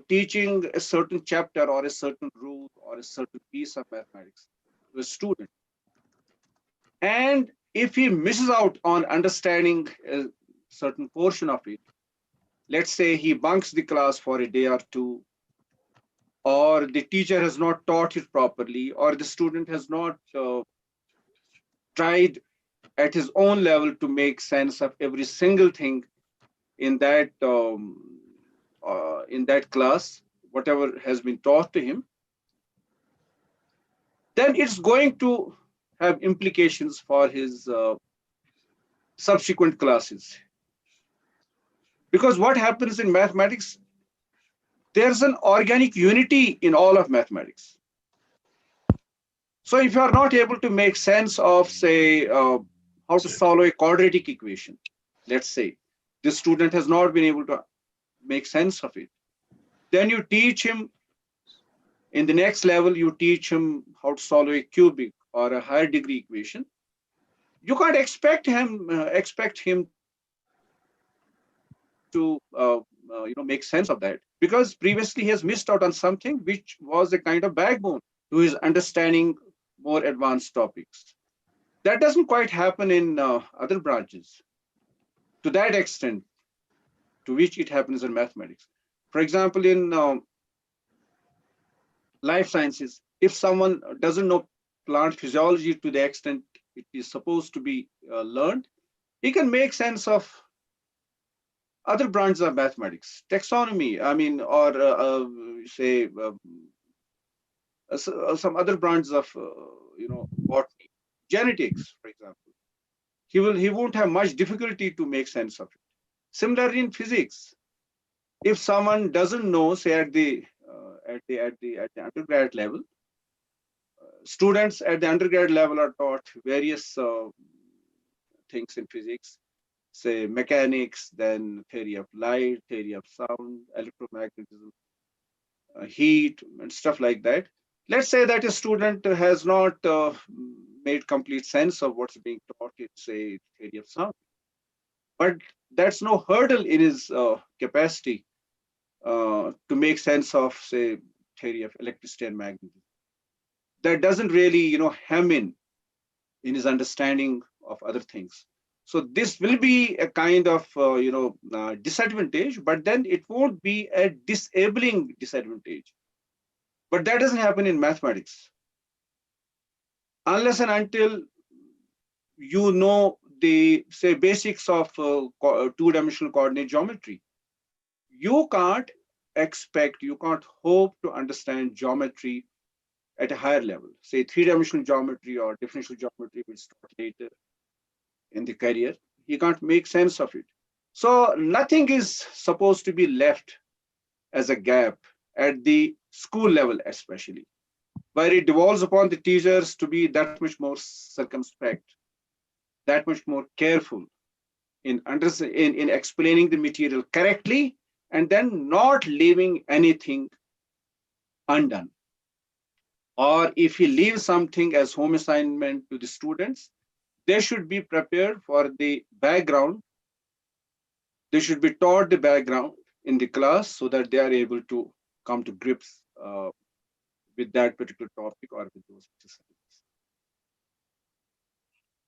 teaching a certain chapter or a certain rule or a certain piece of mathematics to a student, and if he misses out on understanding a certain portion of it, let's say he bunks the class for a day or two, or the teacher has not taught it properly, or the student has not tried at his own level to make sense of every single thing in that class, whatever has been taught to him, then it's going to have implications for his subsequent classes. Because what happens in mathematics, there's an organic unity in all of mathematics. So if you are not able to make sense of, say, how to solve a quadratic equation, let's say, the student has not been able to make sense of it, then you teach him, in the next level, you teach him how to solve a cubic or a higher degree equation. You can't expect him to make sense of that, because previously he has missed out on something which was a kind of backbone to his understanding more advanced topics. That doesn't quite happen in other branches to that extent to which it happens in mathematics. For example, in life sciences. If someone doesn't know plant physiology to the extent it is supposed to be learned, he can make sense of other branches of mathematics, taxonomy, I mean, or say some other branches of botany, genetics, for example. He won't have much difficulty to make sense of it. Similarly, in physics, if someone doesn't know, say at the undergrad level, students at the undergrad level are taught various things in physics, say mechanics, then theory of light, theory of sound, electromagnetism, heat, and stuff like that. Let's say that a student has not made complete sense of what's being taught in, say, theory of sound, but that's no hurdle in his capacity to make sense of, say, theory of electricity and magnetism. That doesn't really, hem in his understanding of other things. So this will be a kind of, disadvantage, but then it won't be a disabling disadvantage. But that doesn't happen in mathematics. Unless and until you know the, say, basics of two-dimensional coordinate geometry, you can't expect, you can't hope to understand geometry at a higher level. Say three-dimensional geometry or differential geometry will start later in the career. You can't make sense of it. So nothing is supposed to be left as a gap at the school level, especially, where it devolves upon the teachers to be that much more circumspect, that much more careful in explaining the material correctly, and then not leaving anything undone. Or if you leave something as home assignment to the students, they should be prepared for the background. They should be taught the background in the class so that they are able to come to grips with that particular topic or with those exercises.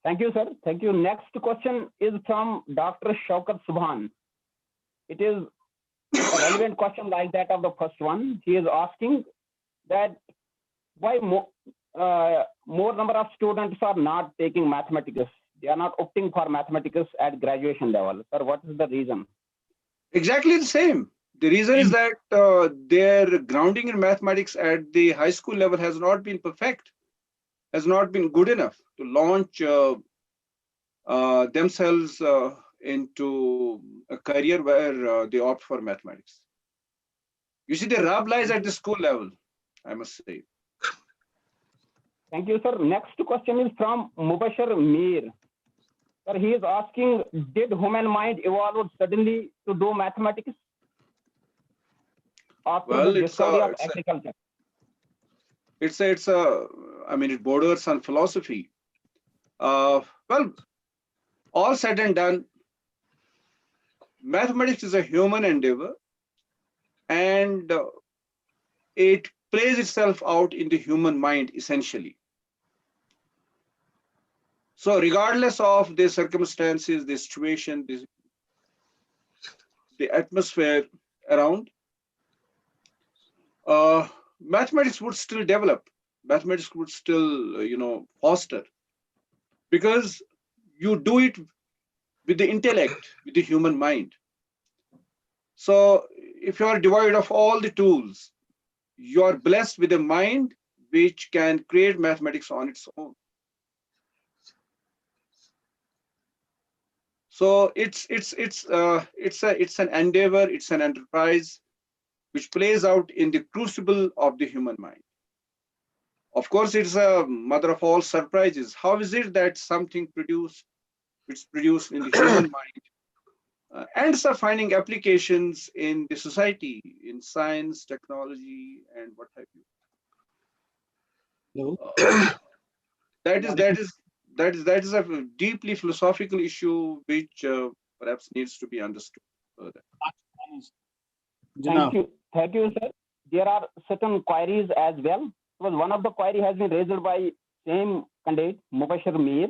Thank you, sir. Thank you. Next question is from Dr. Shaukat Subhan. It is a relevant question like that of the first one. He is asking that why more number of students are not taking mathematics. They are not opting for mathematics at graduation level. Sir, what is the reason? Exactly the same. The reason is that their grounding in mathematics at the high school level has not been perfect, has not been good enough to launch themselves into a career where they opt for mathematics. You see, the rub lies at the school level, I must say. Thank you, sir. Next question is from Mubashir Mir. Sir, he is asking, did human mind evolve suddenly to do mathematics? After Well, the discovery of agriculture? I mean, it borders on philosophy. Well, all said and done, mathematics is a human endeavor, and it plays itself out in the human mind essentially. So regardless of the circumstances, the situation, the atmosphere around, mathematics would still develop. Mathematics would still, foster, because you do it with the intellect, with the human mind. So if you are devoid of all the tools, you are blessed with a mind which can create mathematics on its own. So it's an endeavor, it's an enterprise which plays out in the crucible of the human mind. Of course, it's a mother of all surprises. How is it that something produced in the human mind ends up finding applications in the society, in science, technology, and what have you? That is a deeply philosophical issue which perhaps needs to be understood further. Thank you, sir. There are certain queries as well. Because one of the query has been raised by same candidate, Mubashir Mir.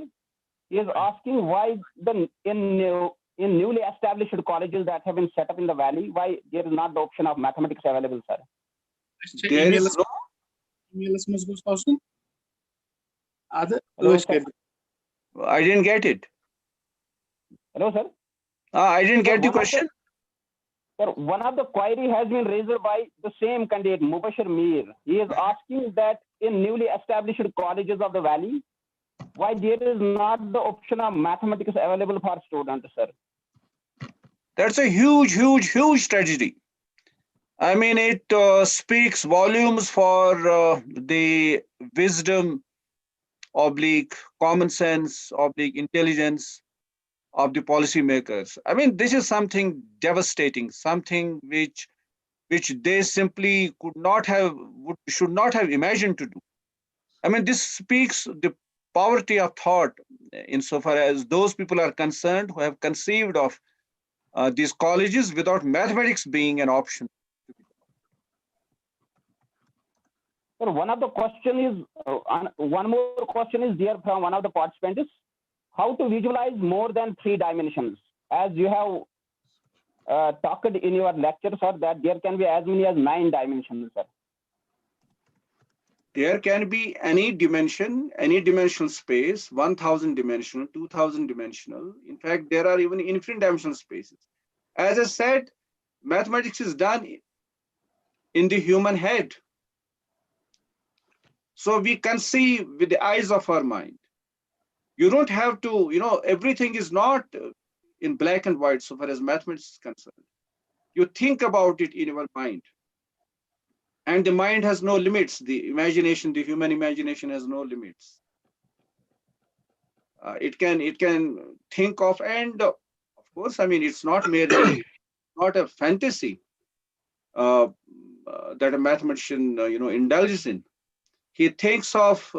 He is asking why in newly established colleges that have been set up in the valley, why there is not the option of mathematics available, sir? Hello, sir. I didn't get it. Hello, sir. I didn't Sir, get the question. Sir, one of the query has been raised by the same candidate, Mubashir Mir. He is asking that in newly established colleges of the valley, why there is not the option of mathematics available for students, sir? That's a huge, huge, huge tragedy. I mean, it speaks volumes for the wisdom, oblique common sense, oblique intelligence of the policymakers. I mean, this is something devastating, something which they simply should not have imagined to do. I mean, this speaks the poverty of thought insofar as those people are concerned who have conceived of these colleges without mathematics being an option. Sir, one of the question is, one more question is there from one of the participants, how to visualize more than 3 dimensions? As you have talked in your lecture, sir, that there can be as many as 9 dimensions, sir. There can be any dimension, any dimensional space, 1000 dimensional, 2000 dimensional. In fact, there are even infinite dimensional spaces. As I said, mathematics is done in the human head. So we conceive with the eyes of our mind. You don't have to, everything is not in black and white so far as mathematics is concerned. You think about it in your mind. And the mind has no limits. The imagination, the human imagination has no limits. It can think of, and of course, I mean, it's not merely not a fantasy that a mathematician, indulges in. He thinks of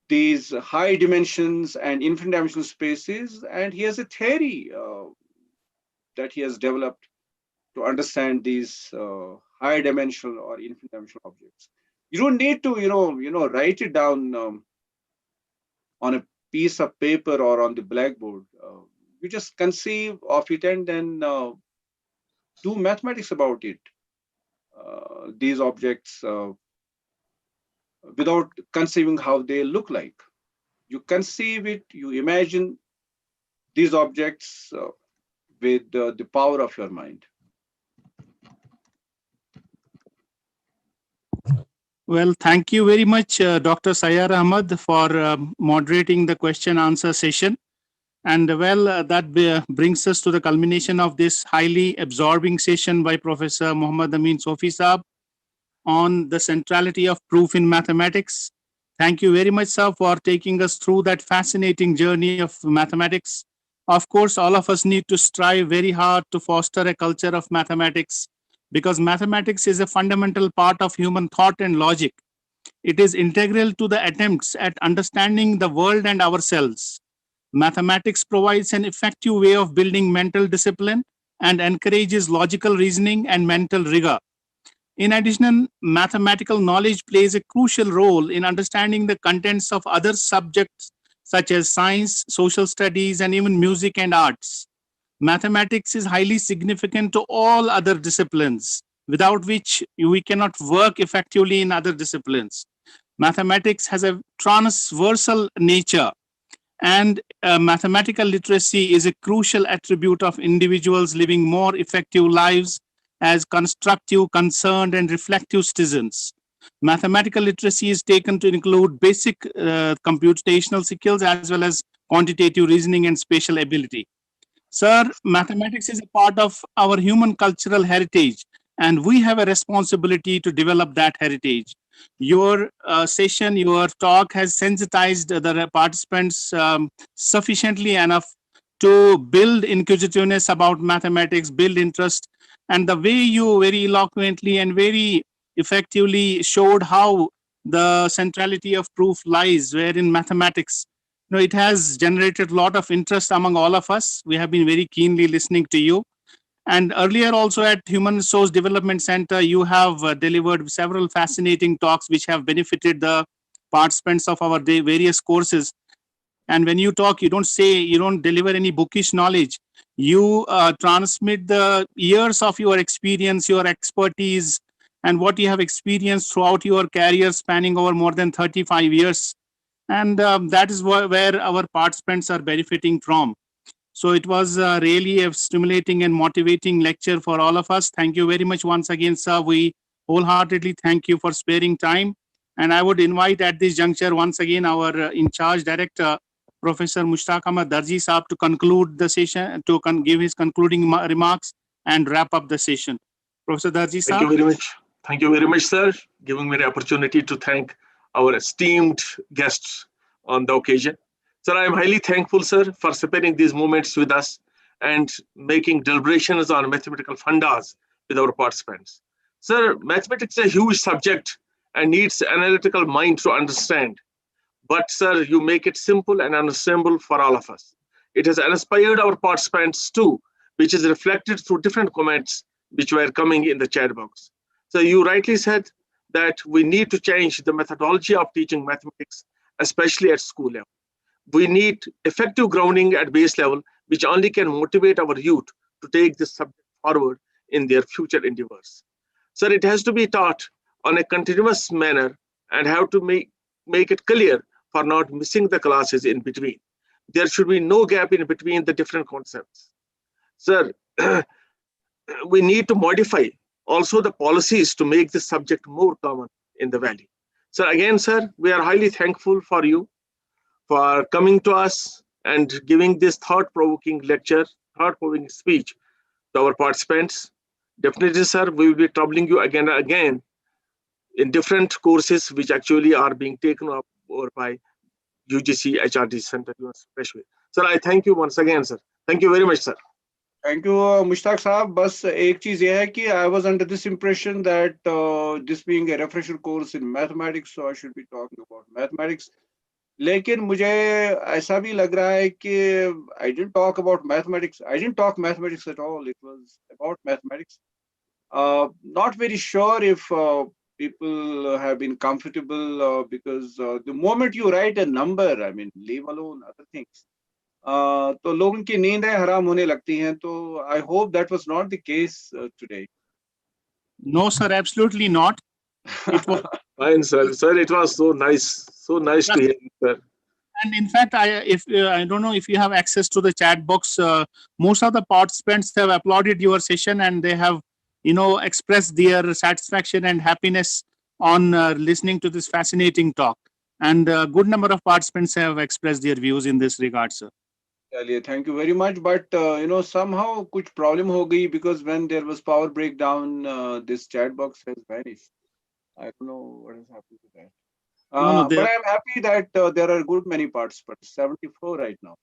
these high dimensions and infinite dimensional spaces, and he has a theory that he has developed to understand these high dimensional or infinite dimensional objects. You don't need to, write it down on a piece of paper or on the blackboard. You just conceive of it and then do mathematics about it. These objects without conceiving how they look like. You conceive it, you imagine these objects with the power of your mind. Well, thank you very much, Dr. Sayyar Ahmad, for moderating the question answer session. And that brings us to the culmination of this highly absorbing session by Professor Muhammad Amin Sofi Saab on the centrality of proof in mathematics. Thank you very much, sir, for taking us through that fascinating journey of mathematics. Of course, all of us need to strive very hard to foster a culture of mathematics, because mathematics is a fundamental part of human thought and logic. It is integral to the attempts at understanding the world and ourselves. Mathematics provides an effective way of building mental discipline and encourages logical reasoning and mental rigor. In addition, mathematical knowledge plays a crucial role in understanding the contents of other subjects such as science, social studies, and even music and arts. Mathematics is highly significant to all other disciplines, without which we cannot work effectively in other disciplines. Mathematics has a transversal nature, and mathematical literacy is a crucial attribute of individuals living more effective lives as constructive, concerned, and reflective citizens. Mathematical literacy is taken to include basic computational skills as well as quantitative reasoning and spatial ability. Sir, mathematics is a part of our human cultural heritage, and we have a responsibility to develop that heritage. Your session, your talk has sensitized the participants sufficiently enough to build inquisitiveness about mathematics, build interest, and the way you very eloquently and very effectively showed how the centrality of proof lies, wherein mathematics, it has generated a lot of interest among all of us. We have been very keenly listening to you. And earlier also at Human Resource Development Center, you have delivered several fascinating talks which have benefited the participants of our various courses. And when you talk, you don't deliver any bookish knowledge. You transmit the years of your experience, your expertise, and what you have experienced throughout your career spanning over more than 35 years. And that is where our participants are benefiting from. So it was really a stimulating and motivating lecture for all of us. Thank you very much once again, sir. We wholeheartedly thank you for sparing time. And I would invite at this juncture once again our in-charge director, Professor Mushtaq Ahmad Darji Saab, to conclude the session, to give his concluding remarks and wrap up the session. Professor Darji Saab. Thank you very much. Thank you very much, sir, giving me the opportunity to thank our esteemed guests on the occasion. Sir, I am highly thankful, sir, for sparing these moments with us and making deliberations on mathematical fundas with our participants. Sir, mathematics is a huge subject and needs analytical mind to understand. But, sir, you make it simple and understandable for all of us. It has inspired our participants too, which is reflected through different comments which were coming in the chat box. So you rightly said that we need to change the methodology of teaching mathematics, especially at school level. We need effective grounding at base level, which only can motivate our youth to take this subject forward in their future endeavors. Sir, it has to be taught on a continuous manner and have to make it clear for not missing the classes in between. There should be no gap in between the different concepts. Sir, we need to modify also the policies to make this subject more common in the valley. So again, sir, we are highly thankful for you for coming to us and giving this thought-provoking lecture, thought-provoking speech to our participants. Definitely, sir, we will be troubling you again and again in different courses which actually are being taken up over by UGC HRDC Center especially. Sir, I thank you once again, sir. Thank you very much, sir. Thank you, Mushtaq Saab. बस एक चीज ये है कि I was under this impression that this being a refresher course in mathematics, so I should be talking about mathematics. लेकिन मुझे ऐसा भी लग रहा है कि I didn't talk about mathematics. I didn't talk mathematics at all. It was about mathematics. Not very sure if people have been comfortable because the moment you write a number, I mean, leave alone other things. तो लोगों की नींदें हराम होने लगती हैं. तो I hope that was not the case today. No, sir, absolutely not. It was fine, sir. Sir, it was so nice to hear, sir. And in fact, I don't know if you have access to the chat box. Most of the participants have applauded your session and they have, expressed their satisfaction and happiness on listening to this fascinating talk. And a good number of participants have expressed their views in this regard, sir. Thank you very much. But somehow kuch problem ho gayi because when there was power breakdown, this chat box has vanished. I don't know what has happened to that. But I'm happy that there are good many participants, 74 right now.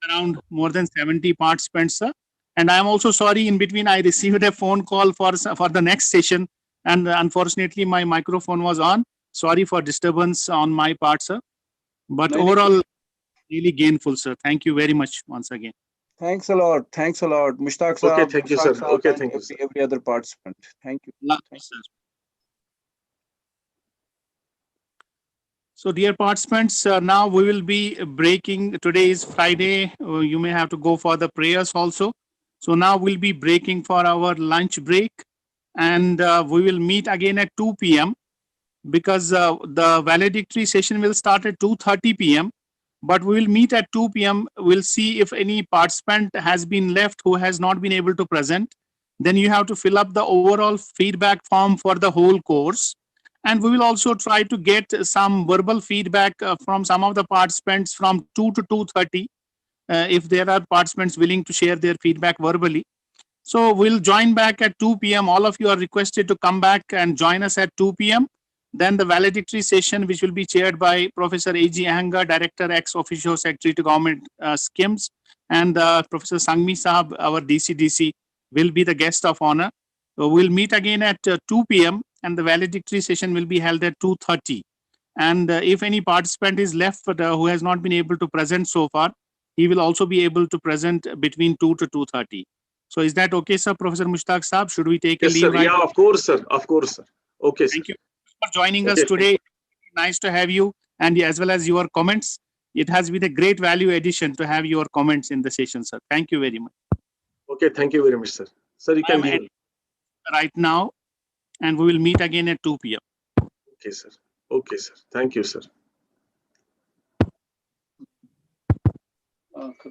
Around more than 70 participants, sir. And I'm also sorry, in between I received a phone call for the next session. And unfortunately, my microphone was on. Sorry for disturbance on my part, sir. But overall, really gainful, sir. Thank you very much once again. Thanks a lot. Mushtaq Saab. Okay, thank you, sir. Okay, thank you, sir. Every other participant. Thank you. Thank you, sir. So, dear participants, now we will be breaking. Today is Friday. You may have to go for the prayers also. So now we'll be breaking for our lunch break. And we will meet again at 2 p.m. because the valedictory session will start at 2:30 p.m. But we will meet at 2 p.m. We'll see if any participant has been left who has not been able to present. Then you have to fill up the overall feedback form for the whole course. And we will also try to get some verbal feedback from some of the participants from 2 to 2:30 if there are participants willing to share their feedback verbally. So we'll join back at 2 p.m. All of you are requested to come back and join us at 2 p.m. Then the valedictory session, which will be chaired by Professor A.G. Ahanga, Director, Ex-Officio Secretary to Government Schemes, and Professor Sangmi Sahab, our DCDC, will be the guest of honor. So we'll meet again at 2 p.m. and the valedictory session will be held at 2:30. And if any participant is left who has not been able to present so far, he will also be able to present between 2 to 2:30. So is that okay, sir, Professor Mushtaq Saab? Should we take a leave? Sir. Right? Yeah, of course, sir. Okay, sir. Thank you for joining us today. Nice to have you, and as well as your comments. It has been a great value addition to have your comments in the session, sir. Thank you very much. Okay, thank you very much, sir. Sir, you can leave. Right now, and we will meet again at 2 p.m. Okay, sir. Okay, sir. Thank you, sir.